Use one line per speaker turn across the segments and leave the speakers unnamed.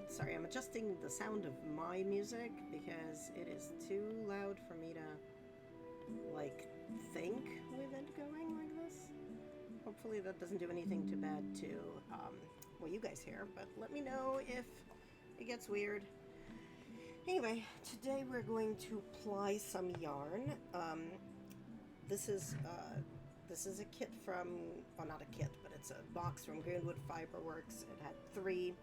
Sorry, I'm adjusting the sound of my music because it is too loud for me to, like, think with it going like this. Hopefully that doesn't do anything too bad to, well, you guys hear, but let me know if it gets weird. Anyway, today we're going to ply some yarn. This is a kit from, well, not a kit, but it's a box from Greenwood Fiberworks. It had three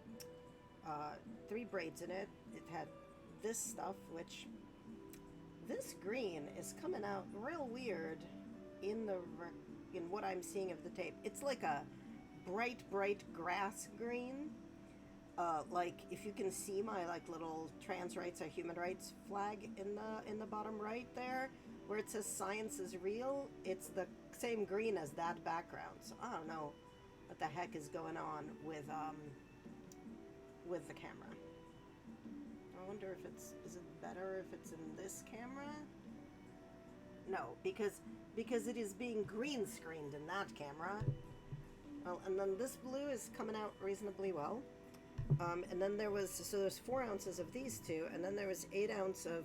braids in it. It had this stuff, which this green is coming out real weird in what I'm seeing of the tape. It's like a bright grass green. Like if you can see my like little trans rights or human rights flag in the bottom right there, where it says science is real, it's the same green as that background. So I don't know what the heck is going on with the camera. I wonder if is it better if it's in this camera? No, because it is being green screened in that camera. Well, and then this blue is coming out reasonably well. And then there's 4 ounces of these two, and then there was 8 ounces of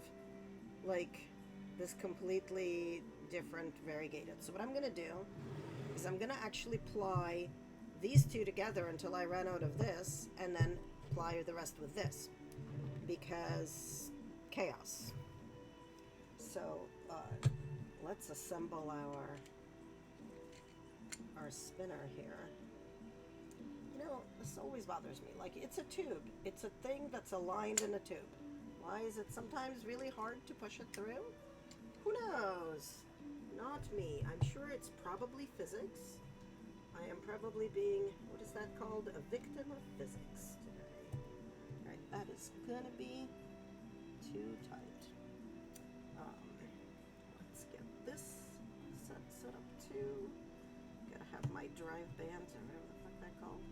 like this completely different variegated. So what I'm gonna do is I'm gonna actually ply these two together until I run out of this, and then ply the rest with this, because chaos. So let's assemble our spinner here. You know, this always bothers me. Like, it's a tube. It's a thing that's aligned in a tube. Why is it sometimes really hard to push it through? Who knows? Not me. I'm sure it's probably physics. I am probably being, what is that called? A victim of physics today. Alright, that is gonna be too tight. Let's get this set up too. Gotta have my drive bands or whatever the fuck they're called.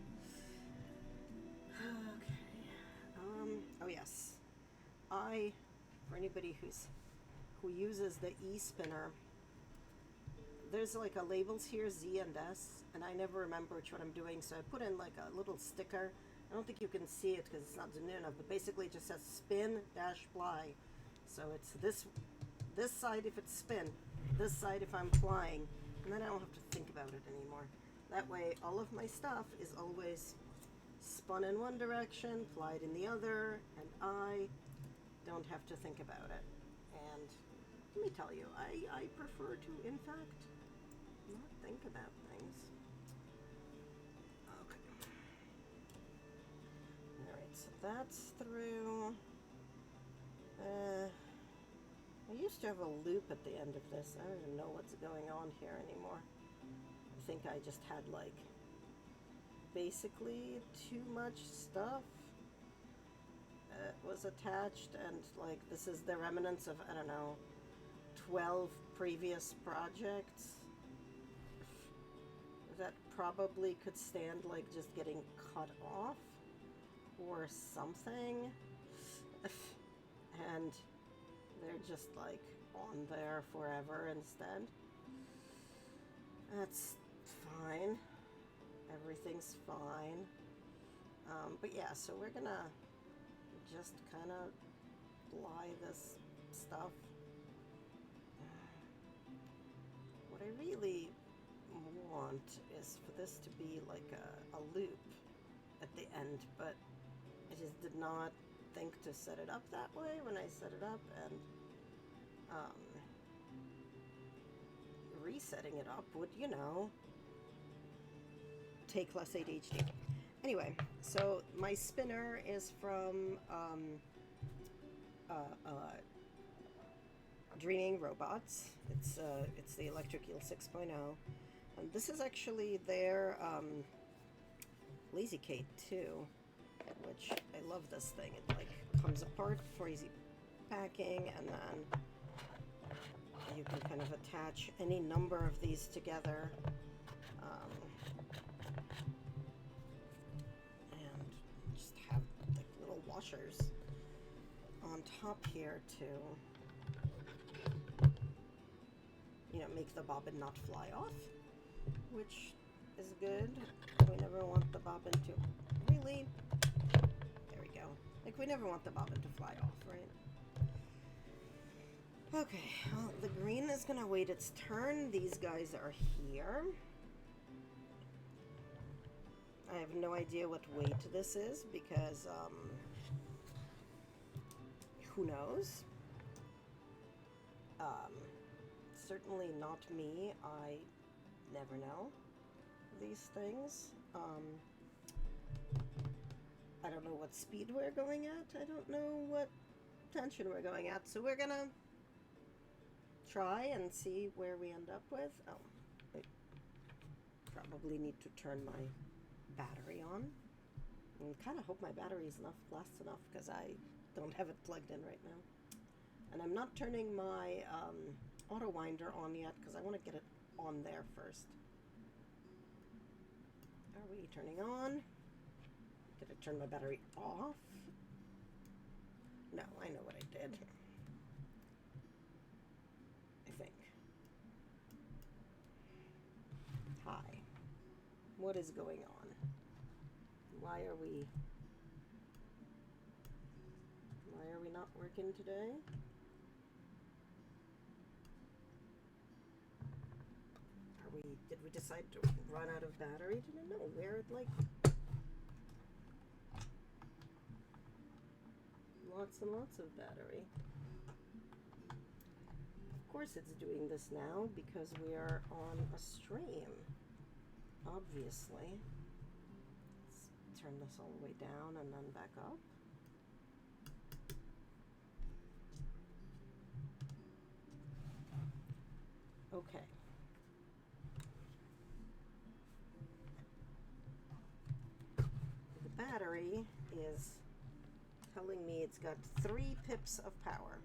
Okay. Oh yes. For anybody who uses the e-spinner, there's like a labels here, Z and S, and I never remember which one I'm doing, so I put in like a little sticker. I don't think you can see it because it's not zoomed in enough, but basically it just says spin dash ply. So it's this side if it's spin, this side if I'm plying, and then I don't have to think about it anymore. That way all of my stuff is always spun in one direction, plied in the other, and I don't have to think about it. And let me tell you, I prefer to, in fact, not think about things. Okay. Alright, so that's through. I used to have a loop at the end of this. I don't even know what's going on here anymore. I think I just had like basically too much stuff was attached, and like this is the remnants of, I don't know, 12 previous projects that probably could stand like just getting cut off or something, and they're just like on there forever instead. That's fine. Everything's fine. But yeah, so we're gonna just kind of ply this stuff. What I really want is for this to be like a loop at the end, but I just did not think to set it up that way when I set it up, and resetting it up would, you know, take less ADHD. Anyway, so my spinner is from Dreaming Robots. It's the Electric Eel 6.0, and this is actually their Lazy Kate too, which I love this thing. It like comes apart for easy packing, and then you can kind of attach any number of these together. And just have like little washers on top here to, you know, make the bobbin not fly off, which is good. We never want the bobbin to really, there we go, we never want the bobbin to fly off, right? Okay, well, the green is gonna wait its turn. These guys are here. I have no idea what weight this is because, who knows? Certainly not me. I never know these things. I don't know what speed we're going at. I don't know what tension we're going at. So we're gonna try and see where we end up with. Oh, I probably need to turn my battery on. And kind of hope my battery is lasts enough because I don't have it plugged in right now. And I'm not turning my auto winder on yet because I want to get it on there first. Are we turning on? Did I turn my battery off? No, I know what I did. I think. Hi. What is going on? Why are we not working today? Did we decide to run out of battery? Didn't know. We're like lots and lots of battery. Of course it's doing this now because we are on a stream. Obviously. Let's turn this all the way down and then back up. Okay. The battery is telling me it's got 3 pips of power.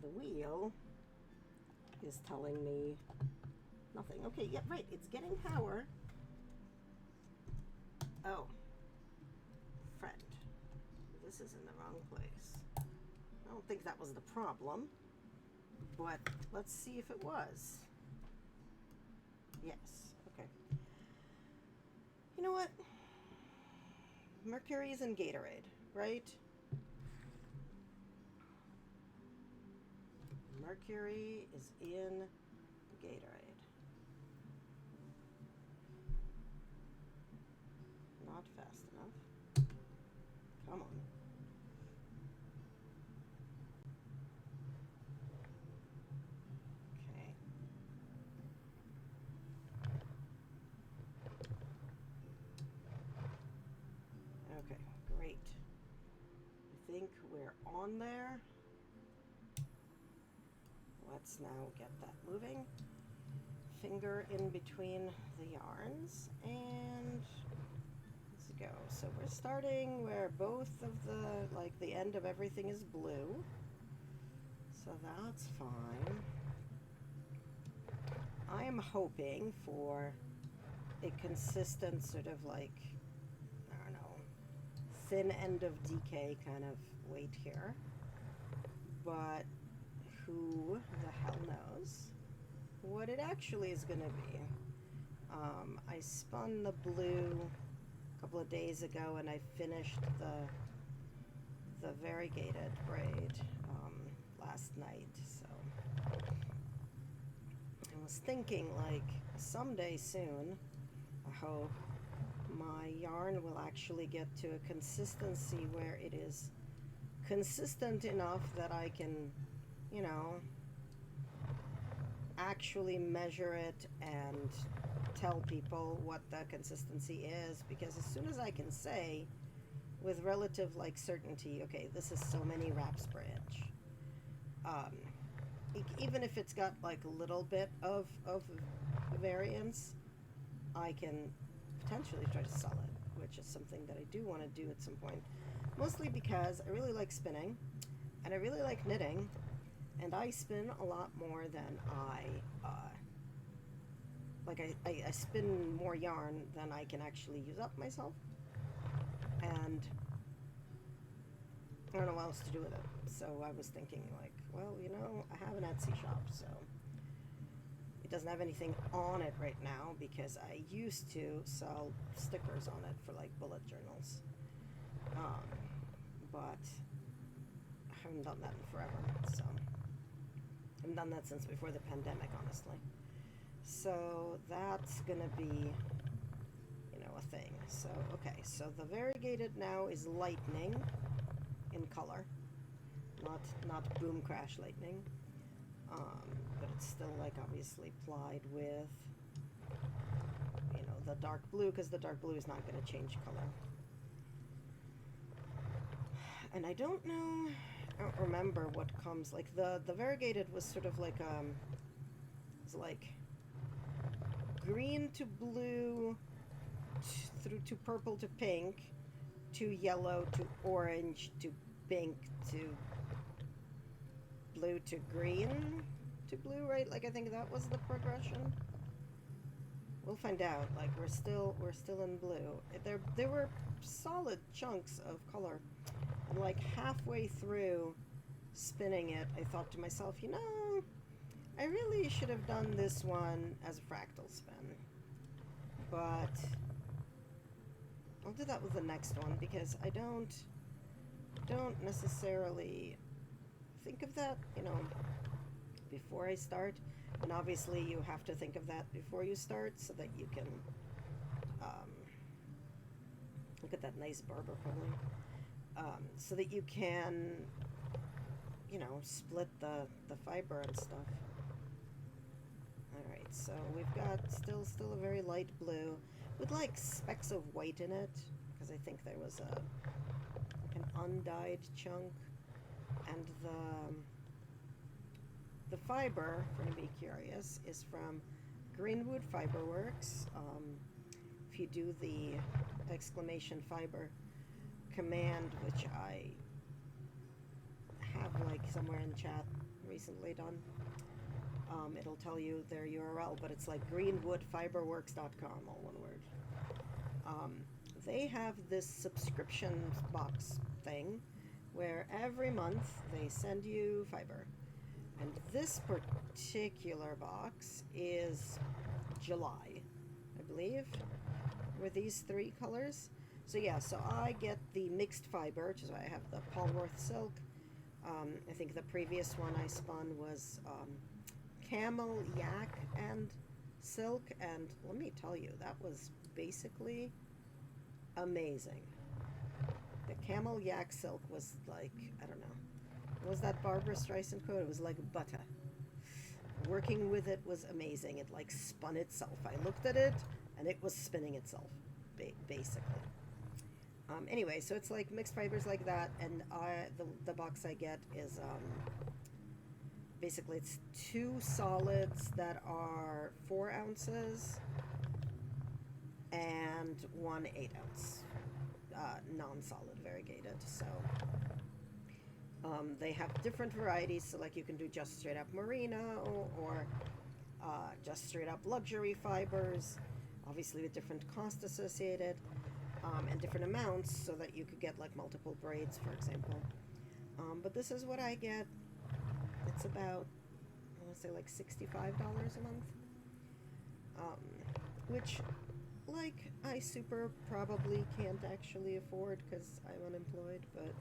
The wheel is telling me nothing. Okay, yeah, right, it's getting power. Oh, friend, this is in the wrong place. I don't think that was the problem, but let's see if it was. Yes, okay. You know what? Mercury's in Gatorade, right? Mercury is in Gatorade. Not fast enough. Come on. Okay. Okay, great. I think we're on there. Let's now get that moving. Finger in between the yarns and let's go. So we're starting where both of the end of everything is blue. So that's fine. I am hoping for a consistent sort of like, I don't know, thin end of decay kind of weight here. But who the hell knows what it actually is going to be. I spun the blue a couple of days ago and I finished the variegated braid last night, so I was thinking like someday soon I hope my yarn will actually get to a consistency where it is consistent enough that I can, you know, actually measure it and tell people what the consistency is, because as soon as I can say with relative like certainty, okay, this is so many wraps per inch, even if it's got like a little bit of variance, I can potentially try to sell it, which is something that I do want to do at some point, mostly because I really like spinning and I really like knitting, and I spin a lot more than I spin more yarn than I can actually use up myself, and I don't know what else to do with it. So I was thinking like, well, you know, I have an Etsy shop, so doesn't have anything on it right now because I used to sell stickers on it for like bullet journals. Um, but I haven't done that in forever, so I haven't done that since before the pandemic, honestly. So that's gonna be, a thing. So, okay, so the variegated now is lightning in color, not boom crash lightning, but it's still like obviously plied with, the dark blue, because the dark blue is not going to change color. And I don't remember what comes, like the variegated was sort of like, it's like green to blue through to purple to pink to yellow to orange to pink to blue to green to blue, right? Like I think that was the progression. We'll find out. Like we're still in blue. There were solid chunks of color, and like halfway through spinning it, I thought to myself, I really should have done this one as a fractal spin, but I'll do that with the next one because I don't necessarily think of that, before I start. And obviously you have to think of that before you start so that you can, look at that nice barber pulling, so that you can, split the fiber and stuff. Alright, so we've got still a very light blue with like specks of white in it, because I think there was like an undyed chunk, and the fiber, for anybody curious, is from Greenwood Fiberworks. If you do the exclamation fiber command, which I have like somewhere in chat recently done, it'll tell you their URL, but it's like greenwoodfiberworks.com, all one word. They have this subscription box thing where every month they send you fiber. And this particular box is July, I believe, were these 3 colors. So yeah, so I get the mixed fiber, which is why I have the Polworth silk. I think the previous one I spun was camel, yak, and silk, and let me tell you, that was basically amazing. The camel yak silk was like, I don't know, what was that Barbara Streisand quote? It was like butter. Working with it was amazing. It like spun itself. I looked at it and it was spinning itself, basically. Anyway, so it's like mixed fibers like that, and the box I get is basically it's 2 solids that are 4 ounces and 1 8-ounce non-solid variegated. So they have different varieties, so like you can do just straight up merino or just straight up luxury fibers, obviously with different costs associated, and different amounts, so that you could get like multiple braids, for example. But this is what I get. It's about, I want to say like $65 a month, which like I super probably can't actually afford because I'm unemployed, but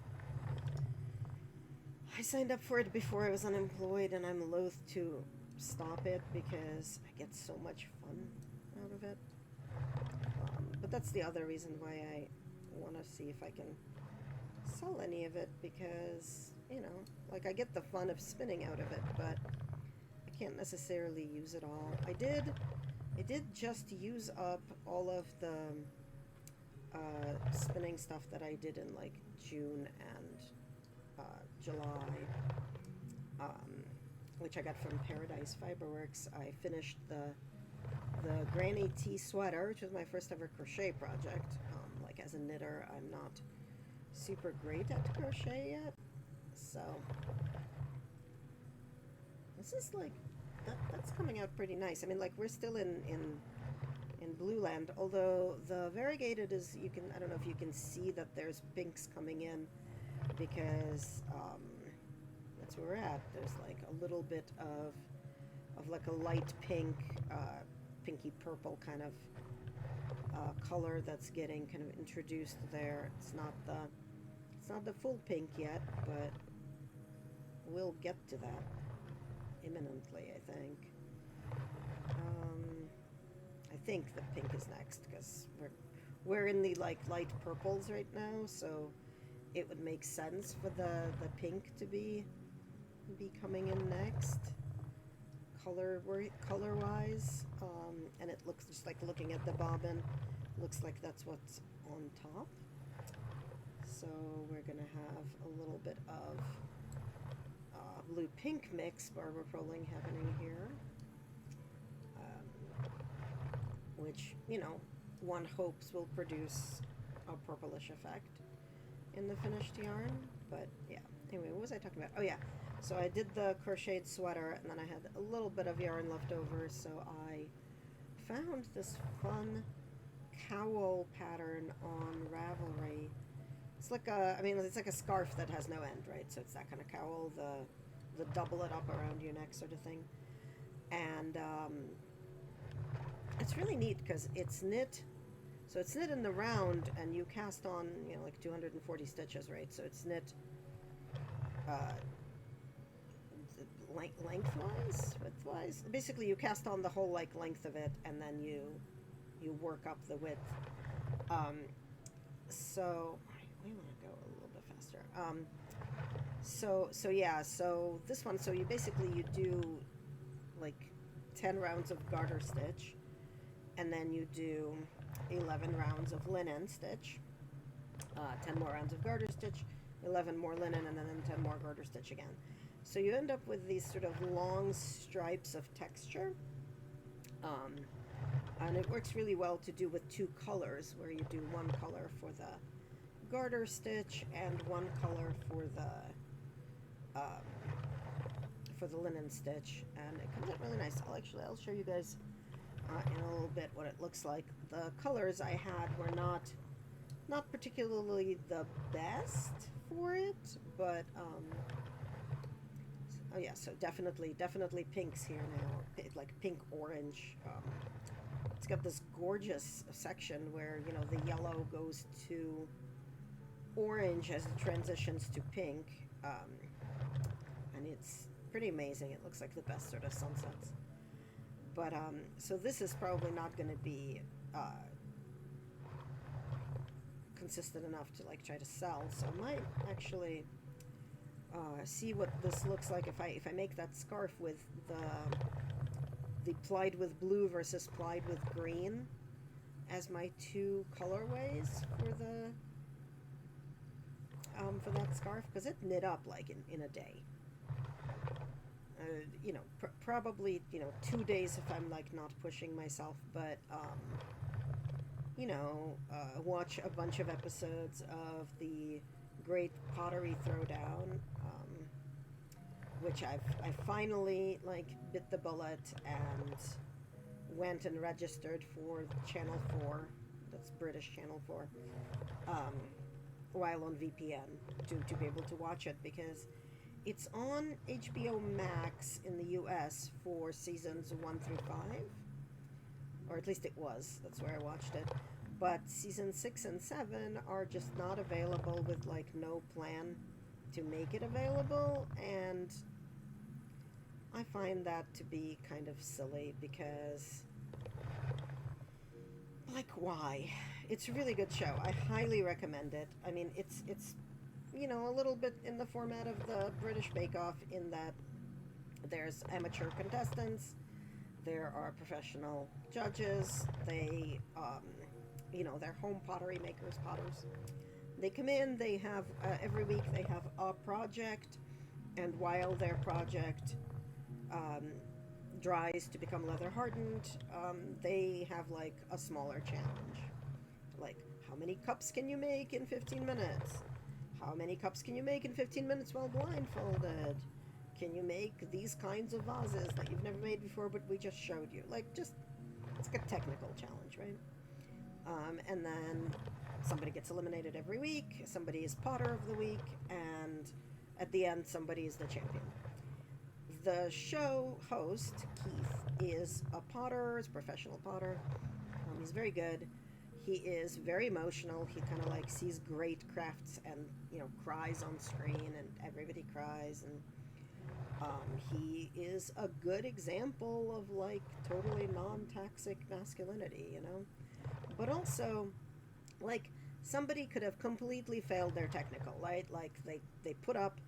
I signed up for it before I was unemployed, and I'm loath to stop it because I get so much fun out of it. But that's the other reason why I want to see if I can sell any of it, because, like I get the fun of spinning out of it, but I can't necessarily use it all. I did just use up all of the spinning stuff that I did in like June and July, which I got from Paradise Fiberworks. I finished the Granny Tea sweater, which was my first ever crochet project. Like as a knitter, I'm not super great at crochet yet, so this is like that's coming out pretty nice. I mean, like we're still in Blue Land, although the variegated is, I don't know if you can see that there's pinks coming in, because that's where we're at. There's like a little bit of of like a light pink, pinky purple kind of color that's getting kind of introduced there. It's not the full pink yet, but we'll get to that imminently, I think. I think the pink is next because we're in the like light purples right now, so it would make sense for the pink to be coming in next, color wise. And it looks just like, looking at the bobbin, looks like that's what's on top. So we're gonna have a little bit of blue pink mix barber purling happening here, which, you know, one hopes will produce a purplish effect in the finished yarn. But yeah, anyway, what was I talking about? Oh yeah, so I did the crocheted sweater, and then I had a little bit of yarn left over, so I found this fun cowl pattern on Ravelry. It's like it's like a scarf that has no end, right? So it's that kind of cowl, the double it up around your neck sort of thing. And it's really neat because it's knit. So it's knit in the round, and you cast on, you know, like 240 stitches, right? So it's knit lengthwise, widthwise. Basically, you cast on the whole like length of it, and then you work up the width. So we want to go a little bit faster. So yeah, so this one, so you do like 10 rounds of garter stitch, and then you do 11 rounds of linen stitch, 10 more rounds of garter stitch, 11 more linen, and then 10 more garter stitch again. So you end up with these sort of long stripes of texture, and it works really well to do with two colors, where you do one color for the garter stitch and one color for the linen stitch, and it comes out really nice. I'll show you guys in a little bit what it looks like. The colors I had were not particularly the best for it, but oh yeah, so definitely pinks here now, like pink orange. It's got this gorgeous section where, you know, the yellow goes to orange as it transitions to pink, and it's pretty amazing. It looks like the best sort of sunsets. But so this is probably not going to be consistent enough to like try to sell, so I might actually see what this looks like if I make that scarf with the plied with blue versus plied with green as my two colorways for that scarf, because it knit up like in a day. You know, probably, you know, 2 days if I'm like not pushing myself, but you know, watch a bunch of episodes of the Great Pottery Throwdown, which I finally like bit the bullet and went and registered for Channel 4, that's British Channel 4, while on VPN to be able to watch it, because it's on HBO Max in the US for seasons 1 through 5, or at least it was. That's where I watched it. But season 6 and 7 are just not available, with like no plan to make it available, and I find that to be kind of silly, because like, why? It's a really good show. I highly recommend it. I mean, it's you know, a little bit in the format of the British Bake Off, in that there's amateur contestants, there are professional judges, they you know, they're home pottery makers, potters. They come in, they have every week they have a project, and while their project dries to become leather hardened, they have like a smaller challenge, like how many cups can you make in 15 minutes? How many cups can you make in 15 minutes while blindfolded? Can you make these kinds of vases that you've never made before but we just showed you? Like, just, it's like a technical challenge, right? And then somebody gets eliminated every week, somebody is Potter of the Week, and at the end somebody is the champion. The show host, Keith, is a potter, is a professional potter. He's very good. He is very emotional. He kind of like sees great crafts and, cries on screen, and everybody cries. And he is a good example of like totally non-toxic masculinity. But also, like, somebody could have completely failed their technical, right? Like they put up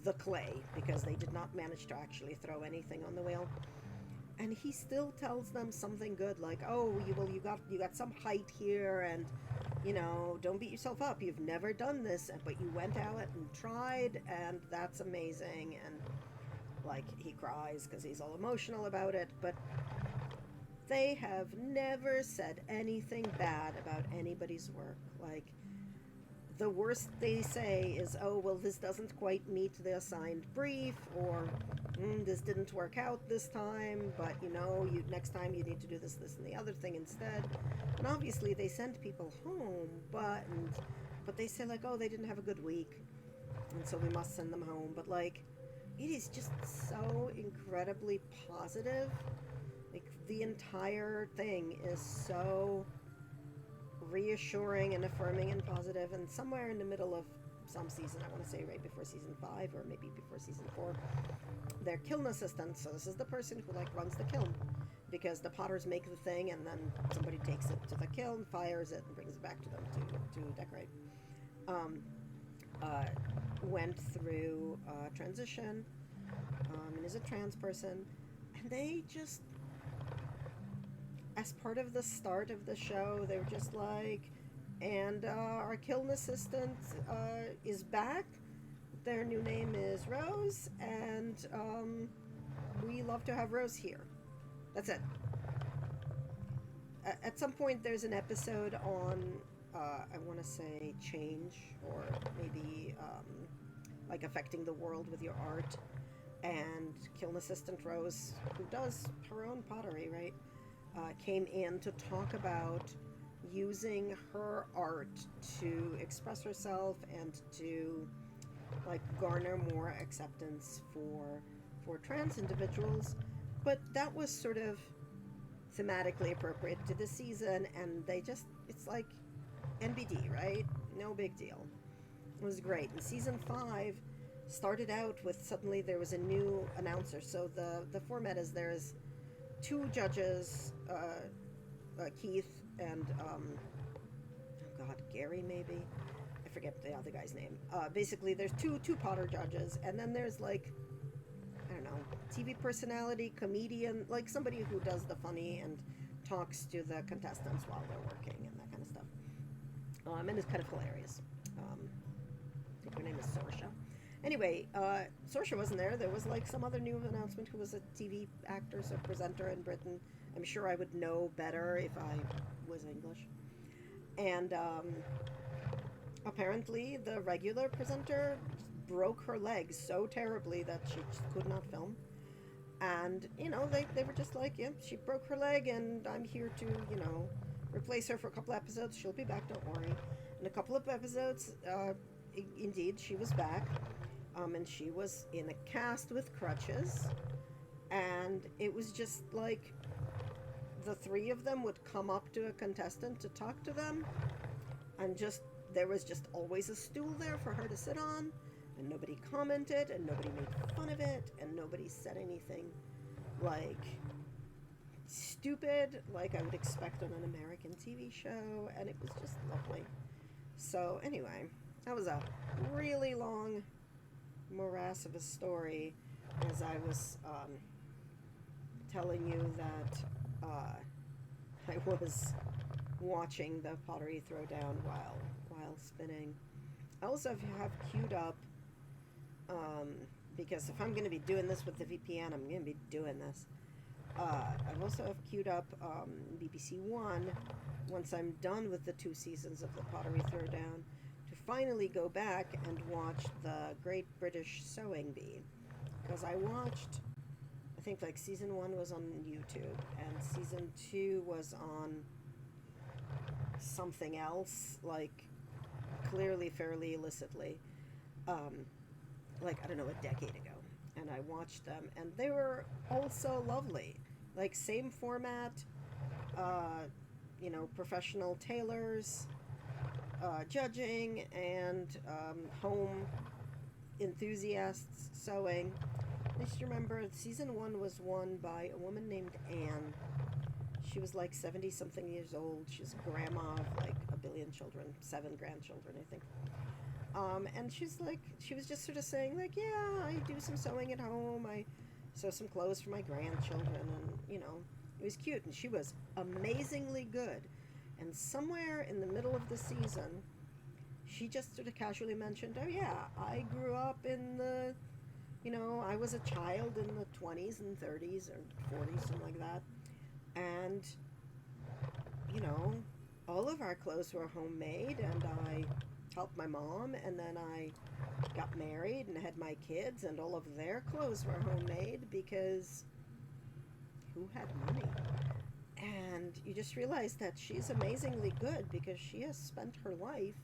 the clay because they did not manage to actually throw anything on the wheel, and he still tells them something good, like, oh, you got some height here, and don't beat yourself up, you've never done this, but you went out and tried, and that's amazing. And like, he cries because he's all emotional about it, but they have never said anything bad about anybody's work. Like, the worst they say is, oh, well, this doesn't quite meet the assigned brief, or this didn't work out this time, but next time you need to do this, and the other thing instead. And obviously they send people home, but they say, like, oh, they didn't have a good week, and so we must send them home. But like, it is just so incredibly positive. Like, the entire thing is so reassuring and affirming and positive. And somewhere in the middle of some season, I want to say right before season 5 or maybe before season 4, their kiln assistant, so this is the person who like runs the kiln, because the potters make the thing and then somebody takes it to the kiln, fires it, and brings it back to them to decorate, went through transition, and is a trans person. And they just, as part of the start of the show, they were just like, and our kiln assistant is back. Their new name is Rose, and we love to have Rose here. That's it. At some point, there's an episode on, I want to say, change, or maybe like affecting the world with your art. And kiln assistant Rose, who does her own pottery, right, came in to talk about using her art to express herself and to like garner more acceptance for trans individuals. But that was sort of thematically appropriate to the season, and it's like NBD, right? No big deal. It was great. And season 5 started out with, suddenly there was a new announcer. So the format is, there's 2 judges, Keith and oh god, Gary, maybe, I forget the other guy's name. Basically, there's two Potter judges, and then there's like, I don't know, TV personality, comedian, like somebody who does the funny and talks to the contestants while they're working and that kind of stuff. And it's kind of hilarious. I think her name is Sorsha. Anyway, Sorsha wasn't there. There was like some other new announcement who was a TV actor, so presenter in Britain. I'm sure I would know better if I was English. And apparently the regular presenter broke her leg so terribly that she just could not film. And, they were just like, yeah, she broke her leg, and I'm here to, replace her for a couple episodes. She'll be back, don't worry. In a couple of episodes, indeed, she was back. And she was in a cast with crutches. And it was just like, the 3 of them would come up to a contestant to talk to them, and there was just always a stool there for her to sit on, and nobody commented, and nobody made fun of it, and nobody said anything like stupid like I would expect on an American TV show, and it was just lovely. So anyway, that was a really long morass of a story, as I was telling you that I was watching the pottery throwdown while spinning. I also have queued up, because if I'm going to be doing this with the VPN, I'm going to be doing this. I've also have queued up BBC One, once I'm done with the 2 seasons of the pottery throwdown, to finally go back and watch the Great British Sewing Bee, because I watched, I think like season 1 was on YouTube, and season 2 was on something else, like clearly fairly illicitly, like, I don't know, a decade ago. and I watched them, and they were also lovely. Like, same format, uh, professional tailors, judging, and home enthusiasts sewing. I just remember season one was won by a woman named Anne. She was like 70 something years old. She's a grandma of like a billion children, 7 grandchildren, I think. And she was just sort of saying, like, yeah, I do some sewing at home. I sew some clothes for my grandchildren. And, it was cute. And she was amazingly good. And somewhere in the middle of the season, she just sort of casually mentioned, oh, yeah, I grew up in I was a child in the 20s and 30s or 40s, something like that. And, you know, all of our clothes were homemade, and I helped my mom, and then I got married and had my kids, and all of their clothes were homemade because who had money? And you just realize that she's amazingly good because she has spent her life,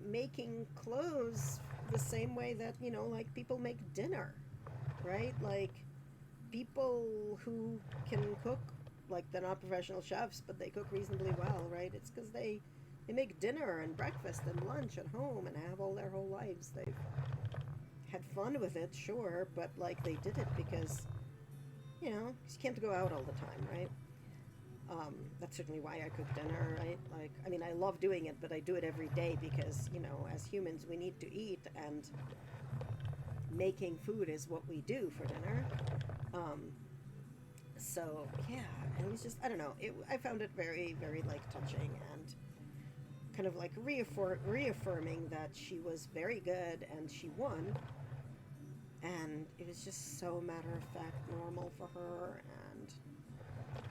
making clothes the same way that, like people make dinner, right? Like people who can cook, like they're not professional chefs, but they cook reasonably well, right? It's because they make dinner and breakfast and lunch at home and have all their whole lives. They've had fun with it, sure, but like they did it because, you can't go out all the time, right? That's certainly why I cook dinner, right? Like, I mean, I love doing it, but I do it every day because, as humans, we need to eat, and making food is what we do for dinner. Um, so, yeah, it was just, I don't know, I found it very, very, like, touching and kind of like reaffirming that she was very good and she won. And it was just so matter of fact normal for her, and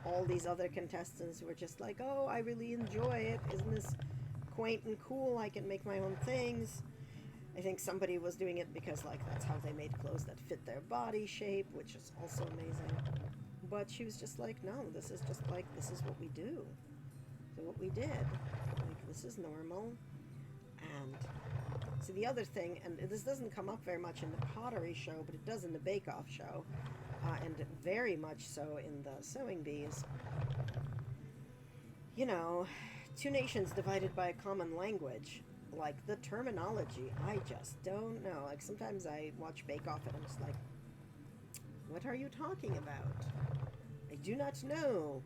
all these other contestants were just like, oh, I really enjoy it. Isn't this quaint and cool? I can make my own things. I think somebody was doing it because, like, that's how they made clothes that fit their body shape, which is also amazing. But she was just like, no, this is just like, this is what we do. So what we did. Like, this is normal. And so the other thing, and this doesn't come up very much in the pottery show, but it does in the bake-off show, and very much so in the sewing bees. Two nations divided by a common language. Like, the terminology, I just don't know. Like, sometimes I watch Bake Off and I'm just like, what are you talking about? I do not know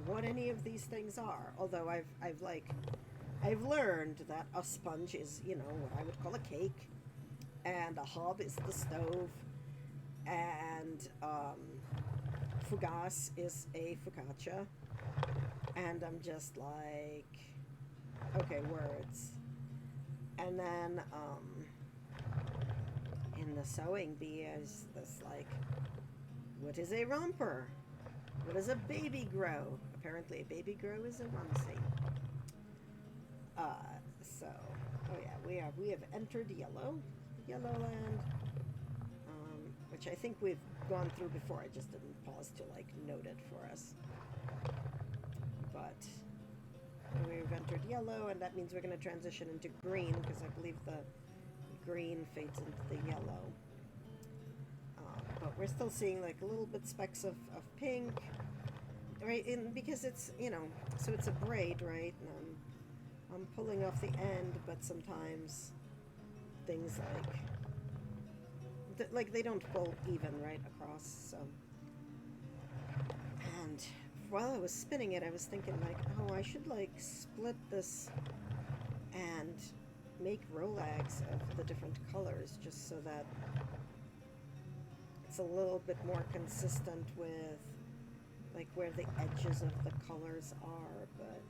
what any of these things are. Although I've learned that a sponge is, what I would call a cake, and a hob is the stove, and fugasse is a focaccia, and I'm just like, okay, words. And then in the sewing bee is this, like, what is a romper? What is a baby grow? Apparently a baby grow is a onesie. So, oh yeah, we have entered Yellowland, which I think we've gone through before. I just didn't pause to, like, note it for us. But we've entered yellow, and that means we're going to transition into green, because I believe the green fades into the yellow. But we're still seeing, like, a little bit specks of pink, right? Because it's, so it's a braid, right? And I'm pulling off the end, but sometimes things like they don't pull even right across. So, and while I was spinning it, I was thinking, like, oh, I should, like, split this and make rolags of the different colors, just so that it's a little bit more consistent with, like, where the edges of the colors are. But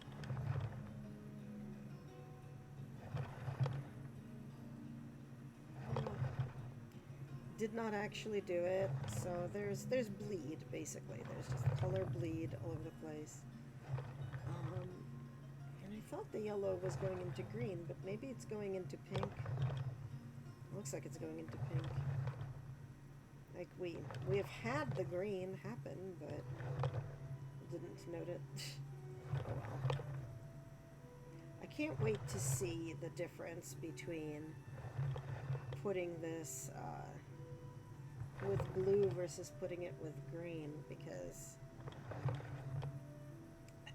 did not actually do it. So there's bleed, basically. There's just color bleed all over the place. And I thought the yellow was going into green, but maybe it's going into pink. Looks like it's going into pink. Like, we have had the green happen, but didn't note it. Oh well. I can't wait to see the difference between putting this with blue versus putting it with green, because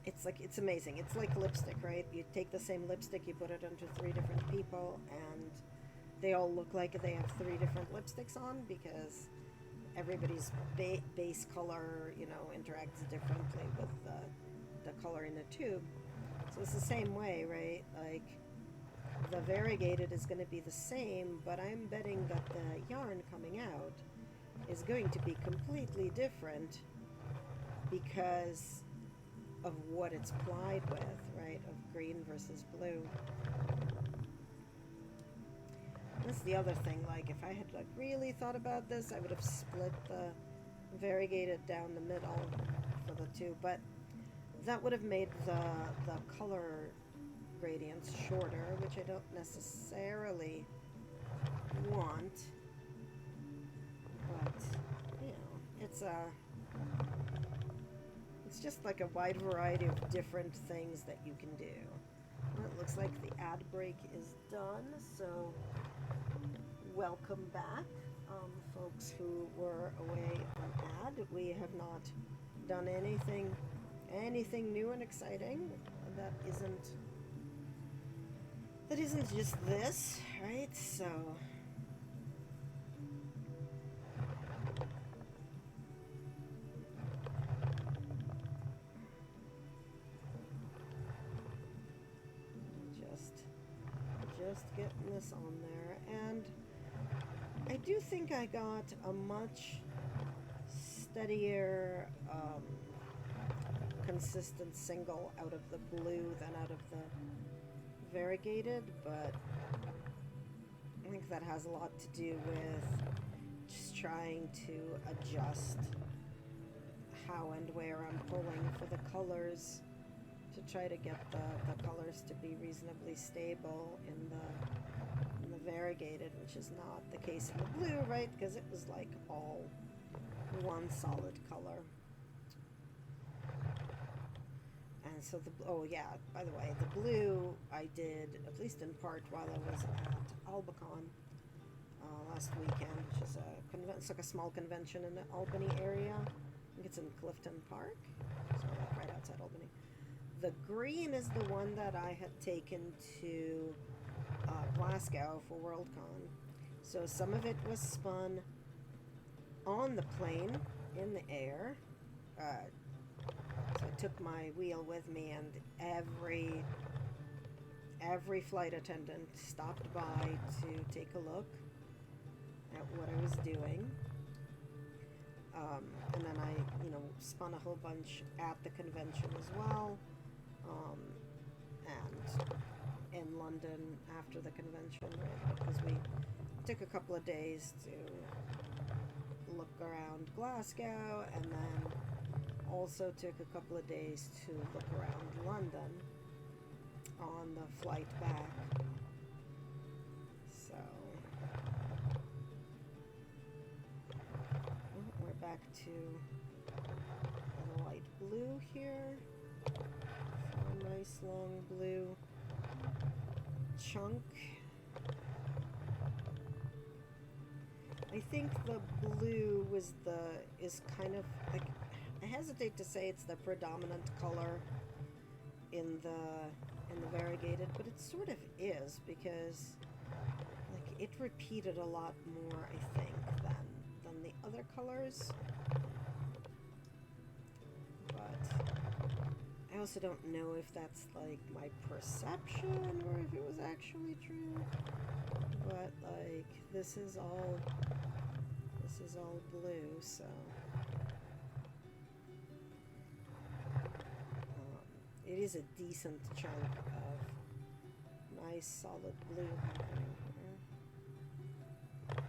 it's amazing. It's like lipstick, right? You take the same lipstick, you put it onto 3 different people, and they all look like they have 3 different lipsticks on, because everybody's base color, you know, interacts differently with the color in the tube. So it's the same way, right? Like, the variegated is going to be the same, but I'm betting that the yarn coming out is going to be completely different because of what it's plied with, right? Of green versus blue. That's the other thing, like, if I had like really thought about this, I would have split the variegated down the middle for the two, but that would have made the color gradients shorter, which I don't necessarily want. But, you know, it's just like a wide variety of different things that you can do. Well, it looks like the ad break is done, so welcome back, folks who were away on ad. We have not done anything new and exciting that isn't just this, right? So just getting this on there, and I do think I got a much steadier consistent single out of the blue than out of the variegated, but I think that has a lot to do with just trying to adjust how and where I'm pulling for the colors to try to get the colors to be reasonably stable in the variegated, which is not the case in the blue, right? Because it was like all one solid color. And so oh yeah, by the way, the blue I did, at least in part, while I was at Albacon last weekend, which is it's like a small convention in the Albany area. I think it's in Clifton Park, so like right outside Albany. The green is the one that I had taken to Glasgow for Worldcon. So some of it was spun on the plane in the air. So I took my wheel with me, and every flight attendant stopped by to take a look at what I was doing. And then I, spun a whole bunch at the convention as well. And in London after the convention, right? Because we took a couple of days to look around Glasgow, and then also took a couple of days to look around London on the flight back. So we're back to the light blue here. A nice long blue chunk. I think the blue is kind of like, I hesitate to say it's the predominant color in the variegated, but it sort of is, because like it repeated a lot more, I think, than the other colors. But I also don't know if that's like my perception or if it was actually true. But like this is all blue, so it is a decent chunk of nice solid blue happening here.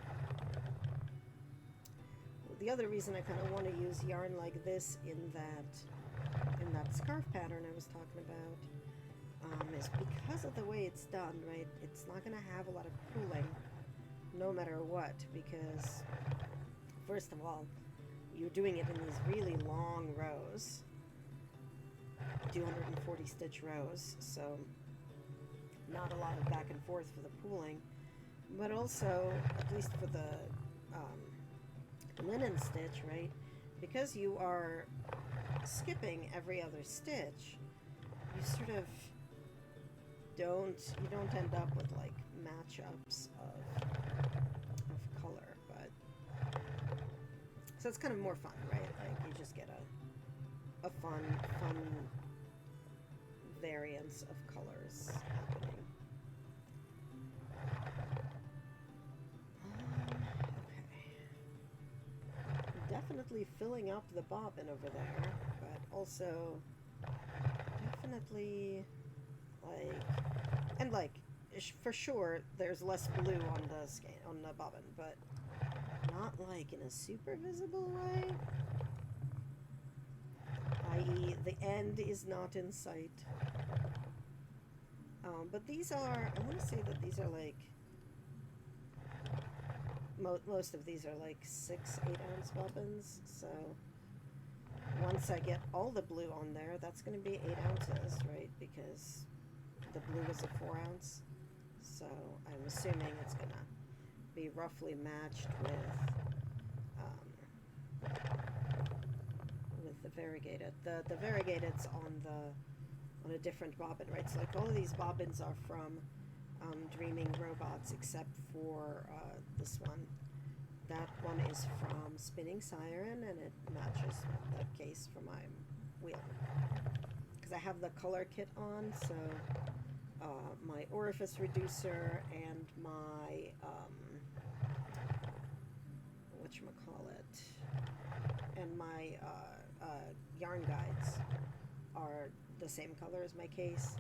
The other reason I kind of want to use yarn like this in that scarf pattern I was talking about is because of the way it's done, right? It's not going to have a lot of pooling no matter what, because first of all, you're doing it in these really long rows, 240 stitch rows, so not a lot of back and forth for the pooling. But also, at least for the linen stitch, right? Because you are skipping every other stitch, you sort of don't end up with like matchups of color, but so it's kind of more fun, right? Like you just get a fun variance of colors happening. Okay. Definitely filling up the bobbin over there, but also definitely like, and like for sure there's less blue on the on the bobbin, but not like in a super visible way, i.e. the end is not in sight. But these are, I want to say that these are like, most of these are like 6 8-ounce bobbins, so once I get all the blue on there, that's going to be 8 ounces, right? Because the blue is a 4-ounce, so I'm assuming it's going to be roughly matched with the variegated. The variegated's on a different bobbin, right? So like all of these bobbins are from Dreaming Robots, except for this one. That one is from Spinning Siren, and it matches the case for my wheel. Because I have the color kit on, so my orifice reducer and my whatchamacallit, and my yarn guides are the same color as my case.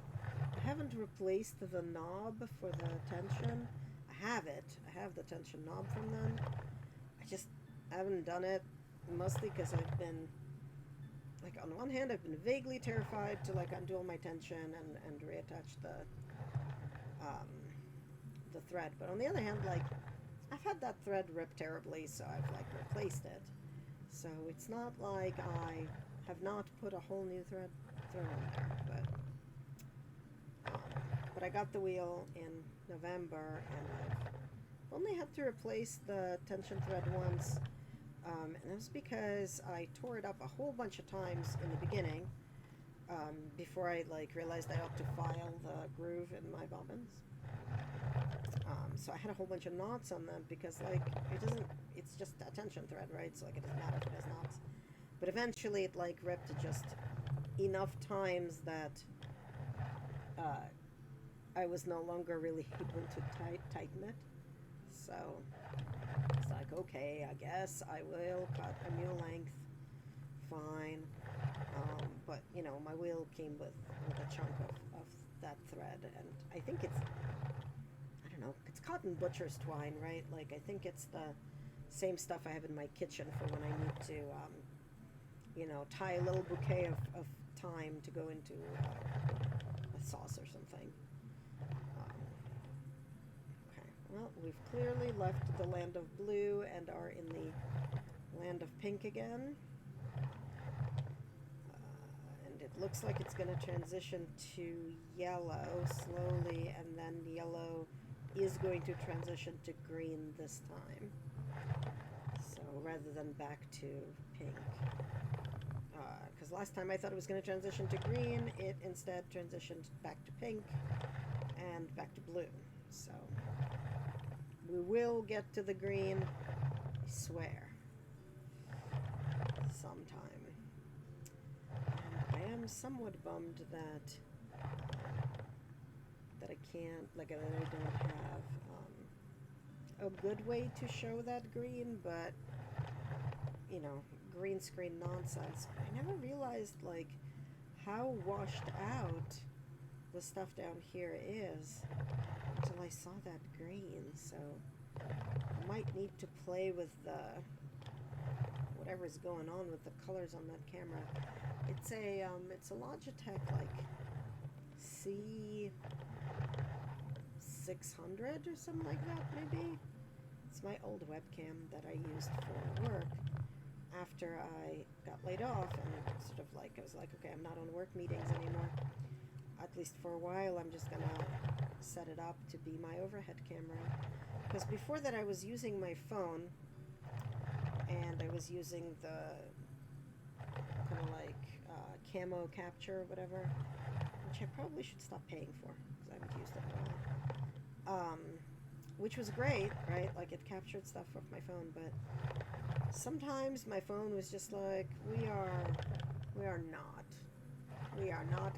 I haven't replaced the knob for the tension. I have it. I have the tension knob from them. I haven't done it, mostly because I've been, like, on one hand, I've been vaguely terrified to, like, undo all my tension and reattach the thread. But on the other hand, like, I've had that thread rip terribly, so I've, like, replaced it. So it's not like I have not put a whole new thread on there, but I got the wheel in November, and I've only had to replace the tension thread once, and that was because I tore it up a whole bunch of times in the beginning, before I like realized I ought to file the groove in my bobbins. So I had a whole bunch of knots on them because like it's just a tension thread, right? So like it doesn't matter if it has knots. But eventually it like ripped just enough times that I was no longer really able to tighten it. So it's like, okay, I guess I will cut a new length. Fine. But, you know, my wheel came with a chunk of that thread, and I think it's, I don't know, it's cotton butcher's twine, right? Like, I think it's the same stuff I have in my kitchen for when I need to, you know, tie a little bouquet of thyme to go into a sauce or something. Okay, well, we've clearly left the land of blue and are in the land of pink again. It looks like it's going to transition to yellow slowly, and then yellow is going to transition to green this time. So rather than back to pink. Because last time I thought it was going to transition to green, it instead transitioned back to pink and back to blue. So we will get to the green, I swear, sometime. I am somewhat bummed that I can't, like, that I don't have a good way to show that green, but, you know, green screen nonsense. I never realized, like, how washed out the stuff down here is until I saw that green, so I might need to play with the whatever's going on with the colors on that camera. It's a Logitech like C600 or something like that, maybe. It's my old webcam that I used for work after I got laid off, and sort of like I was like, okay, I'm not on work meetings anymore. At least for a while, I'm just gonna set it up to be my overhead camera. because before that I was using my phone, and I was using the kind of like camo capture or whatever, which I probably should stop paying for because I haven't used it in a while. Which was great, right? Like it captured stuff off my phone, but sometimes my phone was just like, we are not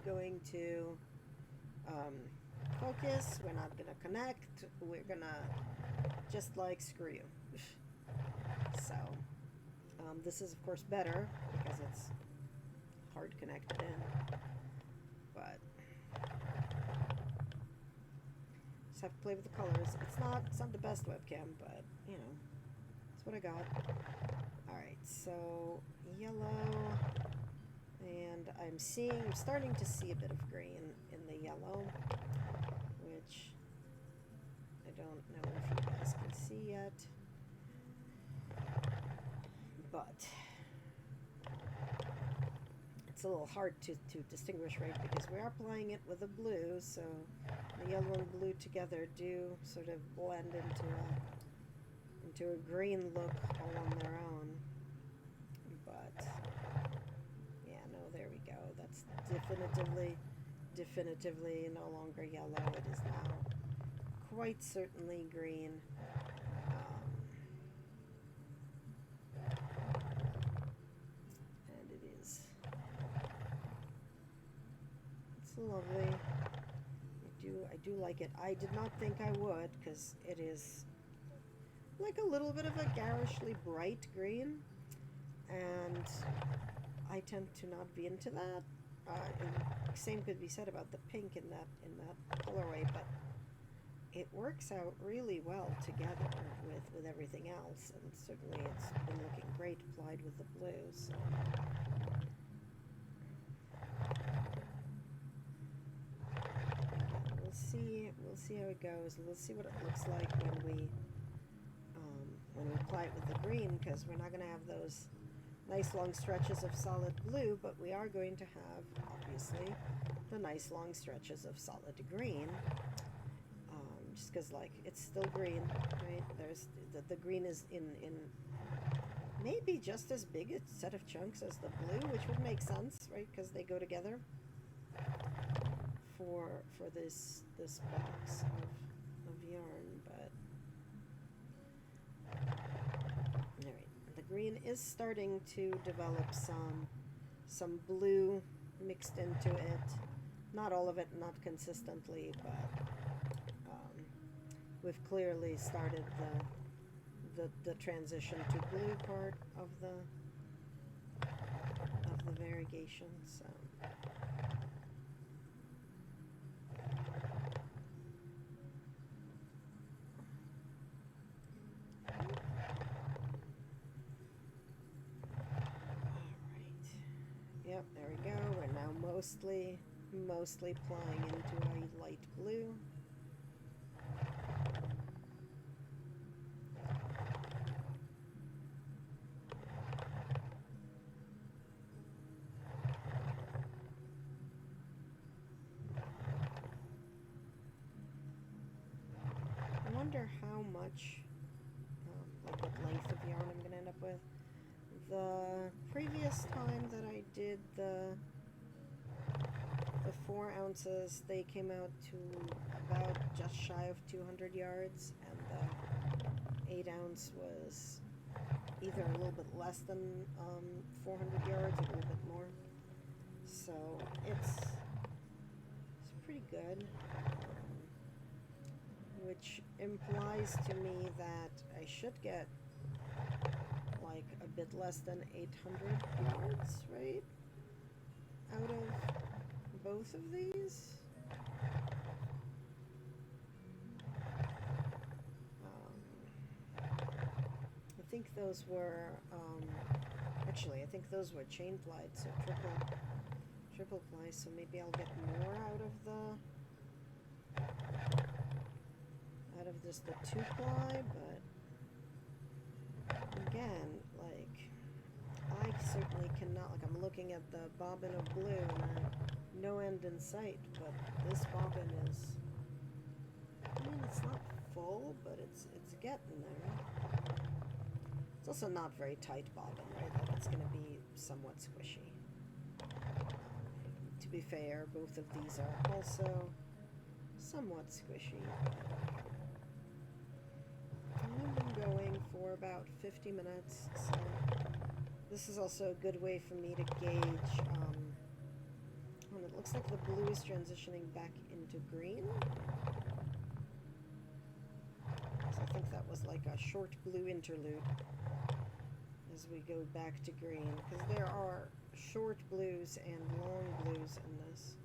going to focus. We're not gonna connect. We're gonna just like screw you. So this is of course better because it's hard connected in, but just have to play with the colors. It's not the best webcam, but you know, that's what I got. Alright, so yellow, and I'm starting to see a bit of green in the yellow, which I don't know if you guys can see yet, but it's a little hard to distinguish, right, because we are applying it with a blue, so the yellow and blue together do sort of blend into a green look all on their own. But yeah, no, there we go. That's definitively no longer yellow. It is now quite certainly green. And it is. It's lovely. I do like it. I did not think I would, because it is like a little bit of a garishly bright green, and I tend to not be into that. Same could be said about the pink in that colorway, but it works out really well together with everything else, and certainly it's been looking great applied with the blue. So. We'll see how it goes. We'll see what it looks like when we apply it with the green, because we're not going to have those nice long stretches of solid blue, but we are going to have, obviously, the nice long stretches of solid green. Just because, like, it's still green, right? There's the green is in maybe just as big a set of chunks as the blue, which would make sense, right? Because they go together for this box of yarn, but alright, the green is starting to develop some blue mixed into it. Not all of it, not consistently, but we've clearly started the transition to blue part of the variegation. So. Yep, there we go. We're now mostly plying into a light blue. I wonder how much, like what length of yarn I'm going to end up with. The previous time that I did the 4 ounces, they came out to about just shy of 200 yards, and the 8 ounce was either a little bit less than 400 yards, or a little bit more. So it's pretty good, which implies to me that I should get like a bit less than 800 yards, right? Out of both of these. I think those were, actually, I think those were chain plied, so triple ply, so maybe I'll get more out of just the 2 ply, but again, like, I certainly cannot, like, I'm looking at the bobbin of blue and no end in sight, but this bobbin is, I mean, it's not full, but it's getting there. It's also not very tight bobbin, right? Like it's going to be somewhat squishy. To be fair, both of these are also somewhat squishy. I've been going for about 50 minutes, so this is also a good way for me to gauge. It looks like the blue is transitioning back into green. So I think that was like a short blue interlude as we go back to green, because there are short blues and long blues in this.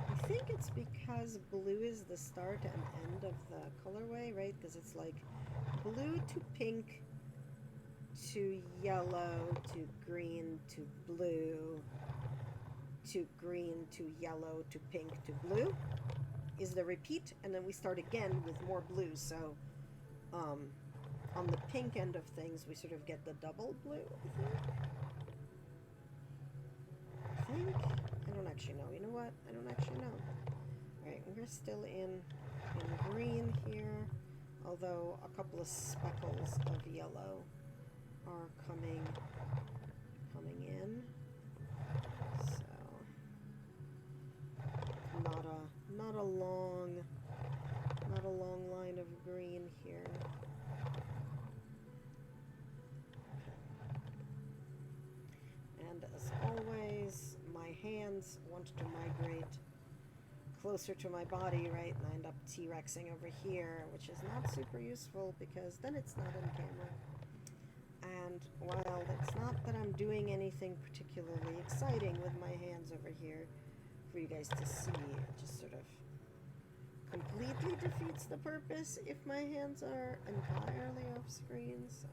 I think it's because blue is the start and end of the colorway, right? Because it's like blue to pink to yellow to green to blue to green to yellow to pink to blue is the repeat, and then we start again with more blues. So on the pink end of things we sort of get the double blue, I think. I don't actually know. You know what? I don't actually know. Alright, we're still in green here, although a couple of speckles of yellow are coming in. So not a long line of green here. And as always, my hands want to migrate closer to my body, right? And I end up T-Rexing over here, which is not super useful because then it's not in camera. And while it's not that I'm doing anything particularly exciting with my hands over here for you guys to see, it just sort of completely defeats the purpose if my hands are entirely off screen. So.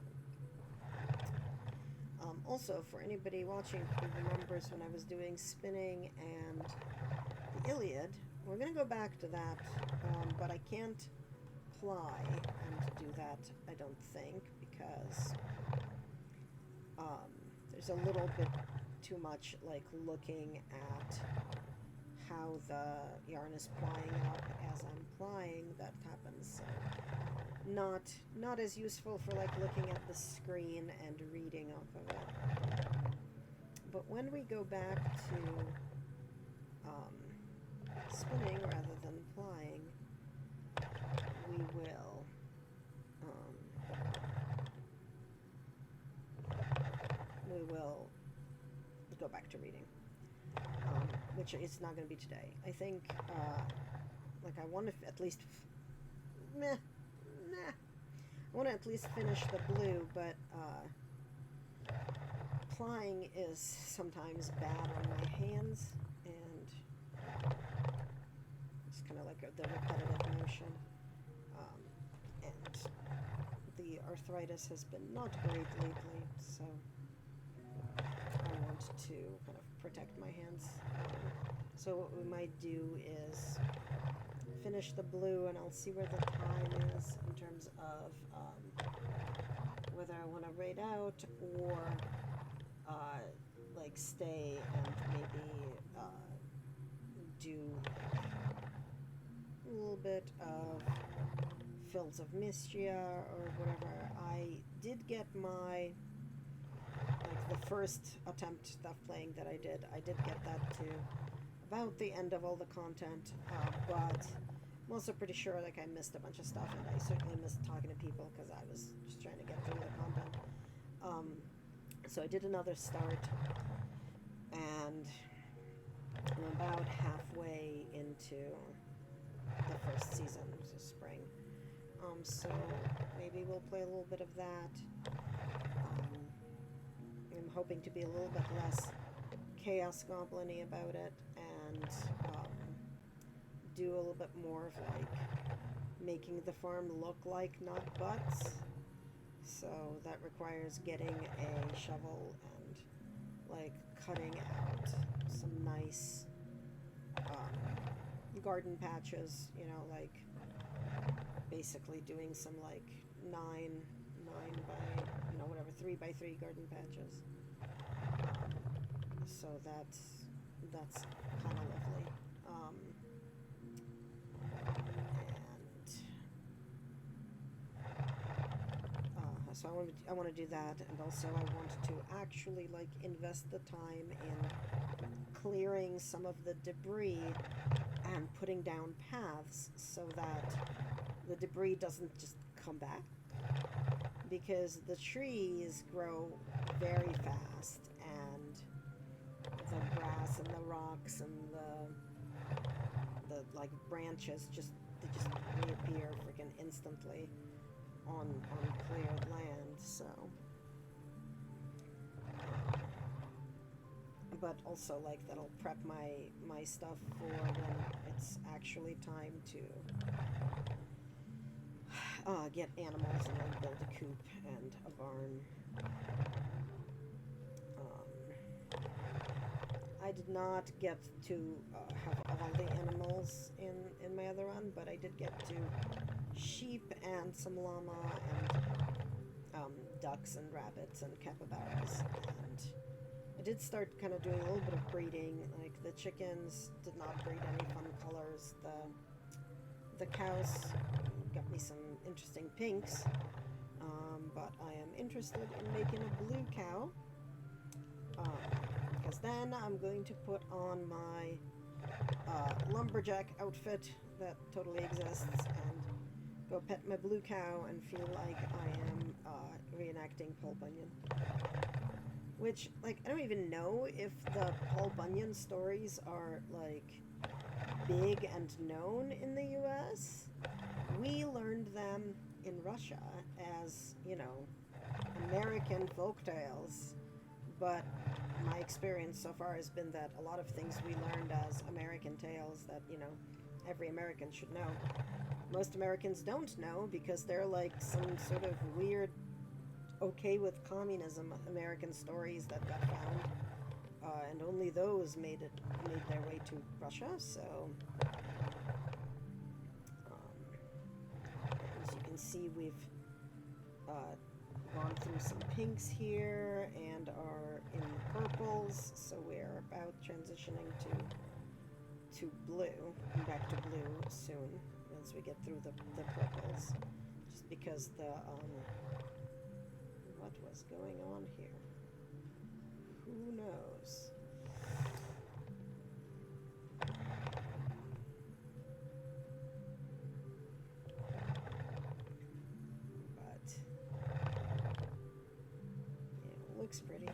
Also, for anybody watching who remembers when I was doing spinning and the Iliad, we're going to go back to that, but I can't ply and do that, I don't think, because there's a little bit too much like looking at how the yarn is plying up as I'm plying that happens. So not as useful for like looking at the screen and reading off of it. But when we go back to spinning rather than plying, we will go back to reading, which is not going to be today. I think like I want to at least I want to at least finish the blue, but plying is sometimes bad on my hands, and it's kind of like the repetitive motion, and the arthritis has been not great lately, so I want to kind of protect my hands. So what we might do is finish the blue, and I'll see where the time is in terms of whether I want to raid out or like stay and maybe do a little bit of Fields of Mystia or whatever. I did get my, like the first attempt stuff playing that I did get that to about the end of all the content, but I'm also pretty sure like I missed a bunch of stuff, and I certainly missed talking to people because I was just trying to get through the content. So I did another start, and I'm about halfway into the first season, which is spring. So maybe we'll play a little bit of that. I'm hoping to be a little bit less Chaos Goblin-y about it, and do a little bit more of like making the farm look like not butts. So that requires getting a shovel and like cutting out some nice garden patches, you know, like basically doing some like 9 by whatever, 3x3 garden patches. So that's kind of lovely. So I want to do that, and also I want to actually like invest the time in clearing some of the debris and putting down paths so that the debris doesn't just come back, because the trees grow very fast, and the grass and the rocks and the like branches just reappear freaking instantly on cleared land. So but also like that'll prep my stuff for when it's actually time to get animals and like build a coop and a barn. I did not get to have all the animals in my other run, but I did get to sheep and some llama and ducks and rabbits and capybaras. And I did start kind of doing a little bit of breeding. Like the chickens did not breed any fun colors. The cows got me some interesting pinks. But I am interested in making a blue cow. Because then I'm going to put on my lumberjack outfit that totally exists and go pet my blue cow and feel like I am reenacting Paul Bunyan. Which, like, I don't even know if the Paul Bunyan stories are, like, big and known in the US. We learned them in Russia as, American folktales. But my experience so far has been that a lot of things we learned as American tales that, every American should know, most Americans don't know because they're like some sort of weird okay with communism American stories that got found, and only those made their way to Russia. So as you can see, we've gone through some pinks here and are in purples, so we're about transitioning to blue, back to blue soon as we get through the purples, just because what was going on here? Who knows? Looks pretty.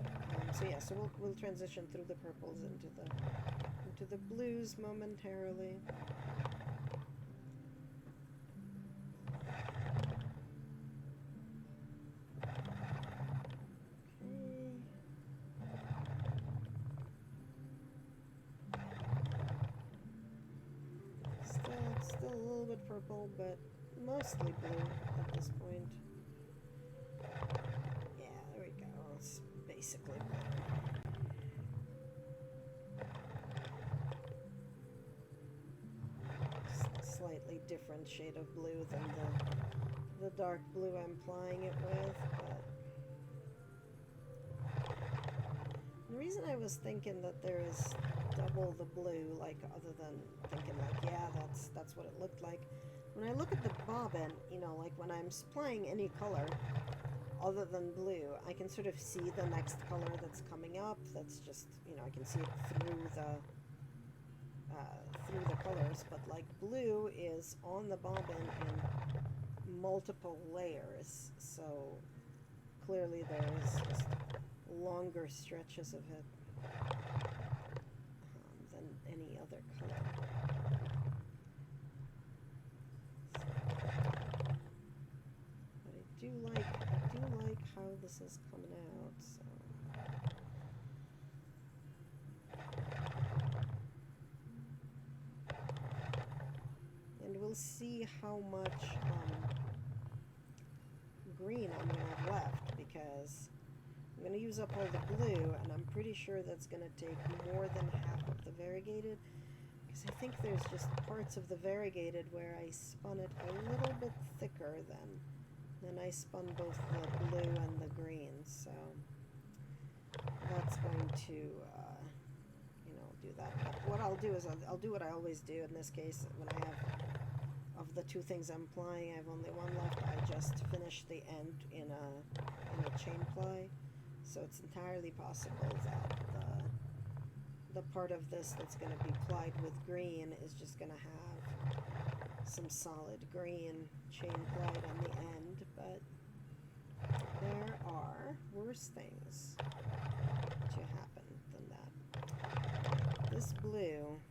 So yeah, so we'll transition through the purples into the blues momentarily. Okay. Still a little bit purple, but mostly blue at this point. Basically just a slightly different shade of blue than the dark blue I'm applying it with, but the reason I was thinking that there is double the blue, like other than thinking like, yeah, that's what it looked like, when I look at the bobbin, like when I'm applying any color other than blue, I can sort of see the next color that's coming up. That's just, I can see it through the colors. But like blue is on the bobbin in multiple layers, so clearly there's just longer stretches of it than any other color. But I do like how this is coming out, so. And we'll see how much green I'm going to have left, because I'm going to use up all the blue, and I'm pretty sure that's going to take more than half of the variegated, because I think there's just parts of the variegated where I spun it a little bit thicker than And I spun both the blue and the green, so that's going to, do that. But what I'll do is I'll do what I always do in this case. When I have, of the two things I'm plying, I have only one left. I just finish the end in a chain ply. So it's entirely possible that the part of this that's going to be plied with green is just going to have some solid green chain plied on the end, but there are worse things to happen than that. This blue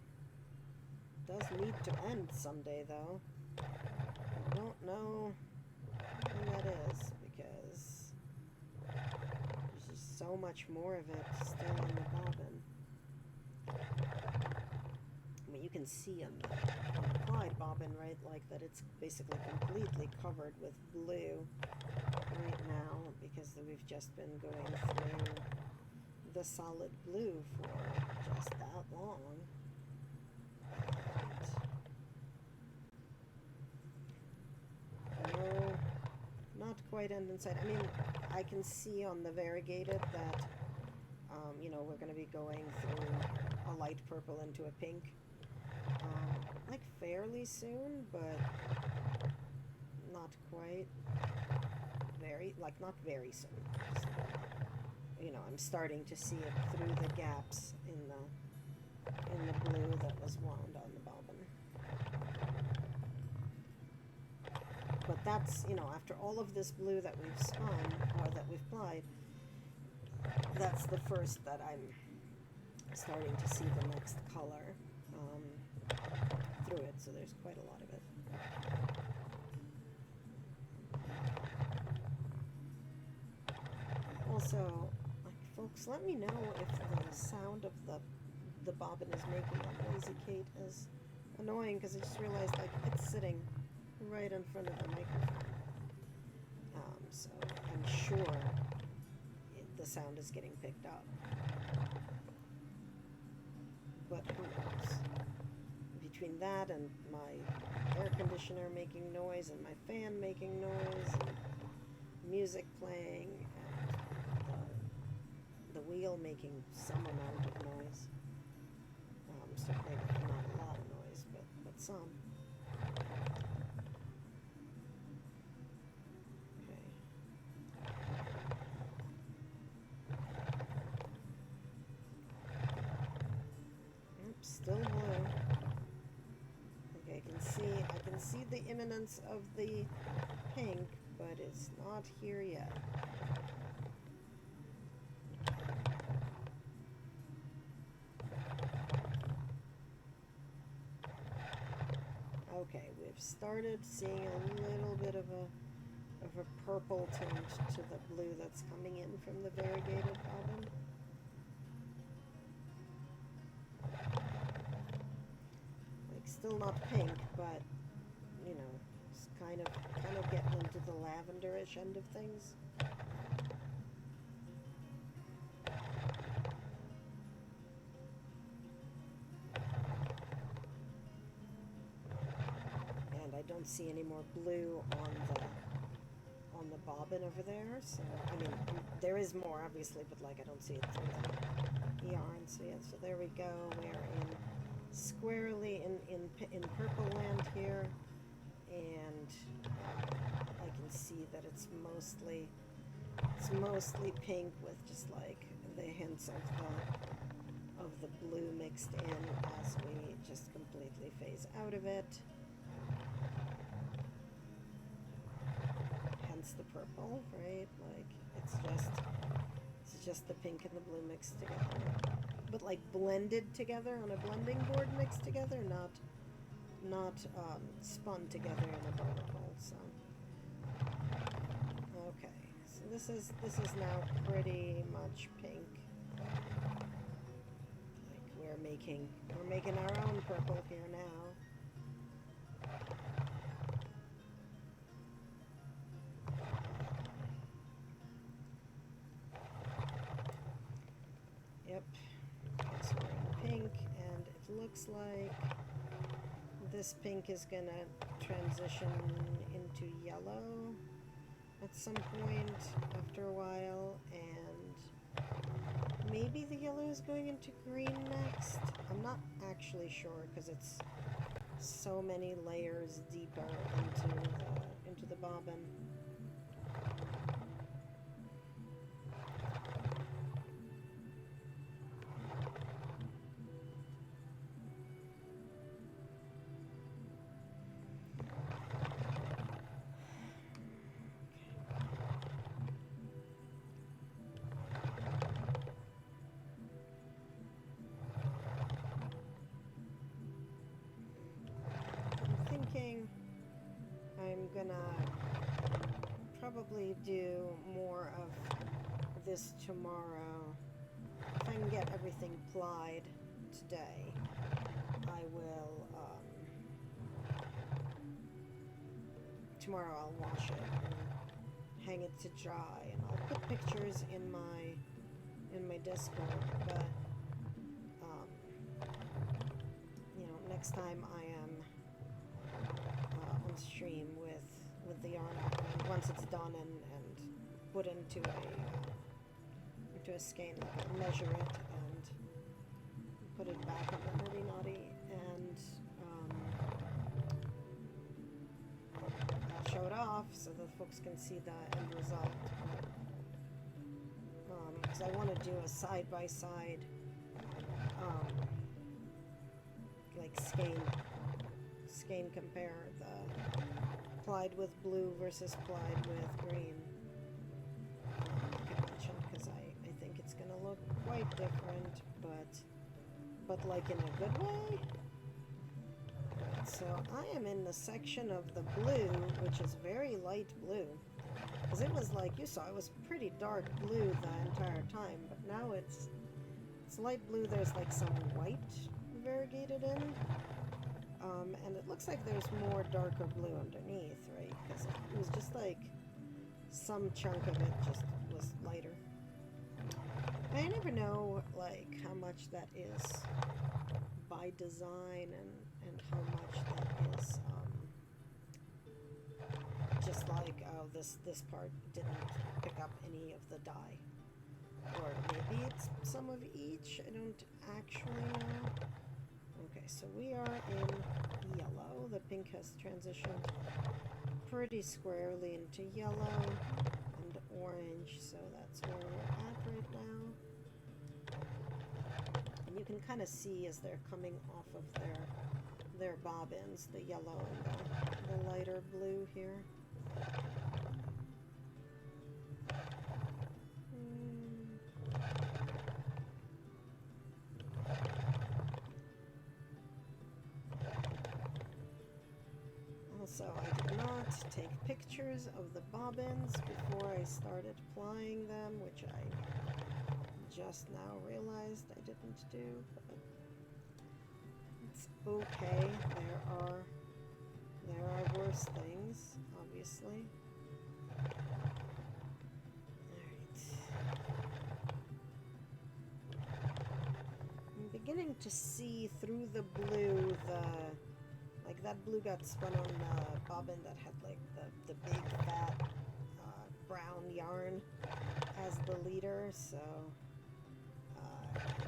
does need to end someday, though. I don't know when that is, because there's just so much more of it still on the bobbin. I mean, you can see on the applied bobbin, right, like that it's basically completely covered with blue right now, because we've just been going through the solid blue for just that long. No, not quite end inside. I mean, I can see on the variegated that, we're going to be going through a light purple into a pink, like fairly soon, but not quite not very soon. Just, I'm starting to see it through the gaps in the blue that was wound on the bobbin. But that's, after all of this blue that we've spun, or that we've plied, that's the first that I'm starting to see the next color through it, so there's quite a lot of it. Also, folks, let me know if the sound of the bobbin is making a Noisy Kate is annoying, because I just realized, it's sitting right in front of the microphone. So I'm sure the sound is getting picked up. But who knows? Between that and my air conditioner making noise and my fan making noise and music playing and the wheel making some amount of noise. Certainly not a lot of noise, but some. Still blue. Okay, I can see the imminence of the pink, but it's not here yet. Okay, we've started seeing a little bit of a purple tint to the blue that's coming in from the variegated bobbin. Still not pink, but it's kind of getting into the lavenderish end of things. And I don't see any more blue on the bobbin over there. So I mean, there is more obviously, but I don't see it through the yarn. So yeah, so there we go. We're in squarely in purple land here, and I can see that it's mostly pink with just the hints of the blue mixed in as we just completely phase out of it. Hence the purple, right? It's just the pink and the blue mixed together. But blended together on a blending board, mixed together, not spun together in a barnacle. So okay, so this is now pretty much pink. We're making our own purple here now. Yep. So we're in pink, and it looks like this pink is gonna transition into yellow at some point after a while, and maybe the yellow is going into green next. I'm not actually sure because it's so many layers deeper into the bobbin. I'm gonna probably do more of this tomorrow. If I can get everything plied today, I will, tomorrow I'll wash it and hang it to dry, and I'll put pictures in my Discord, but, you know, next time I am on stream with the yarn and once it's done and put into a skein, I'll measure it and put it back on the Nerdy Naughty, and I'll show it off so that folks can see the end result. Because I want to do a side-by-side like skein compare the plied with blue versus plied with green convention, because I think it's gonna look quite different, but like in a good way. Right, so I am in the section of the blue, which is very light blue, because it was like you saw, it was pretty dark blue the entire time, but now it's light blue. There's like some white variegated in. And it looks like there's more darker blue underneath, right? Because it was just like some chunk of it just was lighter. I never know like how much that is by design and how much that is just like, oh, this part didn't pick up any of the dye. Or maybe it's some of each, I don't actually know. Okay, so we are in yellow. The pink has transitioned pretty squarely into yellow and orange, so that's where we're at right now. And you can kind of see as they're coming off of their bobbins, the yellow and the lighter blue here. Also, I did not take pictures of the bobbins before I started plying them, which I just now realized I didn't do, but it's okay. There are worse things, obviously. Alright. I'm beginning to see through the blue like that blue got spun on a bobbin that had like the big fat brown yarn as the leader, so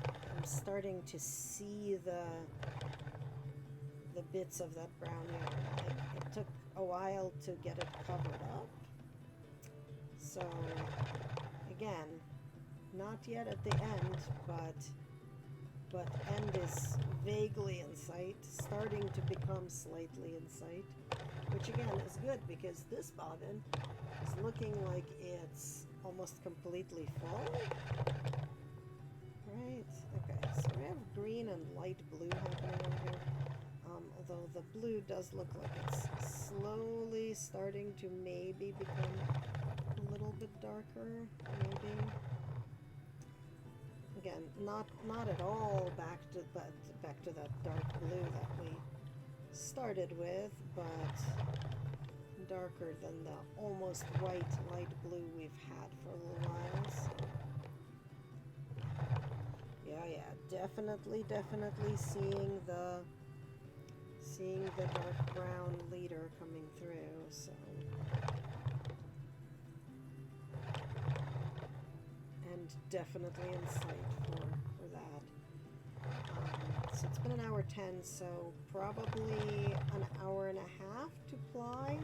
I'm starting to see the bits of that brown yarn. It took a while to get it covered up, so again, not yet at the end, but end is vaguely in sight, starting to become slightly in sight, which again is good because this bobbin is looking like it's almost completely full. Right, okay, so we have green and light blue happening over here, although the blue does look like it's slowly starting to maybe become a little bit darker, maybe. Again, not at all back to that dark blue that we started with, but darker than the almost white light blue we've had for a little while. So. Yeah, definitely seeing the dark brown leader coming through. So definitely in sight for that. So it's been an hour 10, so probably an hour and a half to ply,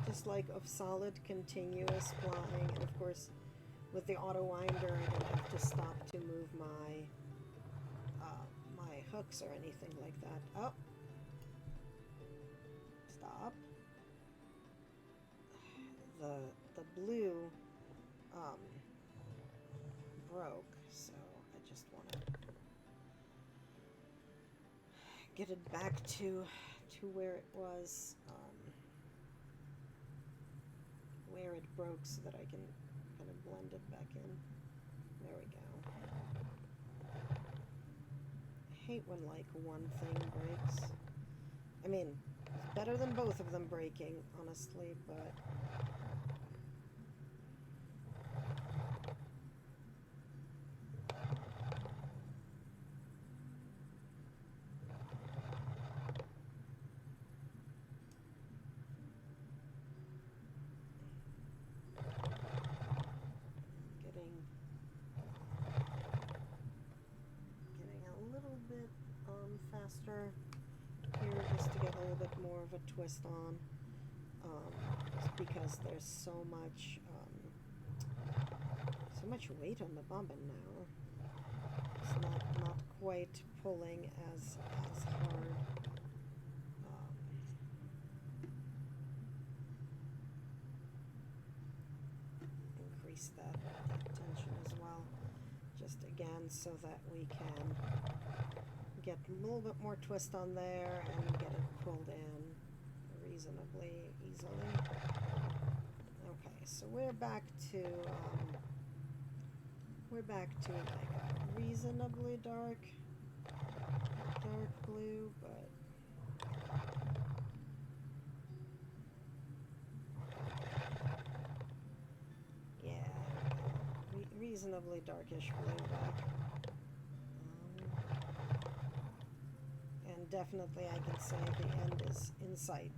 just like of solid continuous plying. And of course, with the auto winder, I don't have to stop to move my my hooks or anything like that. Oh, stop. The blue broke, so I just want to get it back to where it was, where it broke, so that I can kind of blend it back in. There we go. I hate when like one thing breaks. I mean, it's better than both of them breaking, honestly, but getting a little bit faster here, just to get a little bit more of a twist on, just because there's so much weight on the bobbin now. It's not quite pulling as hard. Increase that tension as well, just again so that we can get a little bit more twist on there and get it pulled in reasonably easily. Okay, so we're back to like a reasonably dark blue, but yeah, reasonably darkish blue back. And definitely I can say the end is in sight.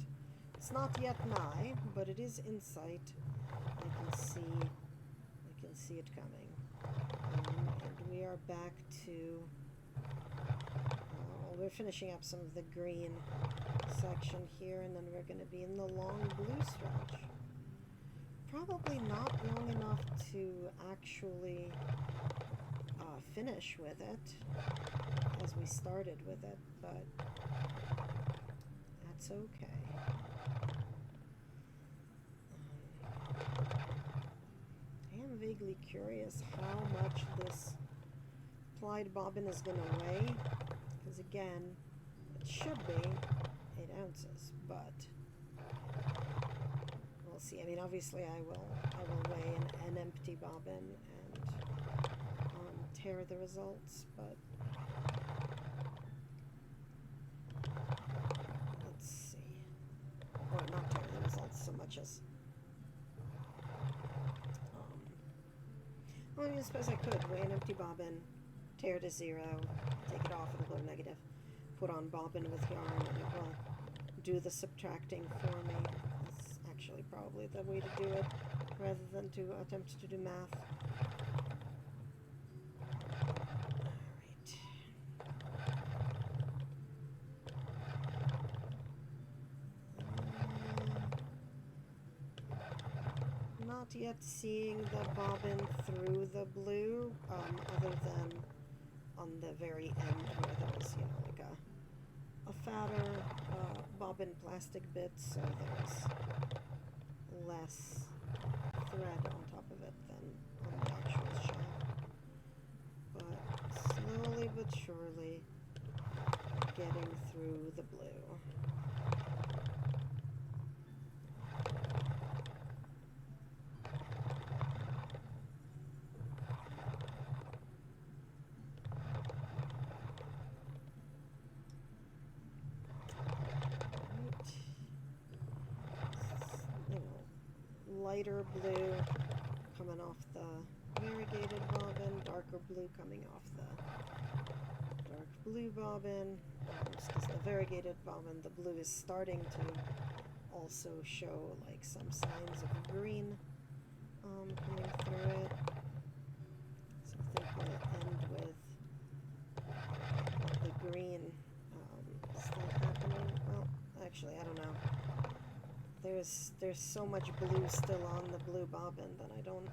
It's not yet nigh, but it is in sight. I can see it coming. And we are back to, we're finishing up some of the green section here, and then we're going to be in the long blue stretch. Probably not long enough to actually finish with it as we started with it, but that's okay. I am vaguely curious how much this plied bobbin is going to weigh, because again, it should be 8 ounces, but we'll see. I mean, obviously I will weigh an empty bobbin and tear the results, but let's see. Or not tear the results so much as well, I mean, I suppose I could weigh an empty bobbin, tear to 0, take it off, it'll go negative, put on bobbin with yarn, and it will do the subtracting for me. That's actually probably the way to do it, rather than to attempt to do math. Not yet seeing the bobbin through the blue, other than on the very end where there was, you know, like a fatter bobbin plastic bit, so there's less thread on top of it than on the actual shaft. But slowly but surely getting through the blue. Lighter blue coming off the variegated bobbin, darker blue coming off the dark blue bobbin. Because the variegated bobbin, the blue is starting to also show like some signs of green coming through it. So going to end with the green still happening. Well, actually, I don't know. There's so much blue still on the blue bobbin that I don't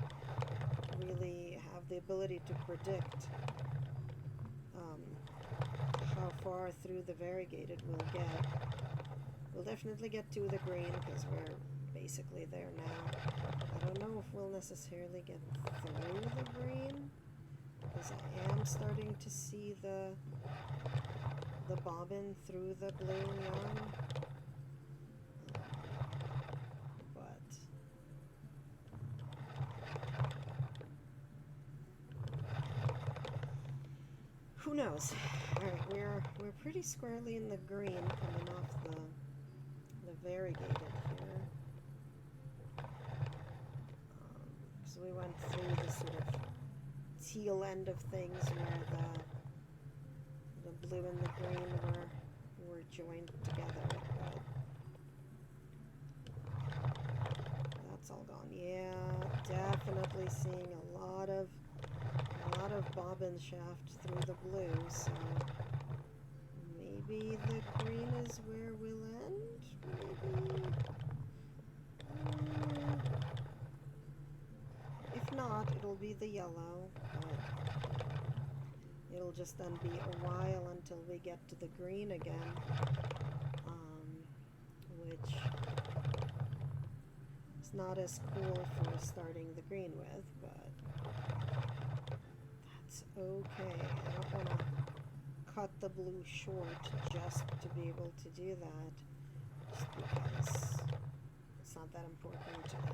really have the ability to predict how far through the variegated we'll get. We'll definitely get to the green because we're basically there now. I don't know if we'll necessarily get through the green because I am starting to see the bobbin through the blue yarn. But who knows? Alright, we're pretty squarely in the green coming off the variegated here. So we went through the sort of teal end of things where the blue and the green were joined together, but that's all gone. Yeah, definitely seeing a lot of bobbin shaft through the blue, so maybe the green is where we'll end. Maybe. If not, it'll be the yellow, but it'll just then be a while until we get to the green again, which is not as cool for starting the green with, but that's okay. I don't want to cut the blue short just to be able to do that, just because it's not that important, and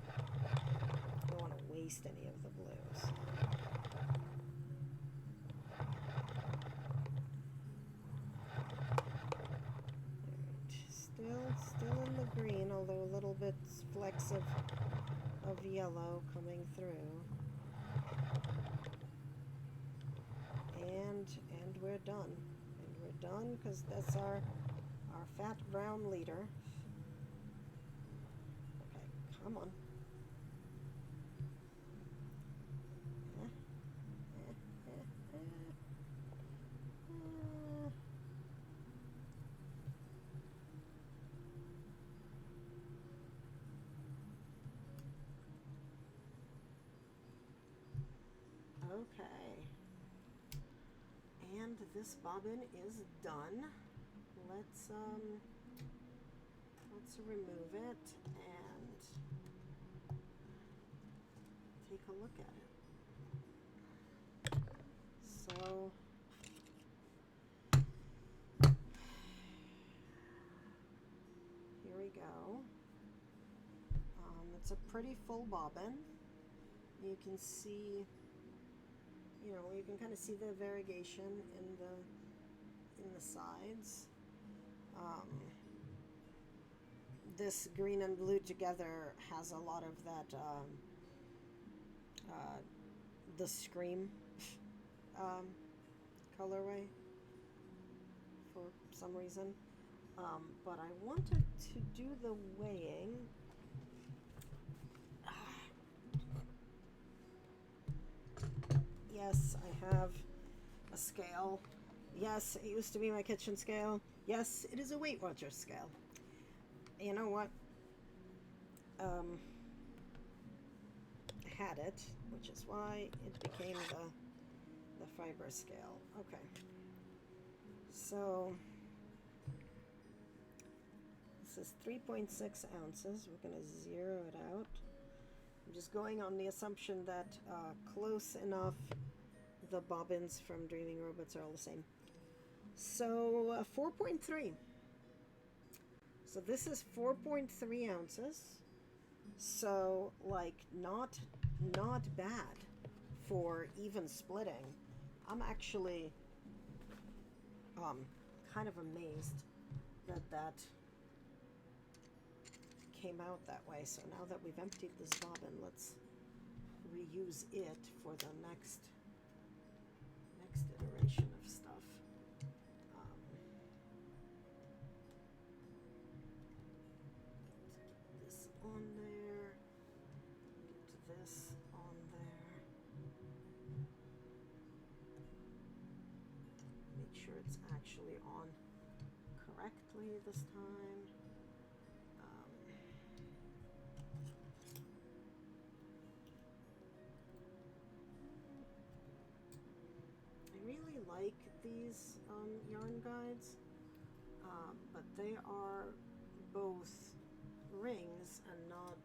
I don't want to waste any of the blues. Alright, still in the green, although a little bit flecks of yellow coming through. And we're done. And we're done because that's our fat brown leader. Okay, come on. Okay. And this bobbin is done. Let's remove it and take a look at it. So here we go. It's a pretty full bobbin. You can see, you can kind of see the variegation in the sides. This green and blue together has a lot of that the Scream colorway for some reason. But I wanted to do the weighing. Yes, I have a scale. Yes, it used to be my kitchen scale. Yes, it is a Weight Watchers scale. You know what? I had it, which is why it became the fiber scale. Okay. So this is 3.6 ounces. We're going to zero it out. I'm just going on the assumption that close enough the bobbins from Dreaming Robots are all the same. So 4.3. So this is 4.3 ounces. So like not bad for even splitting. I'm actually kind of amazed that came out that way. So now that we've emptied this bobbin, let's reuse it for the next iteration of stuff. Let's get this on there. Get this on there. correctly this time. I really like these yarn guides, but they are both rings and not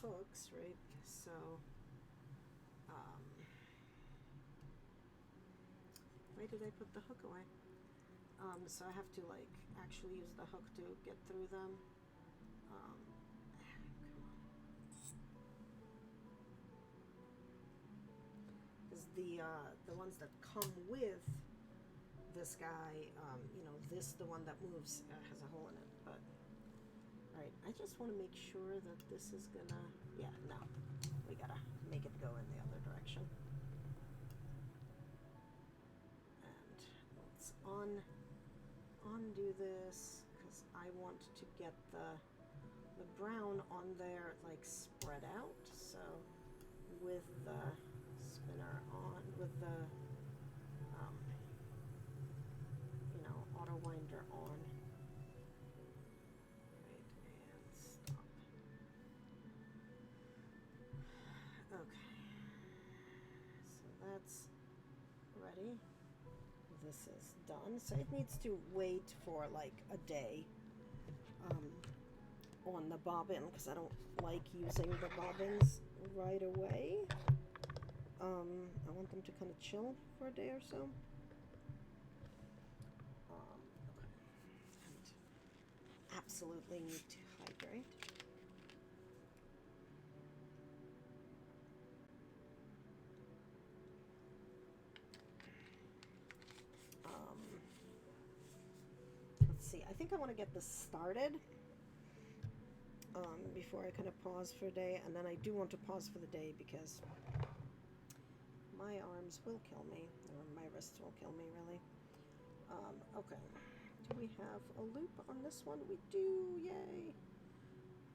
hooks, right? So why did I put the hook away? So I have to like actually use the hook to get through them. Come on. Because the ones that come with this guy, you know, the one that moves has a hole in it. But all right, I just want to make sure that this is gonna. Yeah, no, we gotta make it go in the other direction. And let's undo this because I want to get the brown on there like spread out. So with the spinner on, with the you know, auto winder on. Right, and stop. Okay, so that's ready. This is done. So it needs to wait for like a day on the bobbin because I don't like using the bobbins right away. I want them to kind of chill for a day or so. Okay. And absolutely need to hydrate. Let's see. I think I want to get this started before I kind of pause for a day, and then I do want to pause for the day because my arms will kill me, or my wrists will kill me, really. Okay. Do we have a loop on this one? We do. Yay!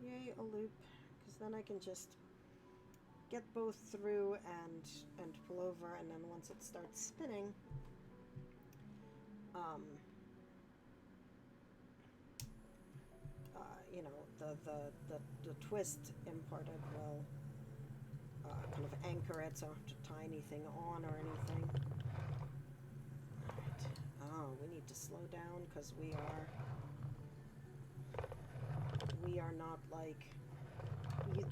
Yay, a loop, because then I can just get both through and pull over, and then once it starts spinning, you know, the twist imparted will kind of anchor it, so I don't have to tie anything on or anything. Alright. Oh, we need to slow down because we are not like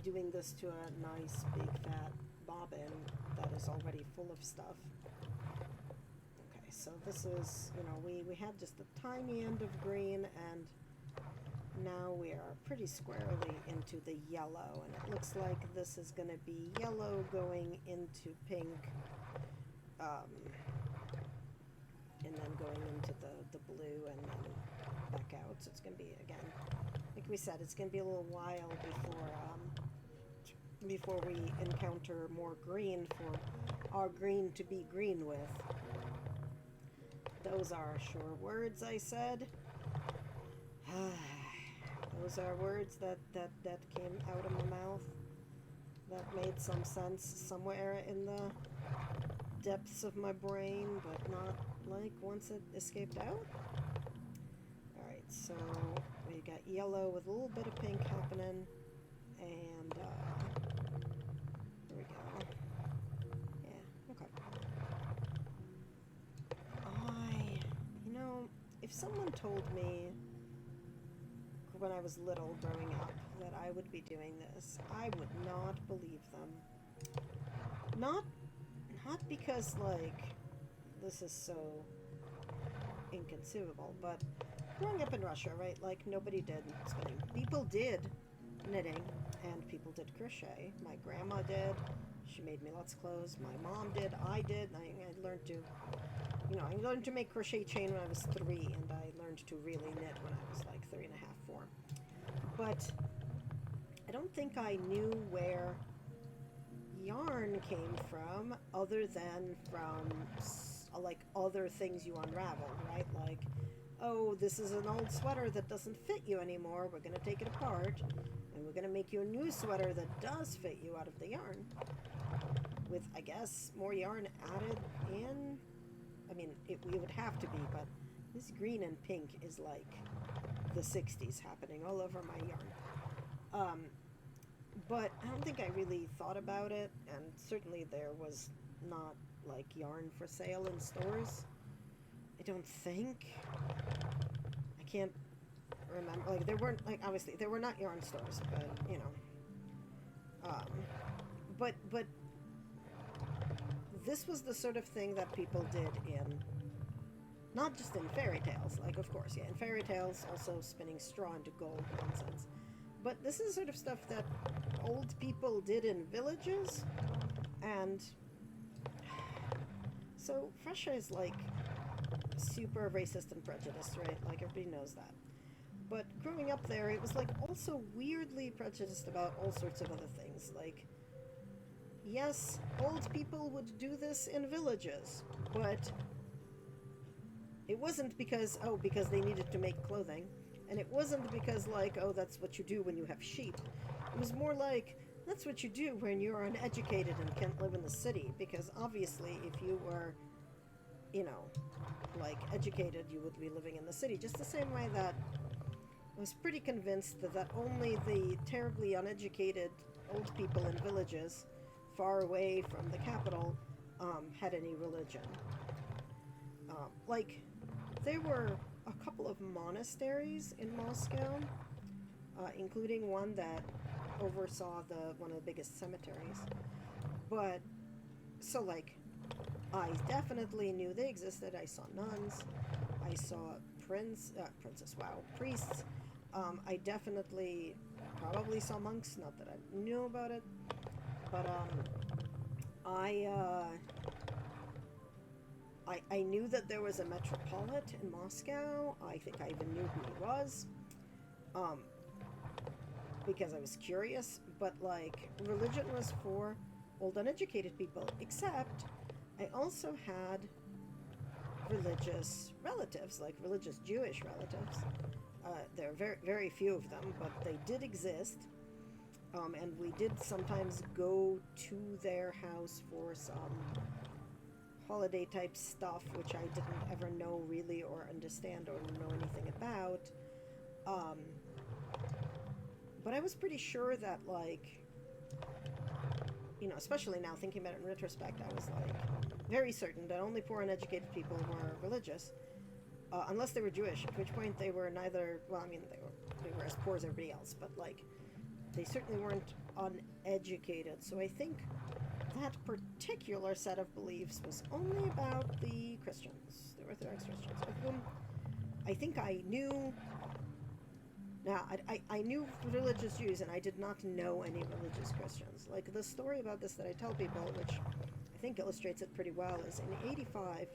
doing this to a nice big fat bobbin that is already full of stuff. Okay, so this is, you know, we had just a tiny end of green, and now we are pretty squarely into the yellow, and it looks like this is going to be yellow going into pink, and then going into the blue and then back out. So it's going to be, again, like we said, it's going to be a little while before we encounter more green for our green to be green with. Those are sure words, I said. Those are words that came out of my mouth that made some sense somewhere in the depths of my brain, but not like once it escaped out. Alright, so we got yellow with a little bit of pink happening, and there we go. Yeah, okay. You know, if someone told me when I was little growing up that I would be doing this, I would not believe them. Not because like this is so inconceivable, but growing up in Russia, right, like nobody did spinning. People did knitting and people did crochet. My grandma did. She made me lots of clothes. My mom did. I did. I learned to, you know, I learned to make crochet chain when I was 3, and I learned to really knit when I was like 3 and a half, 4. But I don't think I knew where yarn came from other than from like other things you unravel, right? Like, oh, this is an old sweater that doesn't fit you anymore. We're going to take it apart and we're going to make you a new sweater that does fit you out of the yarn. With, I guess, more yarn added in. I mean, it would have to be, but This green and pink is like the 60s happening all over my yarn. Um, but I don't think I really thought about it, and certainly there was not like yarn for sale in stores. I don't think. I can't remember. Like there weren't, like, obviously there were not yarn stores, but you know. But this was the sort of thing that people did in, not just in fairy tales, like, of course, yeah, in fairy tales, also spinning straw into gold nonsense. But this is sort of stuff that old people did in villages, and so Russia is like super racist and prejudiced, right? Like, everybody knows that. But growing up there, it was like also weirdly prejudiced about all sorts of other things. Like, yes, old people would do this in villages, but it wasn't because, oh, because they needed to make clothing. And it wasn't because, like, oh, that's what you do when you have sheep. It was more like, that's what you do when you're uneducated and can't live in the city. Because obviously, if you were, you know, like, educated, you would be living in the city. Just the same way that I was pretty convinced that only the terribly uneducated old people in villages far away from the capital had any religion. Like, there were a couple of monasteries in Moscow, including one that oversaw one of the biggest cemeteries. But, so, like, I definitely knew they existed. I saw nuns. I saw priests. I definitely probably saw monks, not that I knew about it. But, I knew that there was a metropolitan in Moscow. I think I even knew who he was. Because I was curious. But, like, religion was for old uneducated people. Except, I also had religious relatives, like religious Jewish relatives. There are very, very few of them, but they did exist. And we did sometimes go to their house for some holiday type stuff, which I didn't ever know really or understand or know anything about. But I was pretty sure that, like, you know, especially now thinking about it in retrospect, I was like very certain that only poor uneducated people were religious, unless they were Jewish, at which point they were neither, well, I mean, they were as poor as everybody else, but, like, they certainly weren't uneducated. So I think that particular set of beliefs was only about the Christians, the Orthodox Christians, of whom I think I knew. Now, I knew religious Jews, and I did not know any religious Christians. Like, the story about this that I tell people, which I think illustrates it pretty well, is in '85,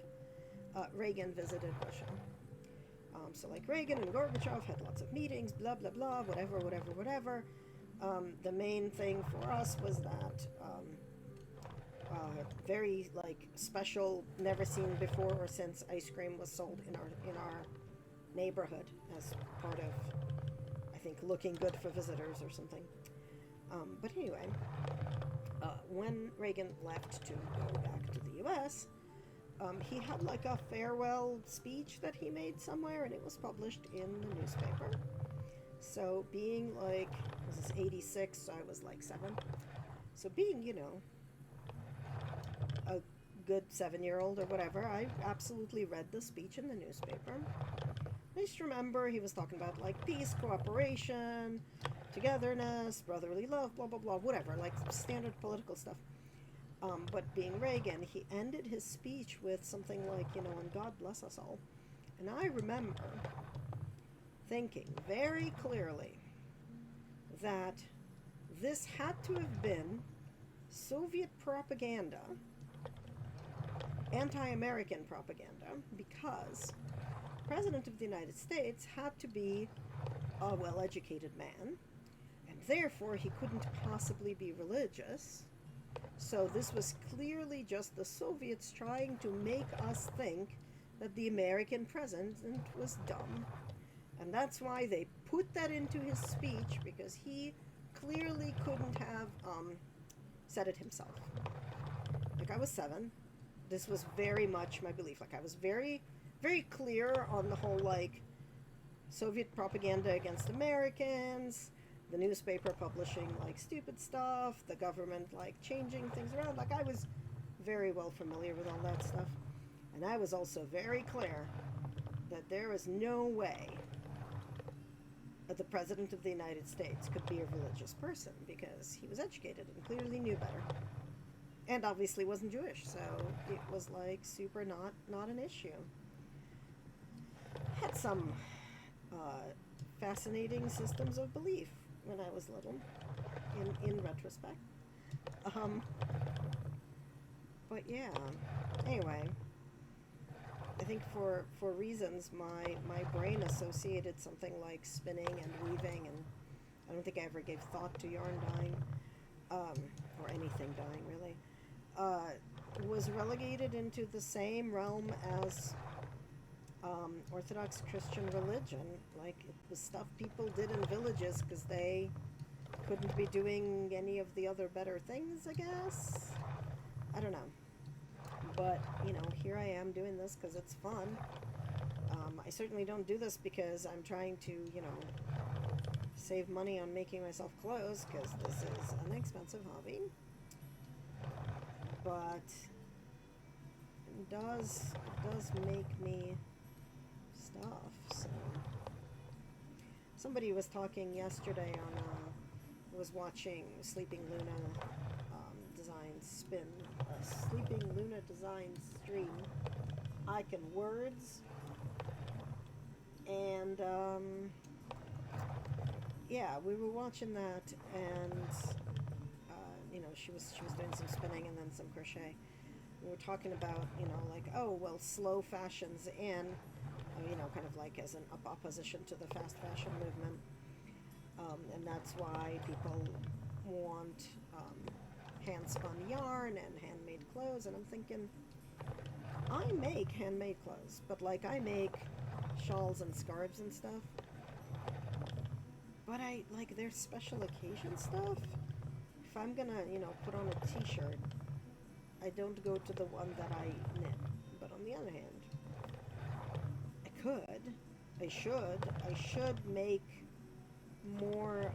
Reagan visited Russia. So, like, Reagan and Gorbachev had lots of meetings, blah, blah, blah, whatever. The main thing for us was that very, like, special, never seen before or since ice cream was sold in our neighborhood as part of, I think, looking good for visitors or something. But anyway, when Reagan left to go back to the U.S., he had, like, a farewell speech that he made somewhere, and it was published in the newspaper. So being, like, this is '86, so I was like 7. So being, you know, a good 7-year-old or whatever, I absolutely read the speech in the newspaper. I just remember he was talking about, like, peace, cooperation, togetherness, brotherly love, blah, blah, blah, whatever, like, standard political stuff. But being Reagan, he ended his speech with something like, you know, and God bless us all. And I remember thinking very clearly that this had to have been Soviet propaganda, anti-American propaganda, because the President of the United States had to be a well-educated man, and therefore he couldn't possibly be religious. So this was clearly just the Soviets trying to make us think that the American president was dumb. And that's why they put that into his speech, because he clearly couldn't have said it himself. Like, I was 7. This was very much my belief. Like, I was very very clear on the whole, like, Soviet propaganda against Americans, the newspaper publishing, like, stupid stuff, the government, like, changing things around. Like, I was very well familiar with all that stuff. And I was also very clear that there is no way that the President of the United States could be a religious person, because he was educated and clearly knew better. And obviously wasn't Jewish, so it was, like, super not an issue. Had some fascinating systems of belief when I was little, in retrospect. But yeah, anyway, I think for reasons my brain associated something like spinning and weaving, and I don't think I ever gave thought to yarn dyeing, or anything dyeing really, was relegated into the same realm as Orthodox Christian religion. Like, it was stuff people did in villages because they couldn't be doing any of the other better things, I guess. I don't know. But, here I am doing this because it's fun. I certainly don't do this because I'm trying to, save money on making myself clothes, because this is an expensive hobby. But it does make me stuff. So somebody was talking yesterday on was watching Sleeping Luna Designs spin a Sleeping Luna Designs stream, Icon Words, and yeah, we were watching that, and she was doing some spinning and then some crochet. We were talking about, like, oh, well, slow fashion's in, kind of like as an opposition to the fast fashion movement. And that's why people want hand-spun yarn and handmade clothes. And I'm thinking, I make handmade clothes, but, like, I make shawls and scarves and stuff. But there's special occasion stuff. If I'm gonna, put on a t-shirt, I don't go to the one that I knit. But on the other hand, I should make more,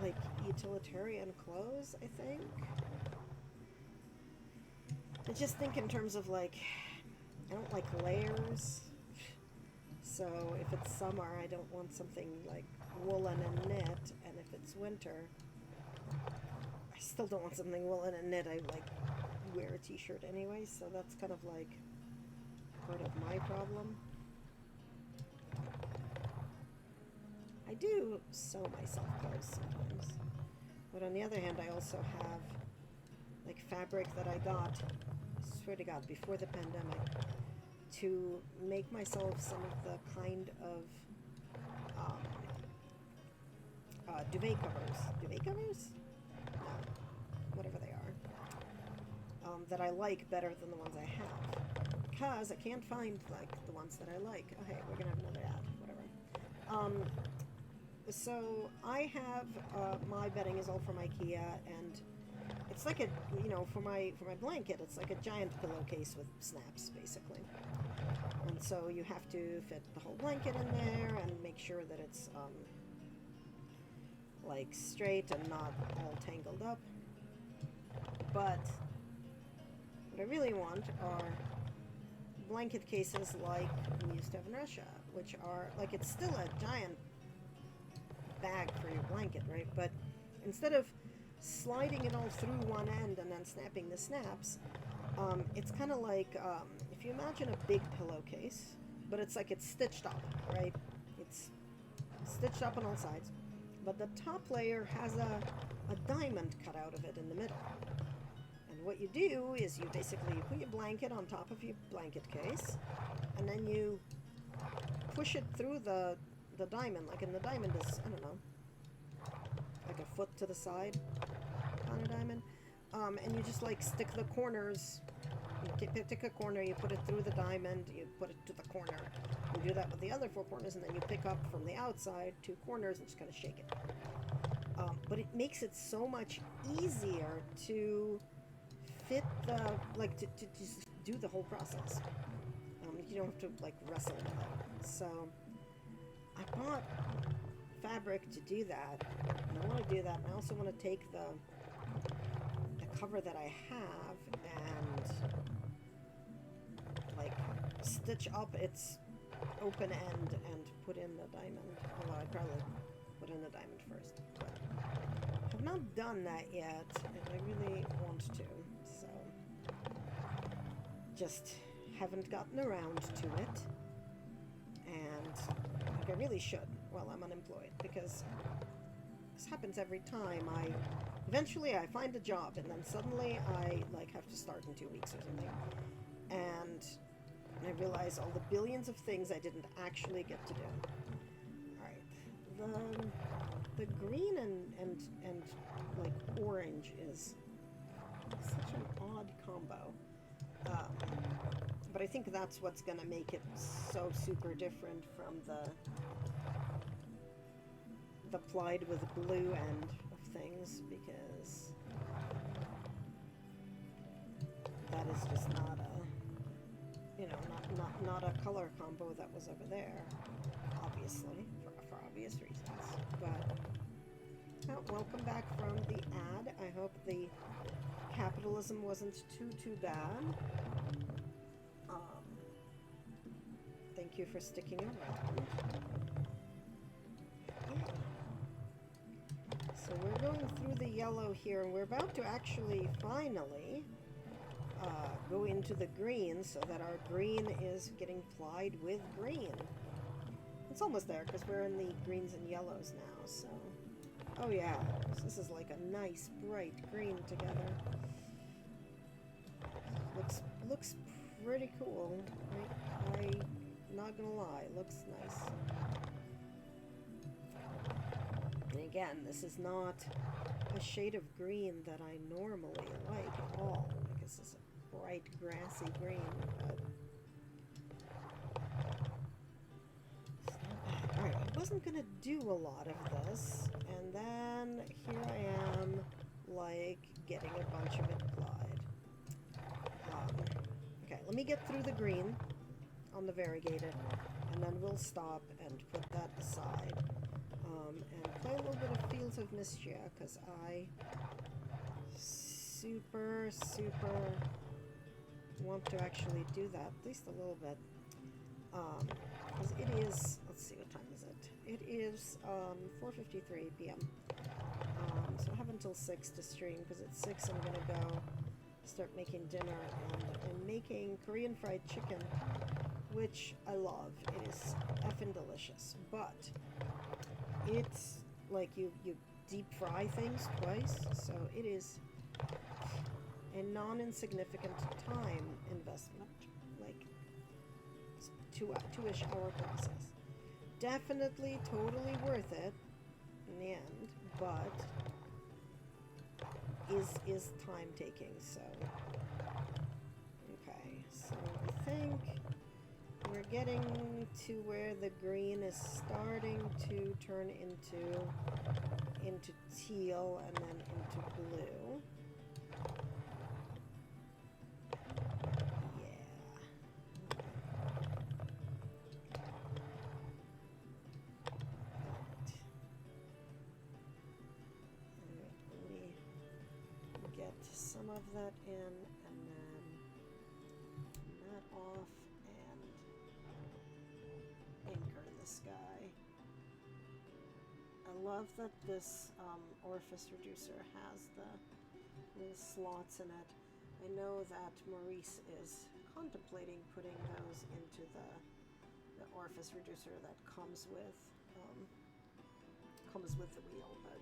like, utilitarian clothes, I think. I just think in terms of, like, I don't like layers. So if it's summer, I don't want something like woolen and knit, and if it's winter, I still don't want something woolen and knit. I, like, wear a t-shirt anyway, so that's kind of like part of my problem. I do sew myself clothes sometimes, but on the other hand, I also have, like, fabric that I got, I swear to God, before the pandemic, to make myself some of the kind of duvet covers. Duvet covers? No, whatever they are. That I like better than the ones I have, because I can't find, like, the ones that I like. Oh, hey, we're gonna have another ad. Whatever. So I have my bedding is all from IKEA, and it's like a, for my blanket, it's like a giant pillowcase with snaps, basically. And so you have to fit the whole blanket in there and make sure that it's like straight and not all tangled up. But what I really want are blanket cases like we used to have in Russia, which are, like, it's still a giant bag for your blanket, right? But instead of sliding it all through one end and then snapping the snaps, it's kind of like, if you imagine a big pillowcase, but it's like it's stitched up, right? It's stitched up on all sides, but the top layer has a diamond cut out of it in the middle. And what you do is you basically put your blanket on top of your blanket case, and then you push it through the diamond, like, and the diamond is, I don't know, like a foot to the side on a diamond, and you just, like, stick the corners. You pick a corner, you put it through the diamond, you put it to the corner. You do that with the other 4 corners, and then you pick up from the outside 2 corners and just kind of shake it. But it makes it so much easier to fit the, like, to do the whole process. You don't have to like wrestle with it. So I bought fabric to do that, and I want to do that, and I also want to take the cover that I have and like stitch up its open end and put in the diamond. Although I'd probably put in the diamond first, but I have not done that yet, and I really want to, so just haven't gotten around to it, and like I really should while I'm unemployed, because this happens every time. Eventually I find a job, and then suddenly I like have to start in 2 weeks or something, and I realize all the billions of things I didn't actually get to do. Alright, the green and like orange is such an odd combo, but I think that's what's gonna make it so super different from the plied with blue end of things, because that is just not a, you know, not a color combo that was over there, obviously, for obvious reasons. But welcome back from the ad. I hope the capitalism wasn't too bad. Thank you for sticking around. So we're going through the yellow here, and we're about to actually finally go into the green, so that our green is getting plied with green. It's almost there, because we're in the greens and yellows now, so... Oh yeah, so this is like a nice bright green together. Looks pretty cool. I'm not gonna lie, looks nice. And again, this is not a shade of green that I normally like at all, because it's a bright grassy green, but it's not bad. Alright, I wasn't gonna do a lot of this, and then here I am, like, getting a bunch of it applied. Okay, let me get through the green on the variegated, and then we'll stop and put that aside. And play a little bit of Fields of Mistia, because I super want to actually do that, at least a little bit. Because it is, let's see, what time is it? It is 4:53 p.m. So I have until 6 to stream, because at 6 I'm going to go start making dinner, and I'm making Korean fried chicken, which I love. It is effing delicious, but it's like you deep fry things twice, so it is a non-insignificant time investment, like two-ish hour process. Definitely totally worth it in the end, but is time taking. So okay, so I think we're getting to where the green is starting to turn into teal and then into blue. Yeah. Alright, let me get some of that in, and then that off, and anchor the sky. I love that this orifice reducer has the little slots in it. I know that Maurice is contemplating putting those into the orifice reducer that comes with the wheel. But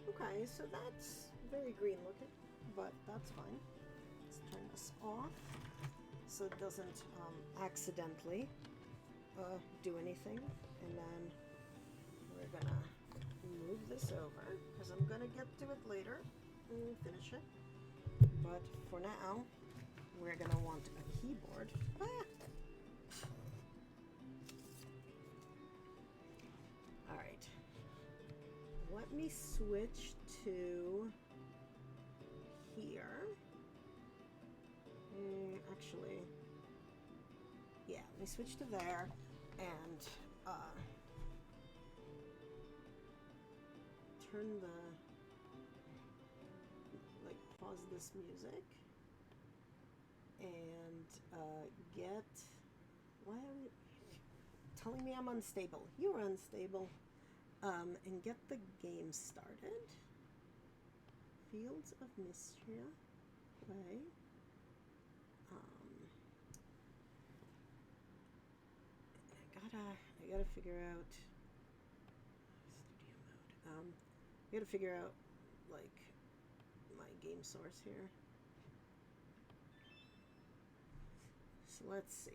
okay, so that's very green looking, but that's fine. Let's turn this off so it doesn't accidentally do anything, and then we're gonna move this over, because I'm gonna get to it later and finish it. But for now, we're gonna want a keyboard. Alright. Let me switch to here. actually, yeah, let me switch to there and turn the, like, pause this music and get, why are you telling me I'm unstable? You're unstable. And get the game started. Fields of Mystria, play. I gotta figure out studio mode. I gotta figure out, like, my game source here. So let's see.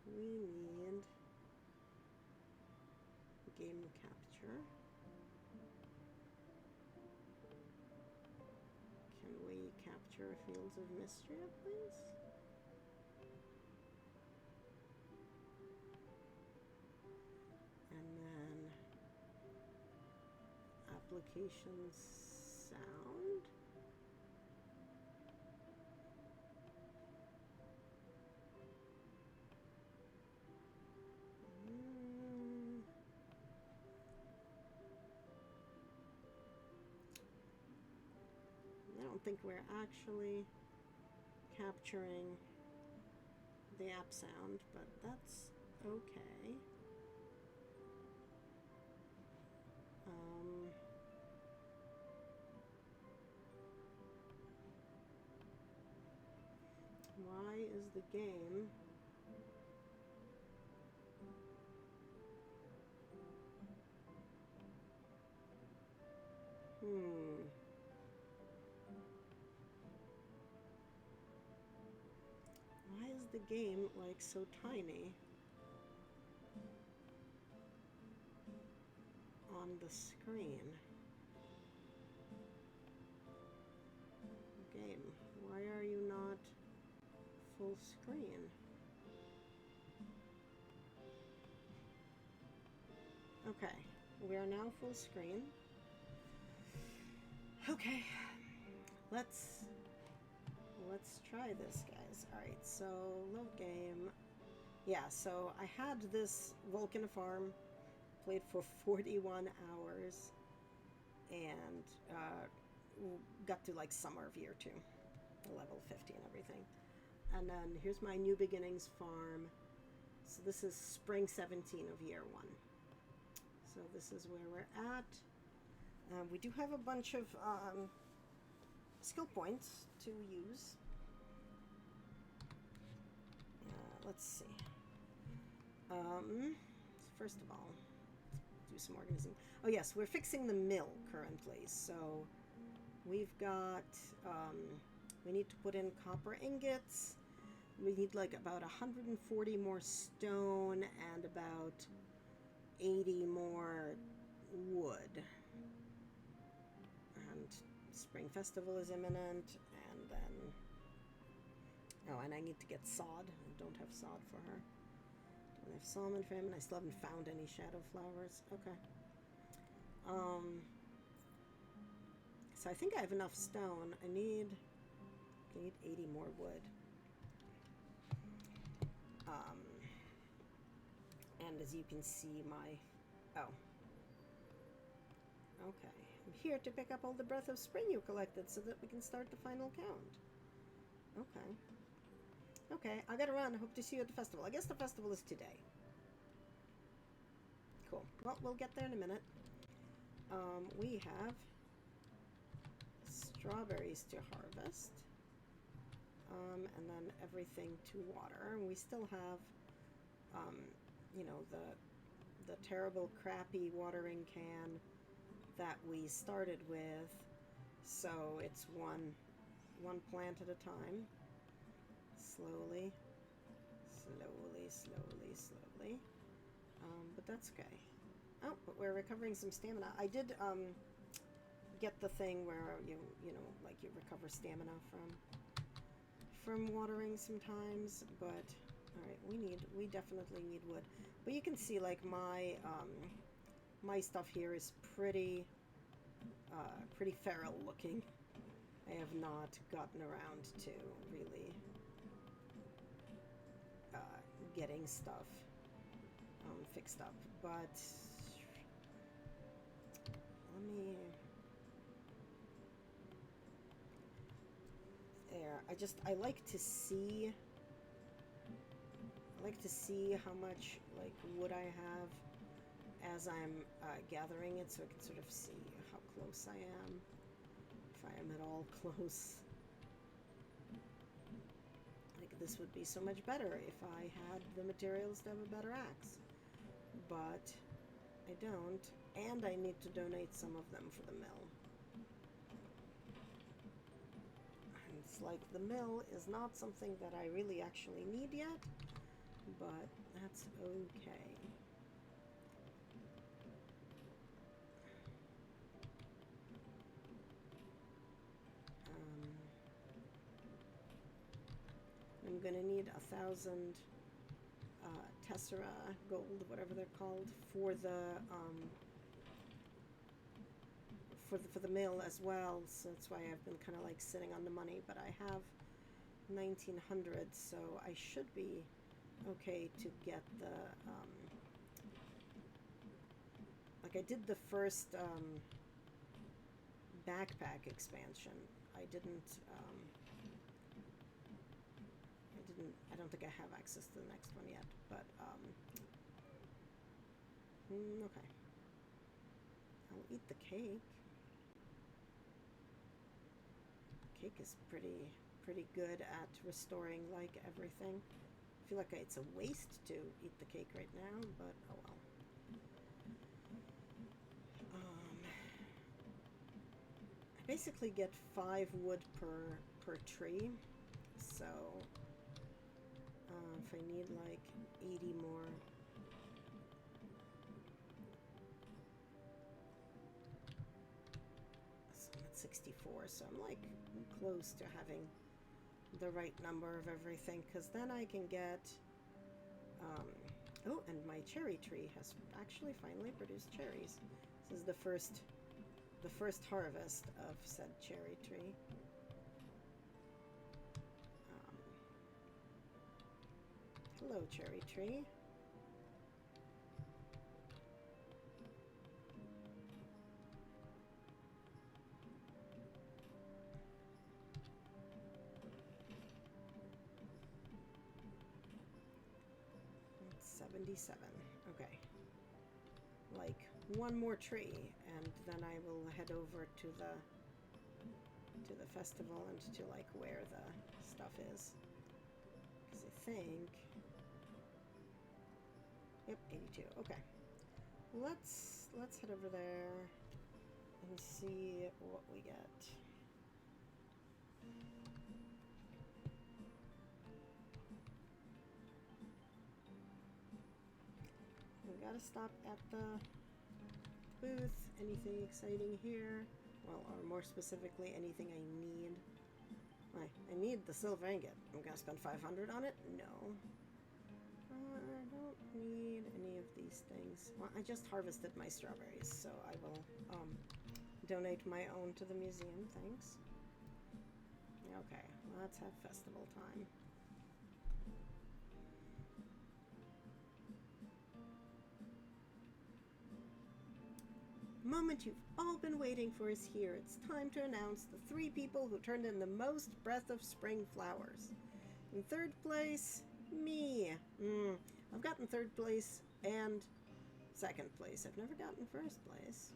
We need game capture. Can we capture Fields of Mystria, please? And then applications sound. I don't think we're actually capturing the app sound, but that's okay. Why is the game why is the game, like, so tiny on the screen? Game, why are you not full screen? Okay, we are now full screen. Okay, let's try this, guys. All right, so load game. Yeah, so I had this Vulcan farm, played for 41 hours, and got to, like, Summer of Year 2, level 50 and everything. And then here's my New Beginnings farm. So this is Spring 17 of Year 1. So this is where we're at. We do have a bunch of skill points to use. Let's see. First of all, do some organizing. Oh yes, we're fixing the mill currently. So we've got, we need to put in copper ingots. We need, like, about 140 more stone and about 80 more wood. And Spring Festival is imminent, and then, oh, and I need to get sod. I don't have sod for her. Don't have salmon famine. I still haven't found any shadow flowers. Okay. So I think I have enough stone. I need 80 more wood. And as you can see, oh. Okay. I'm here to pick up all the Breath of Spring you collected so that we can start the final count. Okay. Okay, I gotta run. Hope to see you at the festival. I guess the festival is today. Cool. Well, we'll get there in a minute. We have strawberries to harvest. And then everything to water. And we still have, you know, the terrible, crappy watering can that we started with. So it's one plant at a time. Slowly. But that's okay. Oh, but we're recovering some stamina. I did get the thing where you know, like, you recover stamina from watering sometimes, but all right, we definitely need wood. But you can see, like, my my stuff here is pretty feral looking. I have not gotten around to really getting stuff fixed up. But let me... There. I like to see... I like to see how much, like, wood I have as I'm gathering it, so I can sort of see how close I am, if I am at all close. Like, this would be so much better if I had the materials to have a better axe. But I don't, and I need to donate some of them for the mill. And it's like the mill is not something that I really actually need yet, but that's okay. I'm gonna need 1,000 tessera gold, whatever they're called, for the for the mill as well. So that's why I've been kind of like sitting on the money. But I have 1,900, so I should be okay to get the like I did the first backpack expansion. I don't think I have access to the next one yet, but okay. I'll eat the cake. Cake is pretty good at restoring like everything. I feel like it's a waste to eat the cake right now, but oh well. I basically get 5 wood per tree, so if I need like 80 more. So I'm at 64, so I'm like close to having the right number of everything, because then I can get oh, and my cherry tree has actually finally produced cherries. This is the first harvest of said cherry tree. Hello, cherry tree. It's 77. Okay. Like one more tree, and then I will head over to the festival and to like where the stuff is. Because I think... Yep, 82. Okay. Let's head over there and see what we get. We gotta stop at the booth. Anything exciting here? Well, or more specifically, anything I need. I need the silver ingot. I'm gonna spend 500 on it? No. I don't need any of these things. Well, I just harvested my strawberries, so I will donate my own to the museum. Thanks. Okay, let's have festival time. Moment you've all been waiting for is here. It's time to announce the 3 people who turned in the most Breath of Spring flowers. In 3rd place, me. I've gotten 3rd place and 2nd place. I've never gotten 1st place.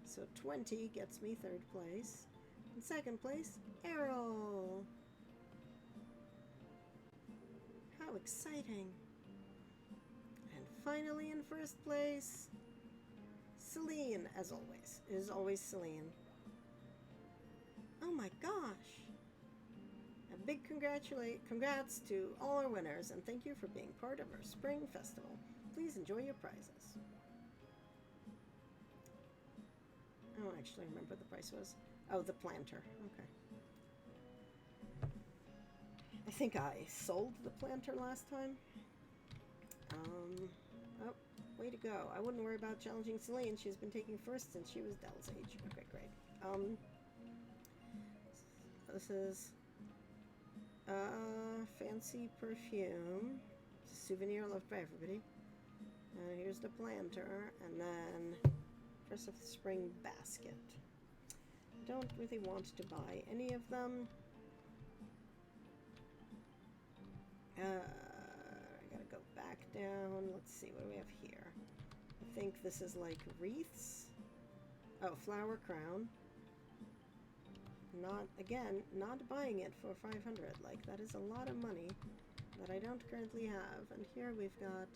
So 20 gets me 3rd place. In 2nd place, Errol. How exciting. And finally in 1st place, Celine, as always. It is always Celine. Oh my gosh! A big congrats to all our winners, and thank you for being part of our spring festival. Please enjoy your prizes. I don't actually remember what the price was. Oh, the planter. Okay. I think I sold the planter last time. Oh, way to go. I wouldn't worry about challenging Celine. She's been taking 1st since she was Dell's age. Okay, great. this is fancy perfume. It's a souvenir loved by everybody. Here's the planter, and then first of the spring basket. Don't really want to buy any of them. I gotta go back down. Let's see, what do we have here? I think this is like wreaths. Oh, flower crown. Not, again, not buying it for 500. Like, that is a lot of money that I don't currently have. And here we've got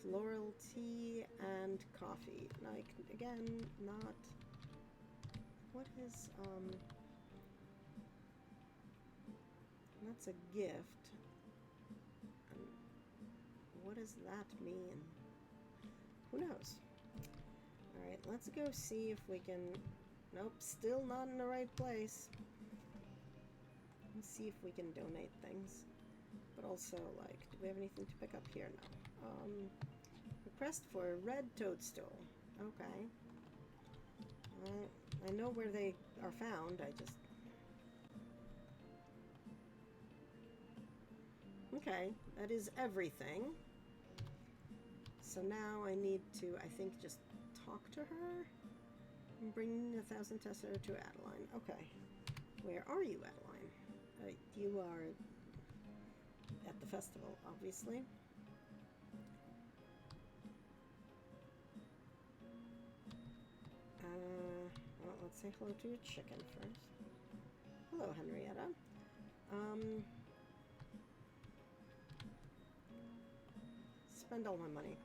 floral tea and coffee. Like, again, not... What is, that's a gift. And what does that mean? Who knows? Alright, let's go see if we can... Nope, still not in the right place. Let's see if we can donate things. But also, like, do we have anything to pick up here? No. Request for a red toadstool. Okay. I know where they are found, I just... Okay, that is everything. So now I need to, I think, just talk to her? And bring 1,000 Tessera to Adeline. Okay. Where are you, Adeline? You are at the festival, obviously. Well, let's say hello to your chicken first. Hello, Henrietta. Spend all my money.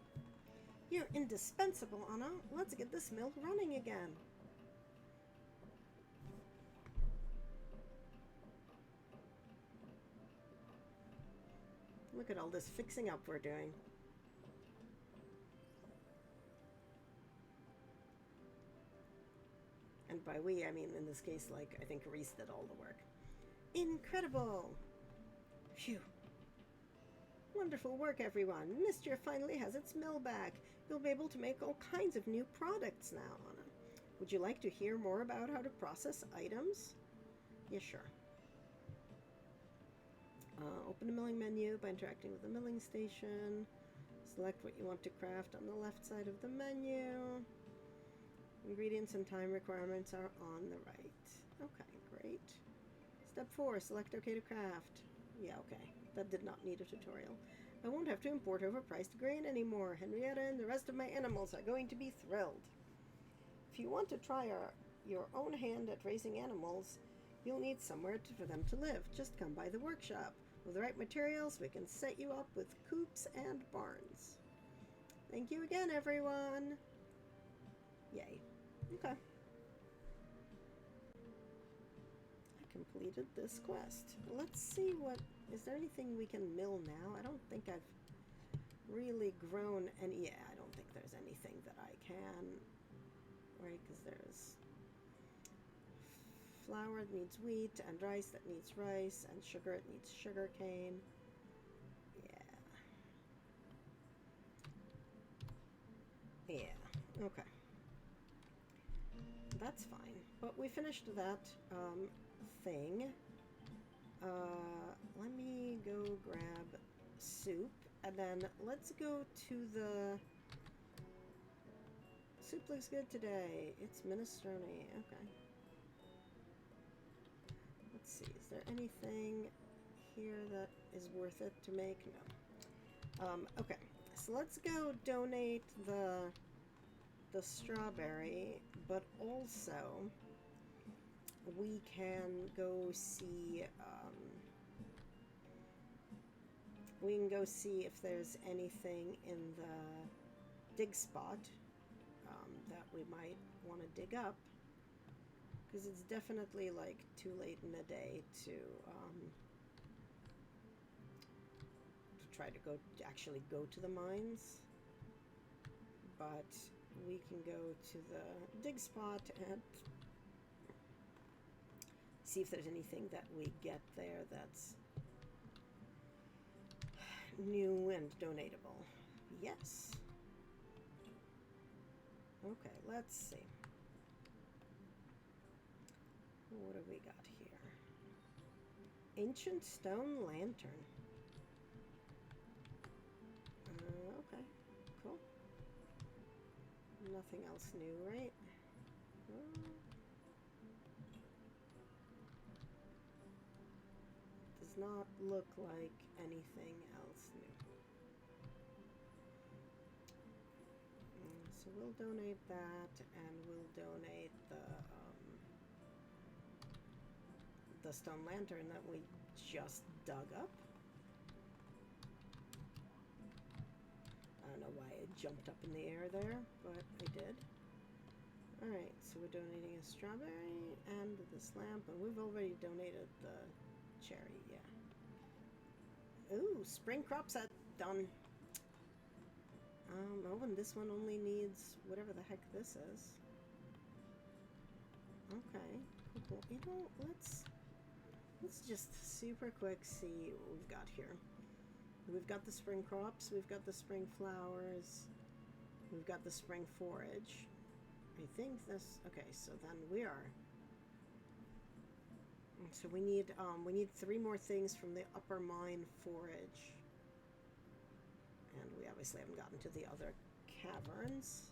You're indispensable, Anna. Let's get this mill running again. Look at all this fixing up we're doing. And by we, I mean, in this case, like, I think Reese did all the work. Incredible! Phew. Wonderful work, everyone. Mystria finally has its mill back. You'll be able to make all kinds of new products now, Anna. Would you like to hear more about how to process items? Yeah, sure. Open the milling menu by interacting with the milling station. Select what you want to craft on the left side of the menu. Ingredients and time requirements are on the right. Okay, great. Step 4, select OK to craft. Yeah, okay. That did not need a tutorial. I won't have to import overpriced grain anymore. Henrietta and the rest of my animals are going to be thrilled. If you want to try your own hand at raising animals, you'll need somewhere for them to live. Just come by the workshop. With the right materials, we can set you up with coops and barns. Thank you again, everyone. Yay. Okay. I completed this quest. Let's see what... Is there anything we can mill now? I don't think I've really grown any... Yeah, I don't think there's anything that I can... Right, because there's... flour that needs wheat, and rice that needs rice, and sugar it needs sugar cane. Yeah. Okay. That's fine. But we finished that thing. Let me go grab soup, and then let's go to the... Soup looks good today. It's minestrone. Okay. Let's see. Is there anything here that is worth it to make? No. Okay. So let's go donate the strawberry, but also we can go see if there's anything in the dig spot that we might want to dig up, because it's definitely like too late in the day to try to actually go to the mines, but we can go to the dig spot and see if there's anything that we get there that's new and donatable. Yes. Okay, let's see. What have we got here? Ancient stone lantern. Okay, cool. Nothing else new, right? Does not look like anything else new. So we'll donate that, and we'll donate the stone lantern that we just dug up. I don't know why it jumped up in the air there, but I did. Alright, so we're donating a strawberry and this lamp, and we've already donated the cherry, yeah. Ooh, spring crop set done. Oh, and this one only needs whatever the heck this is. Okay, cool. You know, let's just super quick see what we've got here. We've got the spring crops, we've got the spring flowers, we've got the spring forage. I think this, okay, so then we are. So we need 3 more things from the upper mine forage. And we obviously haven't gotten to the other caverns.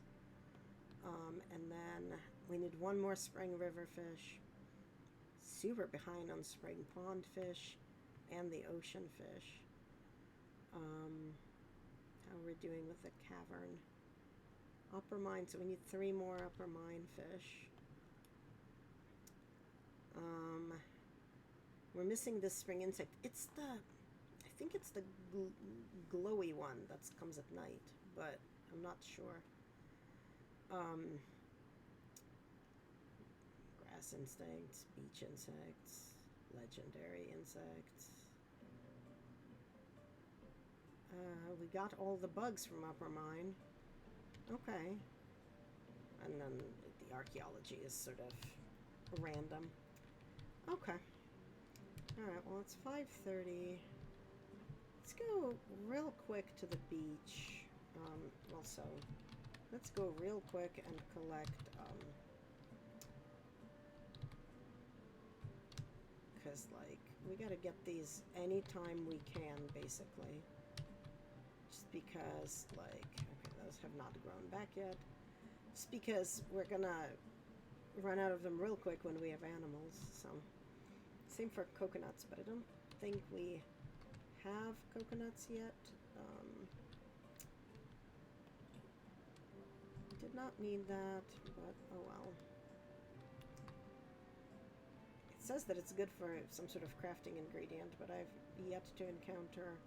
And then we need 1 more spring river fish. Super behind on spring pond fish and the ocean fish. How we're doing with the cavern. Upper mine, so we need 3 more upper mine fish. We're missing this spring insect. It's the, I think it's the glowy one that comes at night, but I'm not sure. Grass insects, beach insects, legendary insects. We got all the bugs from upper mine. Okay. And then the archaeology is sort of random. Okay. Alright, well it's 5:30. Let's go real quick to the beach. Also, let's go real quick and collect, because, like, we gotta get these anytime we can, basically. Just because, like, okay, those have not grown back yet. Just because we're gonna run out of them real quick when we have animals, so. Same for coconuts, but I don't think we have coconuts yet. Did not need that, but oh well. It says that it's good for some sort of crafting ingredient, but I've yet to encounter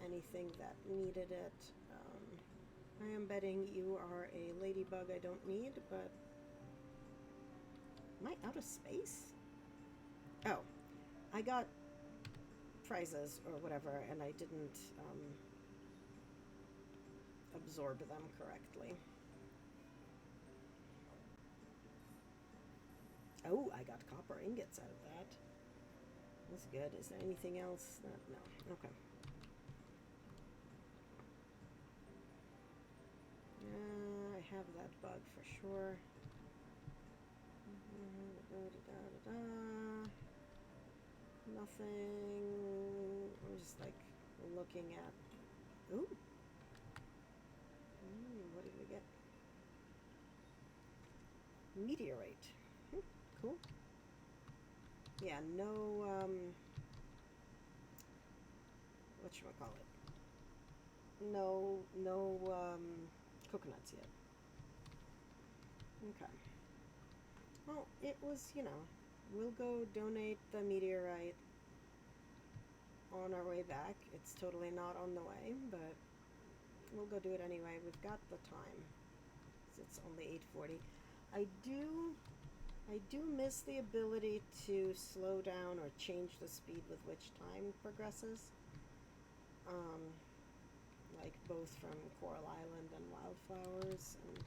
anything that needed it. I am betting you are a ladybug I don't need, but am I out of space? Oh, I got prizes or whatever, and I didn't absorb them correctly. Oh, I got copper ingots out of that. That's good. Is there anything else? No. Okay. I have that bug for sure. Nothing. I'm just like looking at. Ooh. What did we get? Meteorite. Cool. Yeah, no, whatchamacallit? No, coconuts yet. Okay. Well, it was, we'll go donate the meteorite on our way back. It's totally not on the way, but we'll go do it anyway. We've got the time. It's only 8:40. I do miss the ability to slow down or change the speed with which time progresses. Like both from Coral Island and Wildflowers, and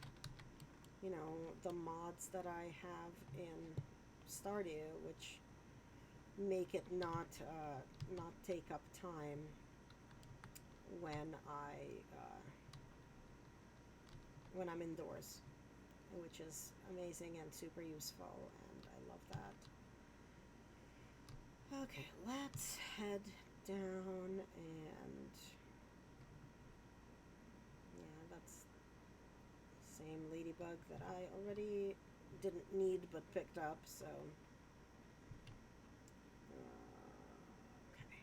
the mods that I have in Stardew, which make it not take up time when I'm indoors, which is amazing and super useful, and I love Okay, let's head down and yeah, that's the same ladybug that I already didn't need but picked up, so okay.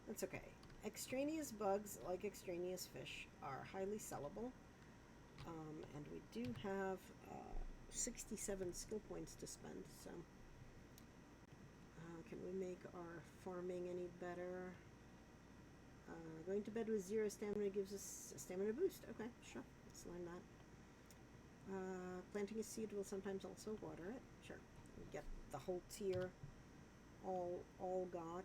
That's okay. Extraneous bugs, like extraneous fish, are highly sellable. And we do have 67 skill points to spend, so can we make our farming any better? Going to bed with 0 stamina gives us a stamina boost. Okay, sure. Let's learn that. Planting a seed will sometimes also water it. Sure. We get the whole tier all got.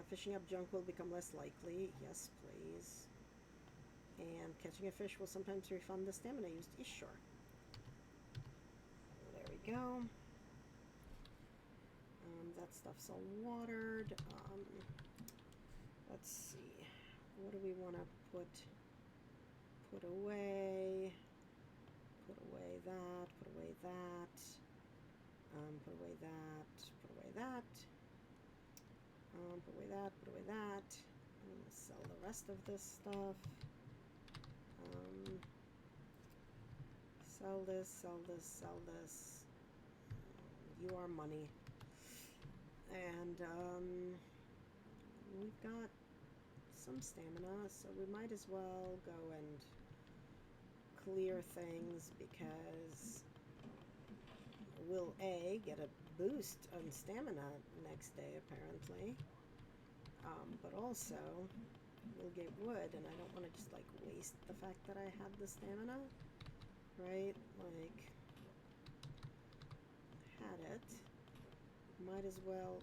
Fishing up junk will become less likely. Yes, please. And catching a fish will sometimes refund the stamina used. Sure. There we go. That stuff's all watered. Let's see. What do we want to put away? Put away that. Put away that. Put away that. Put away that. Put away that. Put away that. I'm gonna sell the rest of this stuff. Sell this. Sell this. Sell this. You are money. And we've got some stamina, so we might as well go and clear things because we'll A, get a boost on stamina next day apparently, but also we'll get wood, and I don't want to just like waste the fact that I had the stamina, right? Like, had it. Might as well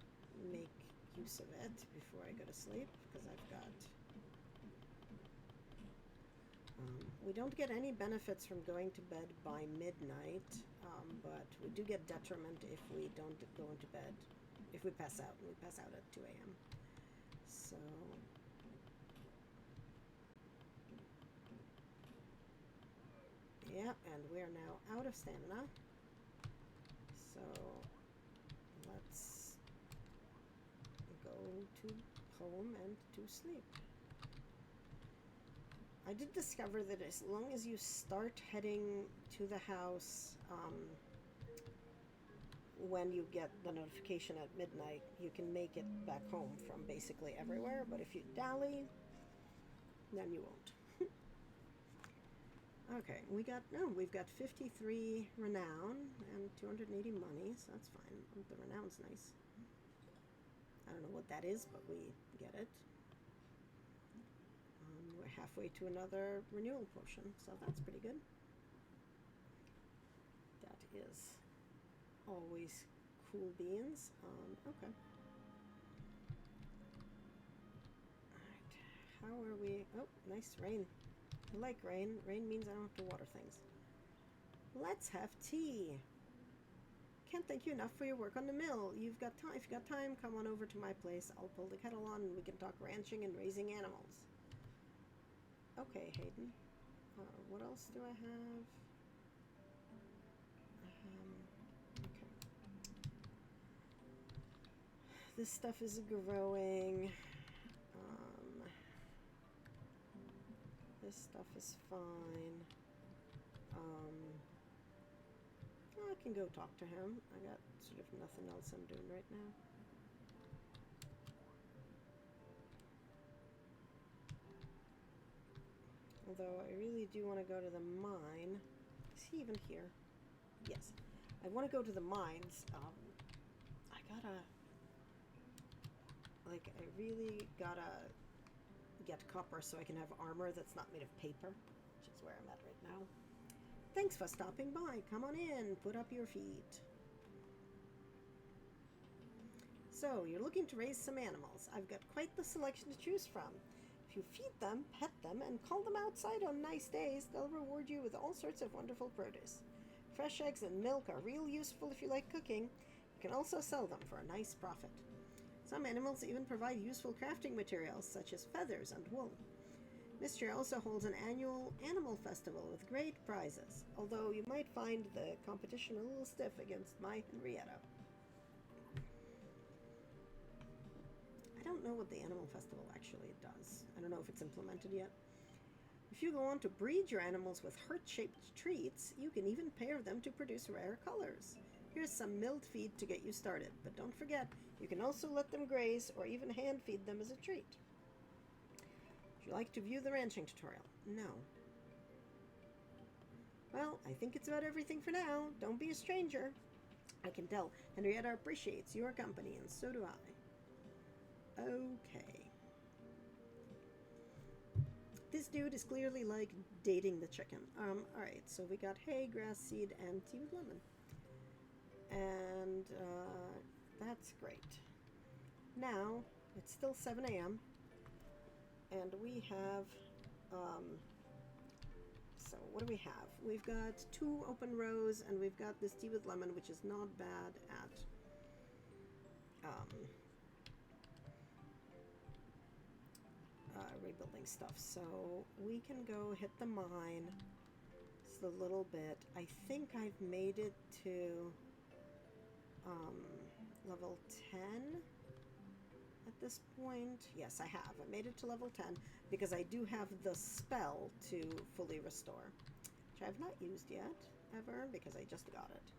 make use of it before I go to sleep, because I've got... we don't get any benefits from going to bed by midnight, but we do get detriment if we don't go into bed, if we pass out, and we pass out at 2 a.m. So... yeah, and we are now out of stamina. So... let's go to home and to sleep. I did discover that as long as you start heading to the house when you get the notification at midnight, you can make it back home from basically everywhere, but if you dally, then you won't. Okay, we've got 53 renown and 280 money, so that's fine. The renown's nice. I don't know what that is, but we get it. We're halfway to another renewal potion, so that's pretty good. That is always cool beans. Okay. Alright, how are we? Oh, nice rain. I like rain. Rain means I don't have to water things. Let's have tea. Can't thank you enough for your work on the mill. If you've got time, come on over to my place. I'll pull the kettle on and we can talk ranching and raising animals. Okay, Hayden. What else do I have? Okay. This stuff is growing. This stuff is fine. I can go talk to him. I got sort of nothing else I'm doing right now. Although I really do want to go to the mine. Is he even here? Yes. I want to go to the mines. I gotta... like, I really gotta get copper so I can have armor that's not made of paper, which is where I'm at right now. Thanks for stopping by. Come on in. Put up your feet. So, you're looking to raise some animals. I've got quite the selection to choose from. If you feed them, pet them, and call them outside on nice days, they'll reward you with all sorts of wonderful produce. Fresh eggs and milk are real useful if you like cooking. You can also sell them for a nice profit. Some animals even provide useful crafting materials, such as feathers and wool. Mystery also holds an annual animal festival with great prizes, although you might find the competition a little stiff against my Henrietta. don't know what the animal festival actually does. I don't know if it's implemented yet. If you go on to breed your animals with heart-shaped treats, you can even pair them to produce rare colors. Here's some milled feed to get you started, but don't forget, you can also let them graze or even hand feed them as a treat. Would you like to view the ranching tutorial? No. Well, I think it's about everything for now. Don't be a stranger. I can tell Henrietta appreciates your company, and so do I. Okay. This dude is clearly like dating the chicken. Alright, so we got hay, grass seed, and tea with lemon. And that's great. Now, it's still 7 a.m. and we have, so what do we have? We've got 2 open rows, and we've got this tea with lemon, which is not bad at rebuilding stuff. So we can go hit the mine just a little bit. I think I've made it to level 10 at this point. Yes, I have. I made it to level 10 because I do have the spell to fully restore, which I have not used yet, ever, because I just got it.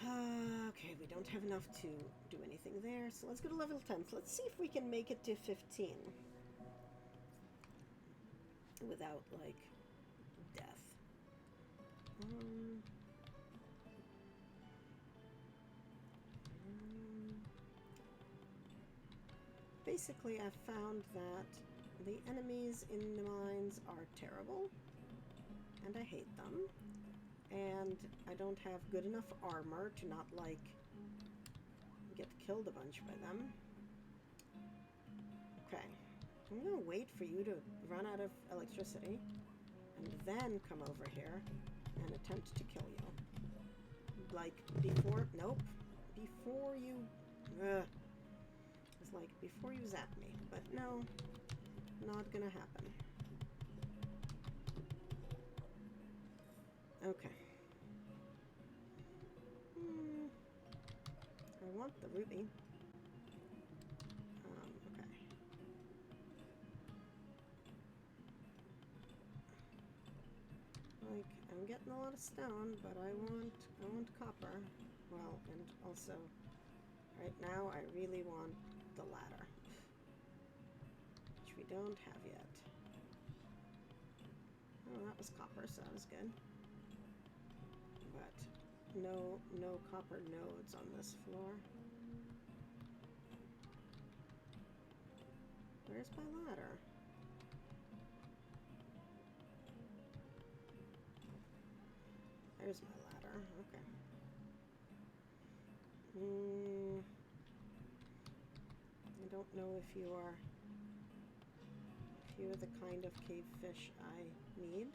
Okay, we don't have enough to do anything there, so let's go to level 10. So let's see if we can make it to 15 without, like, death. Basically, I've found that the enemies in the mines are terrible, and I hate them, and I don't have good enough armor to not, like, get killed a bunch by them. Okay, I'm gonna wait for you to run out of electricity, and then come over here and attempt to kill you. Like, before, nope, before you, it's like, before you zap me, but no, not gonna happen. Okay. I want the ruby. Okay. Like, I'm getting a lot of stone, but I want copper. Well, and also, right now, I really want the ladder, which we don't have yet. Oh, that was copper, so that was good. But no copper nodes on this floor. Where's my ladder? There's my ladder. Okay. I don't know if you're the kind of cave fish I need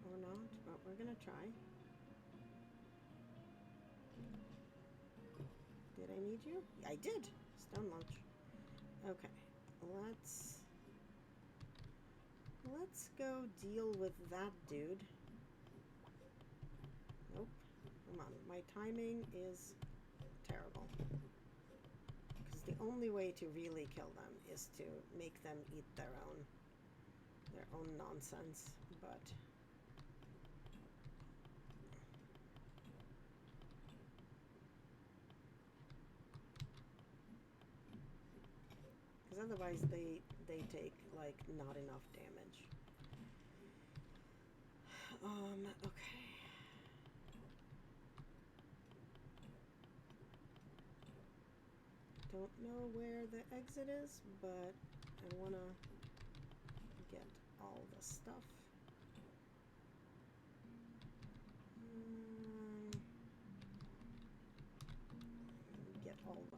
or not, but we're gonna try. Did I need you? I did! Stone launch. Okay. Let's go deal with that dude. Nope. Come on. My timing is terrible. Because the only way to really kill them is to make them eat their own nonsense. But because otherwise they take, like, not enough damage. Okay. Don't know where the exit is, but I wanna get all the stuff. Get all the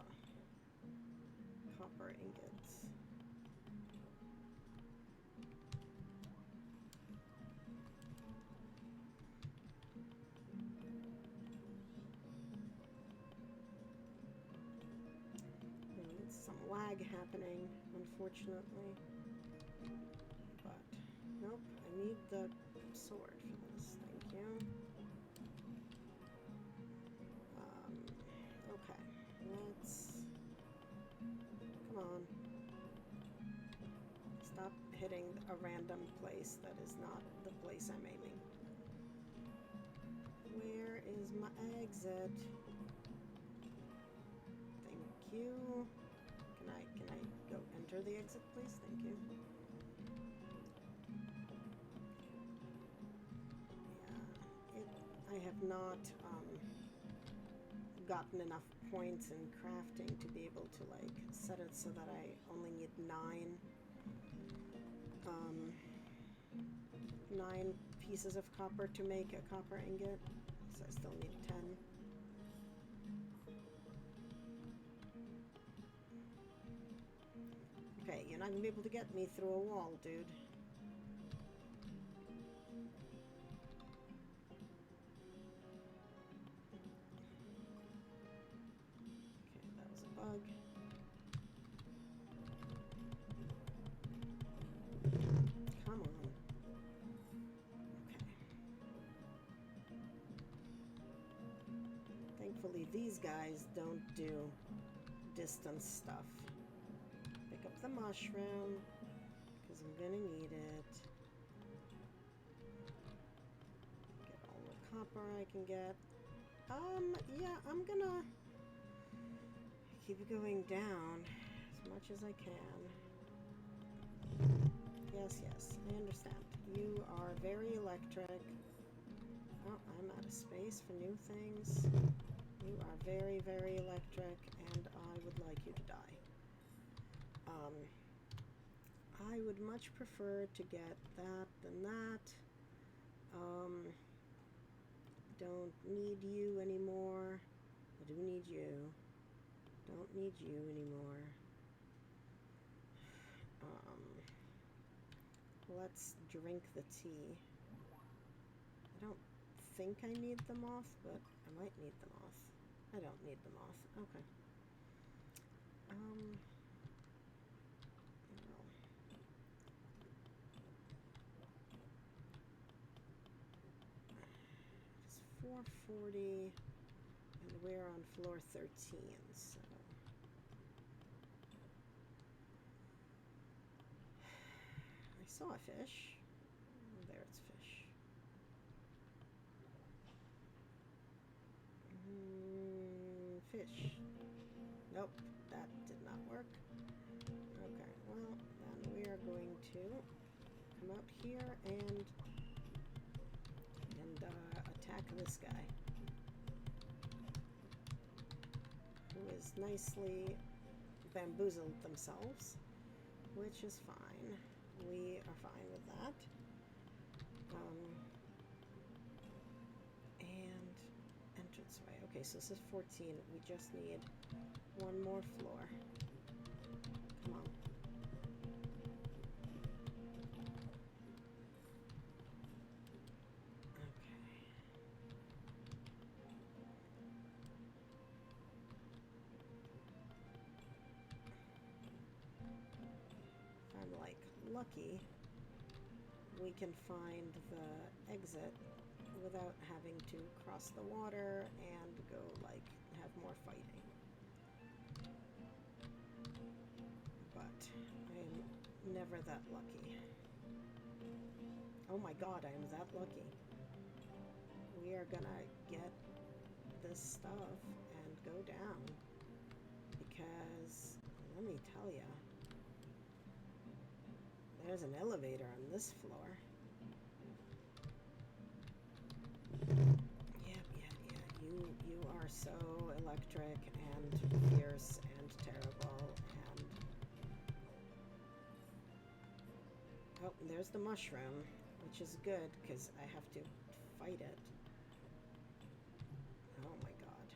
copper ingots. Some lag happening, unfortunately. But, nope, I need the sword for this, thank you. Okay, let's Stop hitting a random place that is not the place I'm aiming. Where is my exit? Thank you. Can I go enter the exit, please? Thank you. Yeah, I have not gotten enough points in crafting to be able to like set it so that I only need 9 pieces of copper to make a copper ingot, so I still need 10. Okay, you're not gonna be able to get me through a wall, dude. Okay, that was a bug. Come on. Okay. Thankfully, these guys don't do distance stuff. Pick up the mushroom, because I'm gonna need it. Get all the copper I can get. Yeah, I'm gonna keep going down as much as I can. Yes, I understand. You are very electric. Oh, I'm out of space for new things. You are very, very electric, and I would like you to die. I would much prefer to get that than that. Don't need you anymore. I do need you. Don't need you anymore. Let's drink the tea. I don't think I need the moth, but I might need the moth. I don't need the moth. Okay. No. It's 4:40, and we're on floor 13, so... I saw a fish. Oh, there it's fish. Fish. Nope, that did not work. Okay, well, then we are going to come out here and attack this guy, who is nicely bamboozled themselves, which is fine. We are fine with that. And entranceway. Okay, so this is 14. We just need one more floor. Come on. Okay. If I'm like lucky, we can find the exit without having to cross the water and go like have more fighting. But I am never that lucky. Oh my god, I am that lucky. We are gonna get this stuff and go down, because let me tell ya, there's an elevator on this floor. You are so electric and fierce and terrible, and oh, there's the mushroom, which is good because I have to fight it. Oh my god.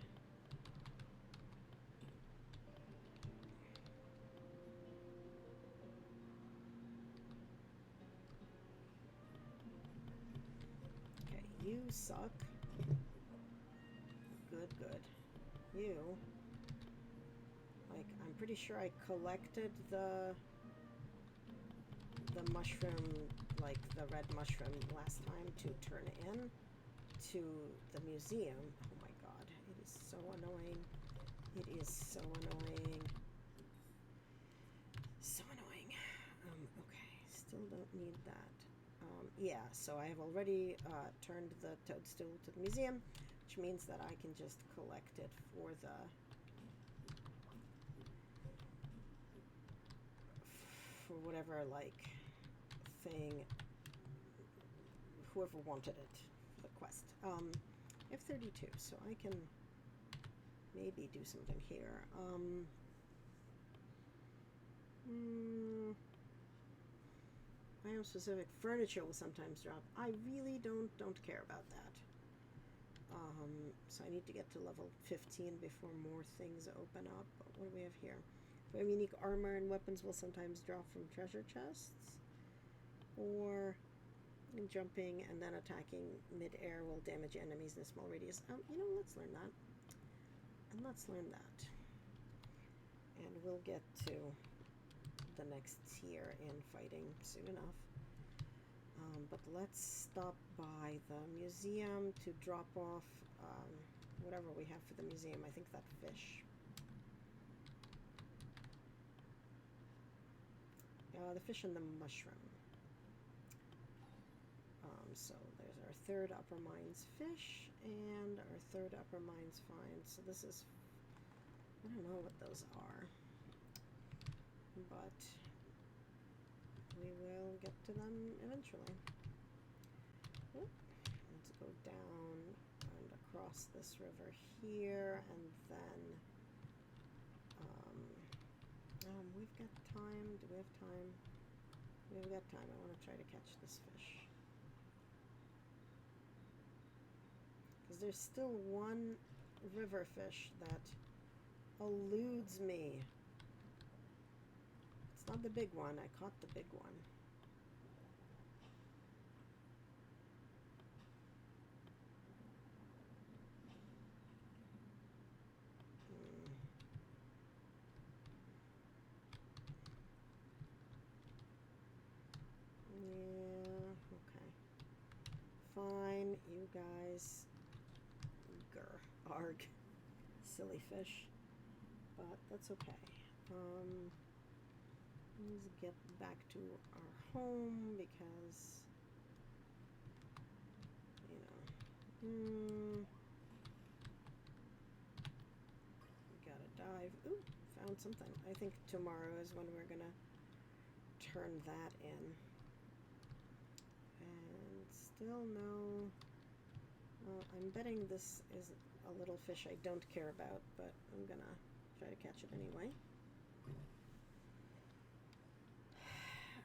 Okay, you suck. Good. You, like, I'm pretty sure I collected the mushroom, like the red mushroom last time to turn in to the museum. Oh my god, it is so annoying. It is so annoying. So annoying. Okay. yeah, so I have already turned the toadstool to the museum, which means that I can just collect it for whatever, like, thing, whoever wanted it for the quest. F32, so I can maybe do something here. Item specific furniture will sometimes drop. I really don't care about that. So I need to get to level 15 before more things open up. But what do we have here? We have unique armor and weapons will sometimes drop from treasure chests. Or jumping and then attacking mid-air will damage enemies in a small radius. You know, let's learn that. And let's learn that. And we'll get to the next tier in fighting soon enough. But let's stop by the museum to drop off whatever we have for the museum. I think that fish. The fish and the mushroom. So there's our third upper mines fish and our third upper mines find. So this is, I don't know what those are, but we will get to them eventually. Let's go down and across this river here, and then we've got time. Do we have time? We've got time. I want to try to catch this fish. Because there's still one river fish that eludes me. It's not the big one. I caught the big one. Yeah, okay. Fine, you guys. Grr, arg. Silly fish. But that's okay. Let's get back to our home because, you know, we gotta dive. Ooh, found something. I think tomorrow is when we're gonna turn that in. And still no. I'm betting this is a little fish I don't care about, but I'm gonna try to catch it anyway.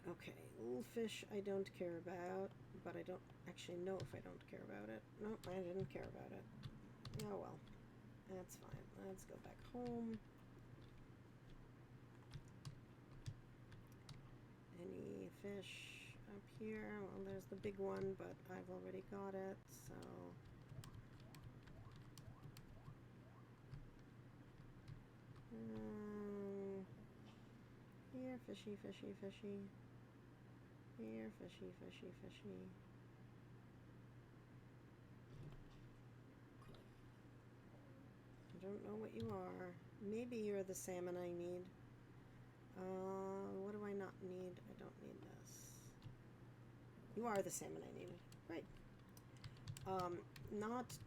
Okay, little fish I don't care about, but I don't actually know if I don't care about it. Nope, I didn't care about it. Oh well, that's fine. Let's go back home. Any fish up here? Well, there's the big one, but I've already got it, so... here, fishy, fishy, fishy. Here, fishy, fishy, fishy. I don't know what you are. Maybe you're the salmon I need. What do I not need? I don't need this. You are the salmon I needed. Right. Not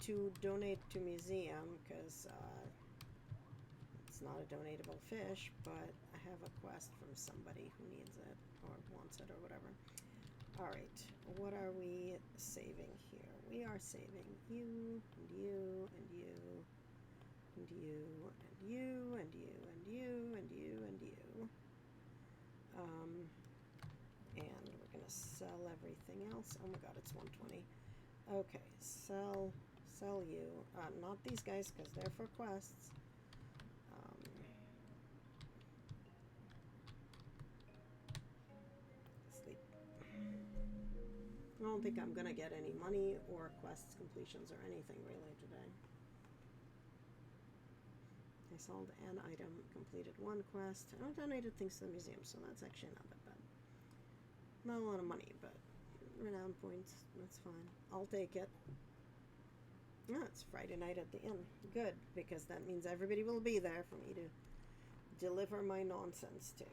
to donate to museum, because it's not a donatable fish, but I have a quest from somebody who needs it, or wants it, or whatever. Alright, what are we saving here? We are saving you, and you, and you, and you, and you, and you, and you, and you, and you. And we're gonna sell everything else. Oh my god, it's 120. Okay, sell you. Not these guys, because they're for quests. Sleep. I don't think I'm gonna get any money or quests completions or anything really today. I sold an item, completed one quest. I donated things to the museum, so that's actually not that bad. Not a lot of money, but renown points, that's fine. I'll take it. Oh, it's Friday night at the inn. Good, because that means everybody will be there for me to deliver my nonsense to.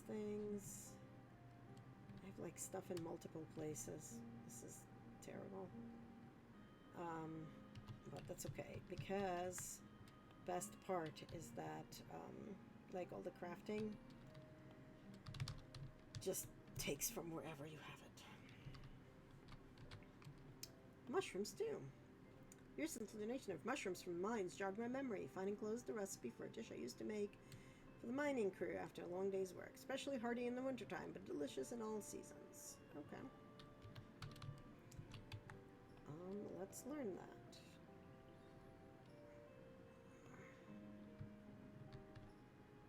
things. I have like stuff in multiple places. This is terrible. But that's okay, because best part is that like all the crafting just takes from wherever you have it. Mushroom stew. Recent donation of mushrooms from mines jogged my memory. Finding closed the recipe for a dish I used to make for the mining crew after a long day's work. Especially hearty in the wintertime, but delicious in all seasons. Okay. Let's learn that.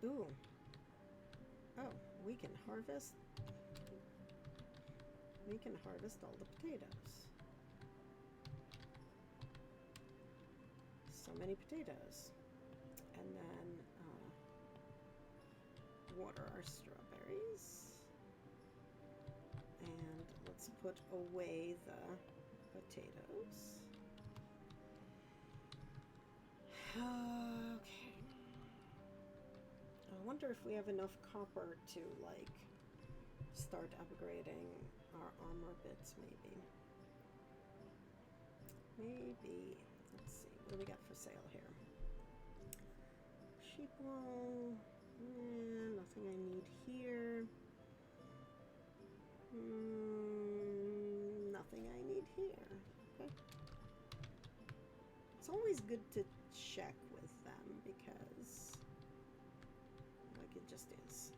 Ooh. Oh, we can harvest. We can harvest all the potatoes. So many potatoes. And then water our strawberries. And let's put away the potatoes. Okay. I wonder if we have enough copper to, like, start upgrading our armor bits, maybe. Maybe. Let's see. What do we got for sale here? Sheep wool. Nothing I need here. Nothing I need here. Okay. It's always good to check with them because, like, it just is.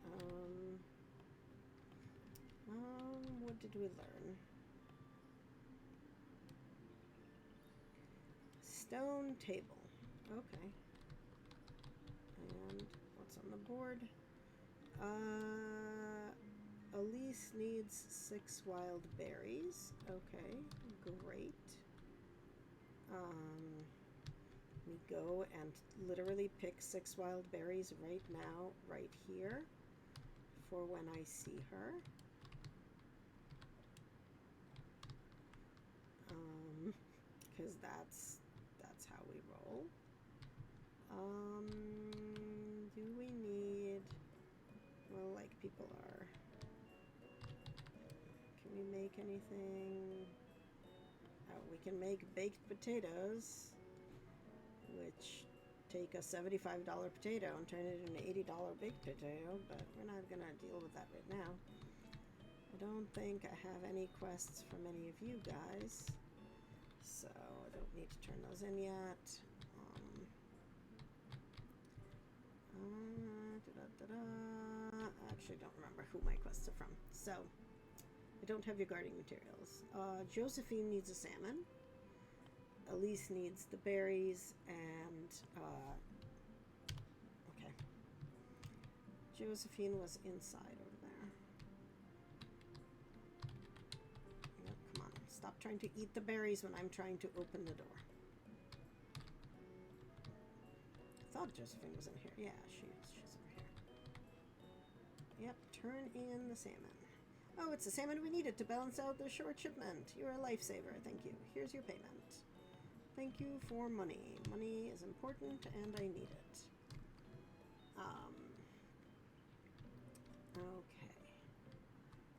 What did we learn? Stone table. Okay. And what's on the board? Elise needs 6 wild berries. Okay, great. We go and literally pick 6 wild berries right now, right here, for when I see her. Because that's how we roll. Do we need, well, like, people are, can we make anything? Oh, we can make baked potatoes, which take a $75 potato and turn it into an $80 baked potato, but we're not gonna deal with that right now. I don't think I have any quests from any of you guys, so I don't need to turn those in yet. I actually don't remember who my quests are from, so I don't have your guarding materials. Josephine needs a salmon. Elise needs the berries, and okay. Josephine was inside over there. Yep, come on, stop trying to eat the berries when I'm trying to open the door. I thought Josephine was in here. Yeah, she's over here. Yep, turn in the salmon. Oh, it's the salmon we needed to balance out the short shipment. You're a lifesaver. Thank you. Here's your payment. Thank you for money. Money is important and I need it. Okay.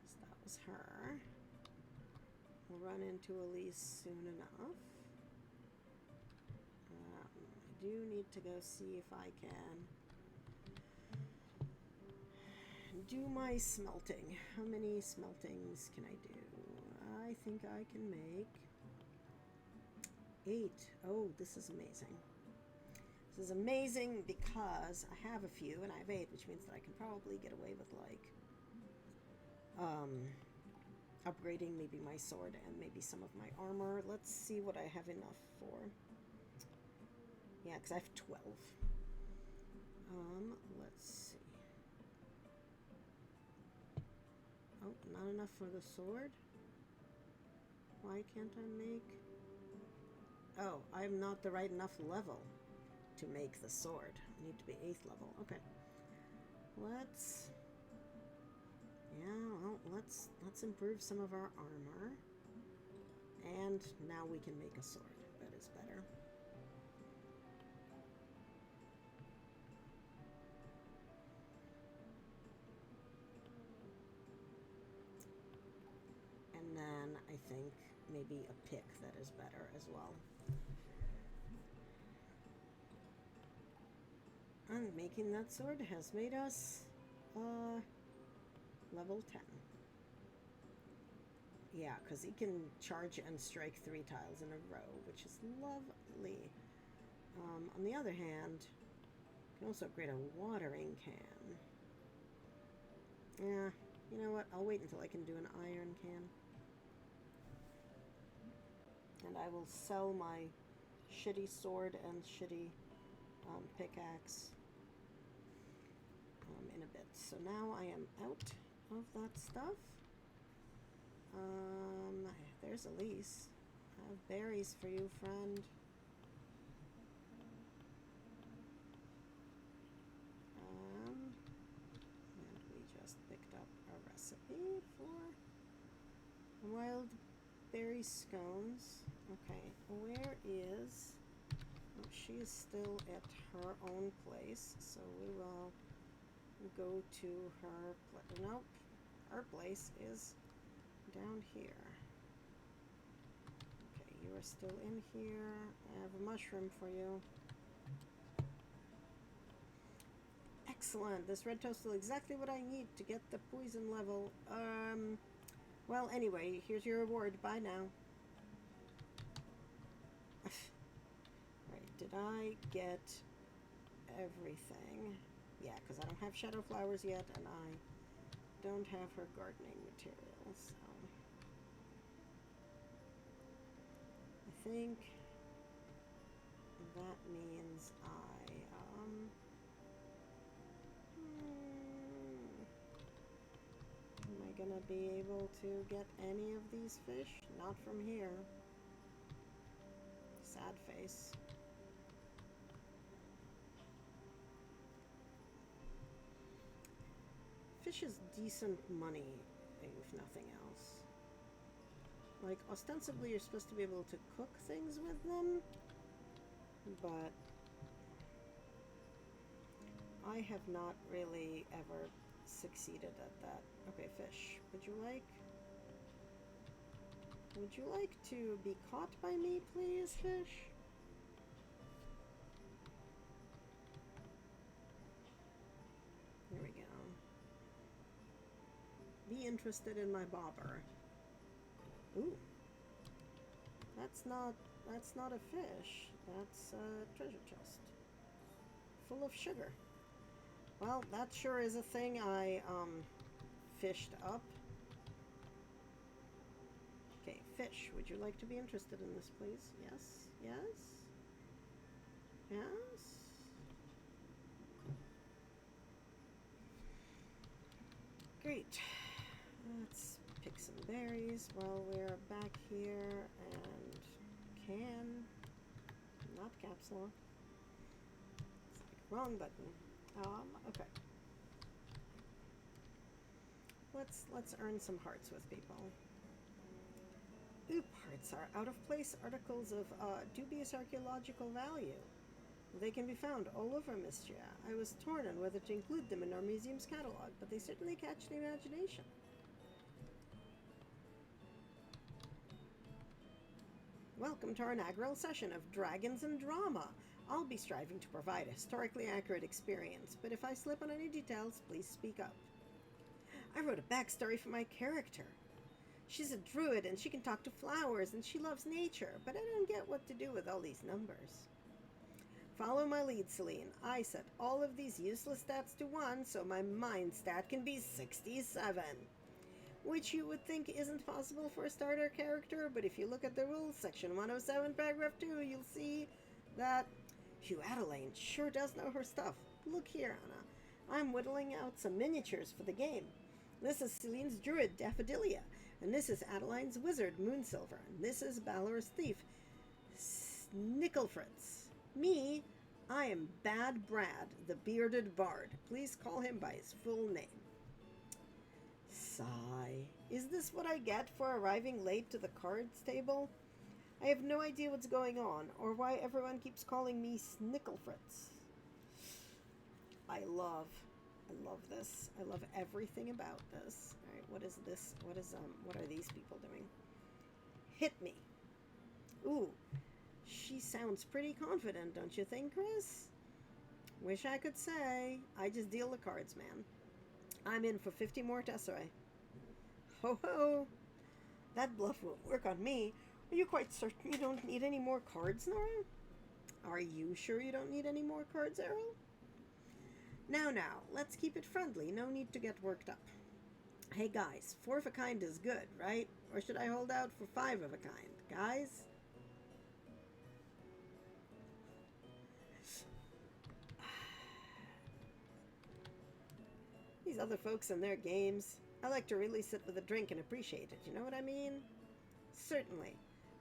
So that was her. We'll run into Elise soon enough. I do need to go see if I can do my smelting. How many smeltings can I do? I think I can make 8. Oh, this is amazing. This is amazing because I have a few and I have 8, which means that I can probably get away with, like, upgrading maybe my sword and maybe some of my armor. Let's see what I have enough for. Yeah, because I have 12. Let's see. Oh, not enough for the sword? Why can't I make... Oh, I'm not the right enough level to make the sword. I need to be 8th level. Okay. Let's... Yeah, well, let's improve some of our armor. And now we can make a sword. That is better. maybe a pick that is better as well. And making that sword has made us level 10. Yeah, because he can charge and strike 3 tiles in a row, which is lovely. On the other hand, you can also upgrade a watering can. Yeah, you know what? I'll wait until I can do an iron can. And I will sell my shitty sword and shitty pickaxe in a bit. So now I am out of that stuff. There's Elise. I have berries for you, friend. And we just picked up a recipe for wild berry scones. Okay, where is... Oh, she's still at her own place, so we will go to her... Nope, our place is down here. Okay, you are still in here. I have a mushroom for you. Excellent. This red toast is exactly what I need to get the poison level. Well, anyway, here's your reward. Bye now. Right, did I get everything? Yeah, because I don't have shadow flowers yet, and I don't have her gardening materials, so... I think that means am I gonna be able to get any of these fish? Not from here. Sad face. Fish is decent money, if nothing else. Like, ostensibly you're supposed to be able to cook things with them, but I have not really ever succeeded at that. Okay, fish. Would you like to be caught by me, please, fish? There we go. Be interested in my bobber. Ooh. That's not a fish. That's a treasure chest. Full of sugar. Well, that sure is a thing I fished up. Okay, fish. Would you like to be interested in this, please? Yes? Yes? Yes? Great. Let's pick some berries while we're back here and can, not caps lock. It's like wrong button. Okay. Let's earn some hearts with people. Oop hearts are out of place articles of dubious archaeological value. They can be found all over Mystia. I was torn on whether to include them in our museum's catalog, but they certainly catch the imagination. Welcome to our inaugural session of Dragons and Drama. I'll be striving to provide a historically accurate experience, but if I slip on any details, please speak up. I wrote a backstory for my character. She's a druid and she can talk to flowers and she loves nature, but I don't get what to do with all these numbers. Follow my lead, Celine. I set all of these useless stats to 1 so my mind stat can be 67. Which you would think isn't possible for a starter character, but if you look at the rules, section 107, paragraph 2, you'll see that Hugh Adeline sure does know her stuff. Look here, Anna. I'm whittling out some miniatures for the game. This is Celine's druid, Daffodilia, and this is Adeline's wizard, Moonsilver, and this is Balor's thief, Snicklefritz. Me, I am Bad Brad, the bearded bard. Please call him by his full name. Sigh. Is this what I get for arriving late to the cards table? I have no idea what's going on, or why everyone keeps calling me Snicklefritz. I love this. I love everything about this. Alright, what is this? What are these people doing? Hit me. Ooh, she sounds pretty confident, don't you think, Chris? Wish I could say. I just deal the cards, man. I'm in for 50 more tesserae. Ho ho! That bluff won't work on me. Are you quite certain you don't need any more cards, Nora? Are you sure you don't need any more cards, Errol? Now, let's keep it friendly. No need to get worked up. Hey guys, 4 of a kind is good, right? Or should I hold out for 5 of a kind? Guys? These other folks and their games. I like to really sit with a drink and appreciate it, you know what I mean? Certainly.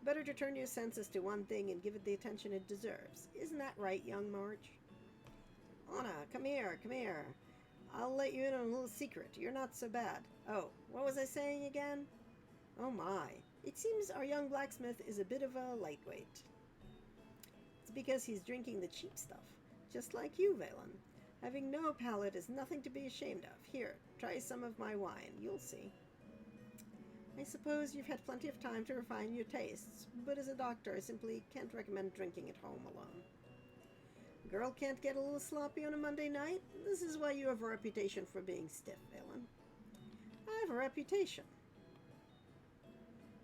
Better to turn your senses to one thing and give it the attention it deserves. Isn't that right, young March? Anna, come here, come here. I'll let you in on a little secret. You're not so bad. Oh, what was I saying again? Oh my. It seems our young blacksmith is a bit of a lightweight. It's because he's drinking the cheap stuff. Just like you, Valen. Having no palate is nothing to be ashamed of. Here, try some of my wine. You'll see. I suppose you've had plenty of time to refine your tastes, but as a doctor, I simply can't recommend drinking at home alone. Girl can't get a little sloppy on a Monday night? This is why you have a reputation for being stiff, Valen. I have a reputation.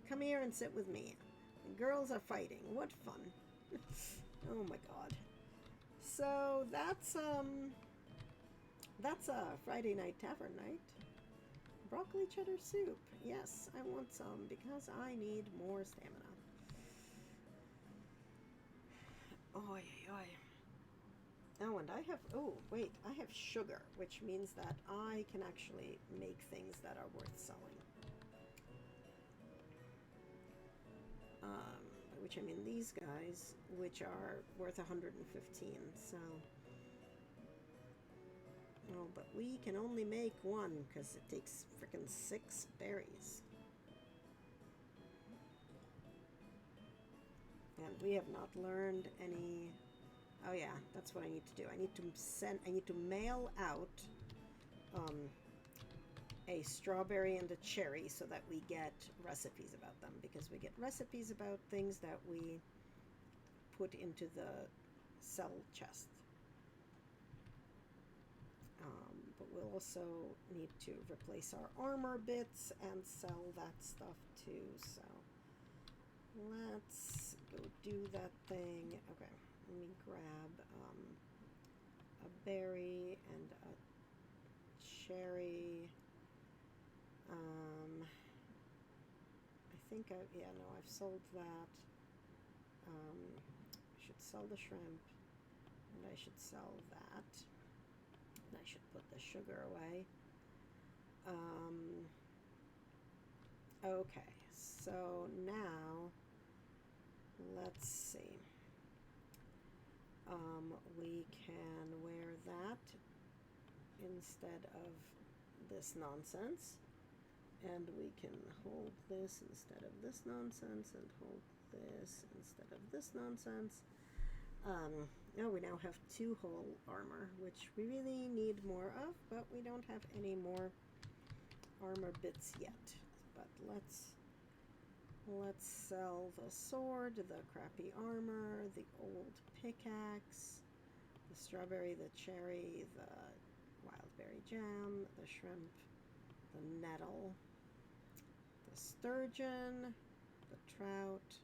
Come here and sit with me. The girls are fighting. What fun. Oh my god. So that's a Friday night tavern night. Broccoli cheddar soup. Yes, I want some because I need more stamina. Oi, oi. Oh, and I have, oh, wait, I have sugar, which means that I can actually make things that are worth selling. Which I mean these guys, which are worth 115, so. Oh, but we can only make one because it takes frickin' 6 berries. And we have not learned any. Oh yeah, that's what I need to do. I need to mail out a strawberry and a cherry so that we get recipes about them, because we get recipes about things that we put into the sell chest. But we'll also need to replace our armor bits and sell that stuff too, so let's go do that thing. Okay, let me grab a berry and a cherry. I think I've sold that. I should sell the shrimp, and I should sell that. And I should put the sugar away. Okay, so now let's see. We can wear that instead of this nonsense, and we can hold this instead of this nonsense, and hold this instead of this nonsense. Now we now have 2 whole armor, which we really need more of, but we don't have any more armor bits yet. But let's sell the sword, the crappy armor, the old pickaxe, the strawberry, the cherry, the wildberry jam, the shrimp, the nettle, the sturgeon, the trout,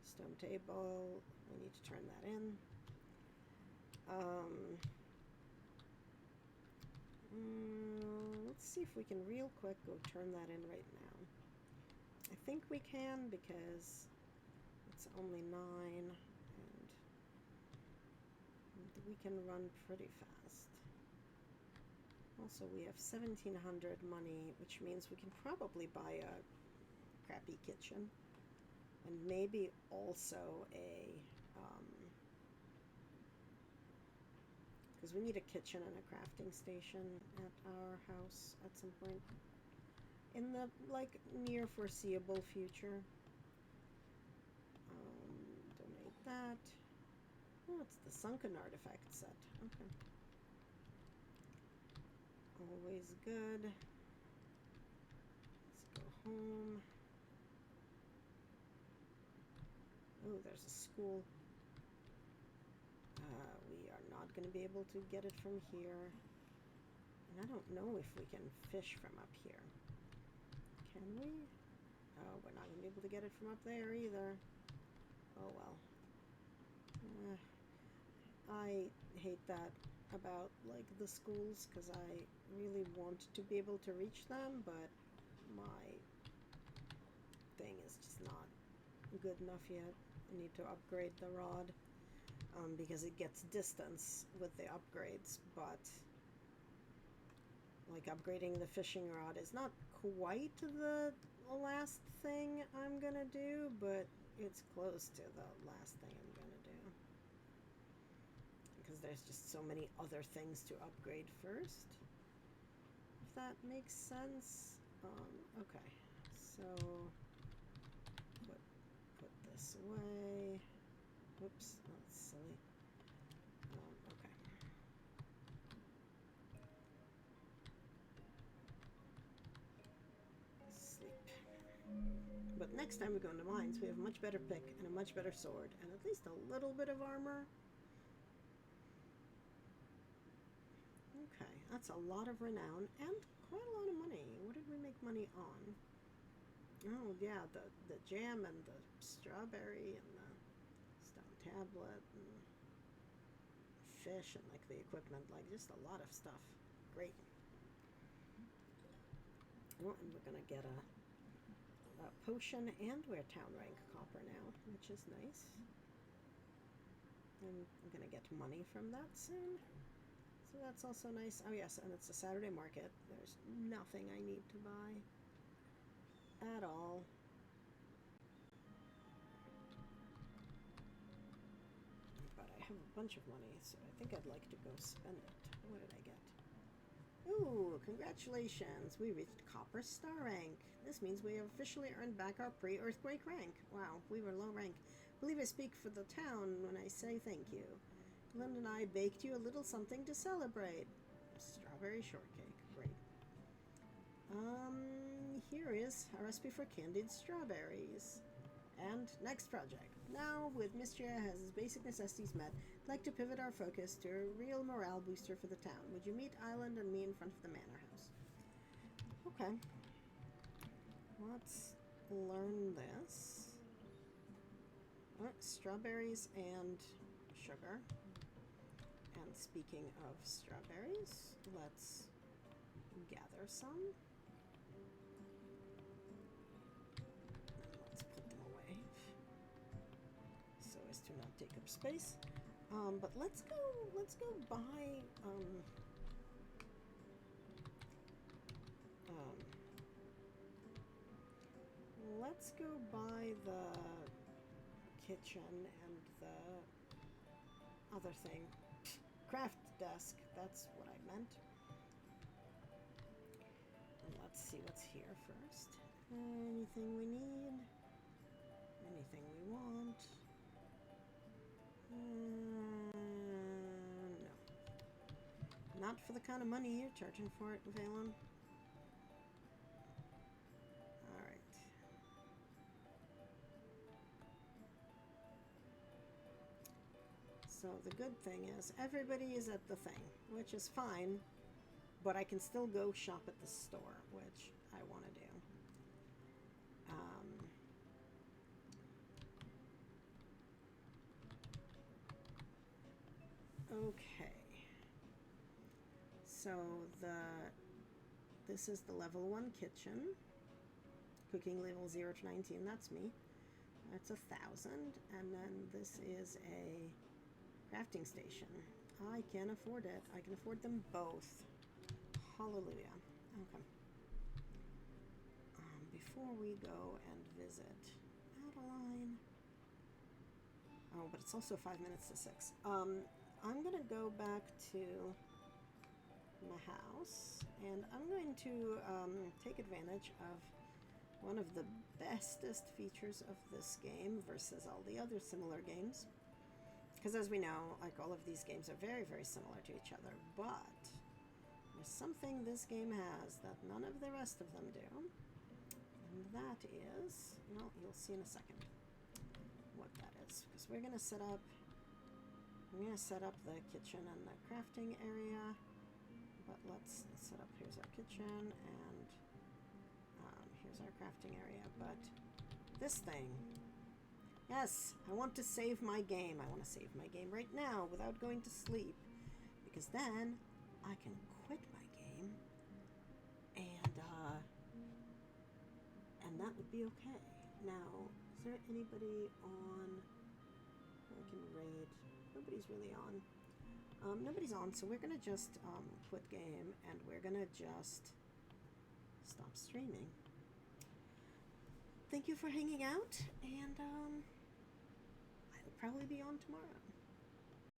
stone table. We need to turn that in. Let's see if we can real quick go turn that in right now. I think we can because it's only 9 and we can run pretty fast. Also, we have 1,700 money, which means we can probably buy a crappy kitchen and maybe also a because we need a kitchen and a crafting station at our house at some point in the near foreseeable future. Donate that. Oh, it's the sunken artifact set. Okay. Always good. Let's go home. Oh, there's a school. We are not going to be able to get it from here. And I don't know if we can fish from up here. Can we? Oh, we're not going to be able to get it from up there either. Oh well. I hate that about like the schools because I really want to be able to reach them, but my thing is just not good enough yet. I need to upgrade the rod because it gets distance with the upgrades, but like upgrading the fishing rod is not quite the last thing I'm gonna do, but it's close to the last thing I'm gonna do. Because there's just so many other things to upgrade first. If that makes sense. Okay, so put this away. Whoops, that's silly. Okay. Sleep. But next time we go into mines, we have a much better pick and a much better sword and at least a little bit of armor. Okay, that's a lot of renown and quite a lot of money. What did we make money on? Oh yeah, the jam and the strawberry and the stone tablet and fish and like the equipment, like just a lot of stuff. Great. Oh, and we're gonna get a potion and we're town rank copper now, which is nice. And I'm gonna get money from that soon. So that's also nice. Oh yes, and it's a Saturday market. There's nothing I need to buy at all. But I have a bunch of money, so I think I'd like to go spend it. What did I get? Ooh, congratulations! We reached Copper Star rank. This means we have officially earned back our pre-earthquake rank. Wow, we were low rank. I believe I speak for the town when I say thank you. Glenn and I baked you a little something to celebrate. Strawberry shortcake. Great. Here is a recipe for candied strawberries. And next project. Now, with Mystria has its basic necessities met, I'd like to pivot our focus to a real morale booster for the town. Would you meet Island and me in front of the manor house? Okay. Let's learn this. Strawberries and sugar. And speaking of strawberries, let's gather some. And let's put them away so as to not take up space. But let's go buy let's go buy the kitchen and the other thing. Craft desk, that's what I meant. And let's see what's here first. Anything we need? Anything we want? No. Not for the kind of money you're charging for it, Valen. Alright. So the good thing is everybody is at the thing, which is fine, but I can still go shop at the store, which I want to do. Okay. So this is the level 1 kitchen. Cooking level 0 to 19, that's me. That's 1,000. And then this is a crafting station. I can afford it. I can afford them both. Hallelujah. Okay. Before we go and visit Adeline. Oh, but it's also 5 minutes to 6. I'm going to go back to my house, and I'm going to take advantage of one of the bestest features of this game versus all the other similar games. Because as we know, like all of these games are very, very similar to each other, but there's something this game has that none of the rest of them do, and that is, well, you'll see in a second. what that is, because we're gonna set up. I'm gonna set up the kitchen and the crafting area. But let's set up. Here's our kitchen and here's our crafting area. But this thing. Yes, I want to save my game. I want to save my game right now without going to sleep, because then I can quit my game, and that would be okay. Now, is there anybody on who I can raid? Nobody's really on. Nobody's on, so we're gonna just quit game, and we're gonna just stop streaming. Thank you for hanging out, and I'll probably be on tomorrow.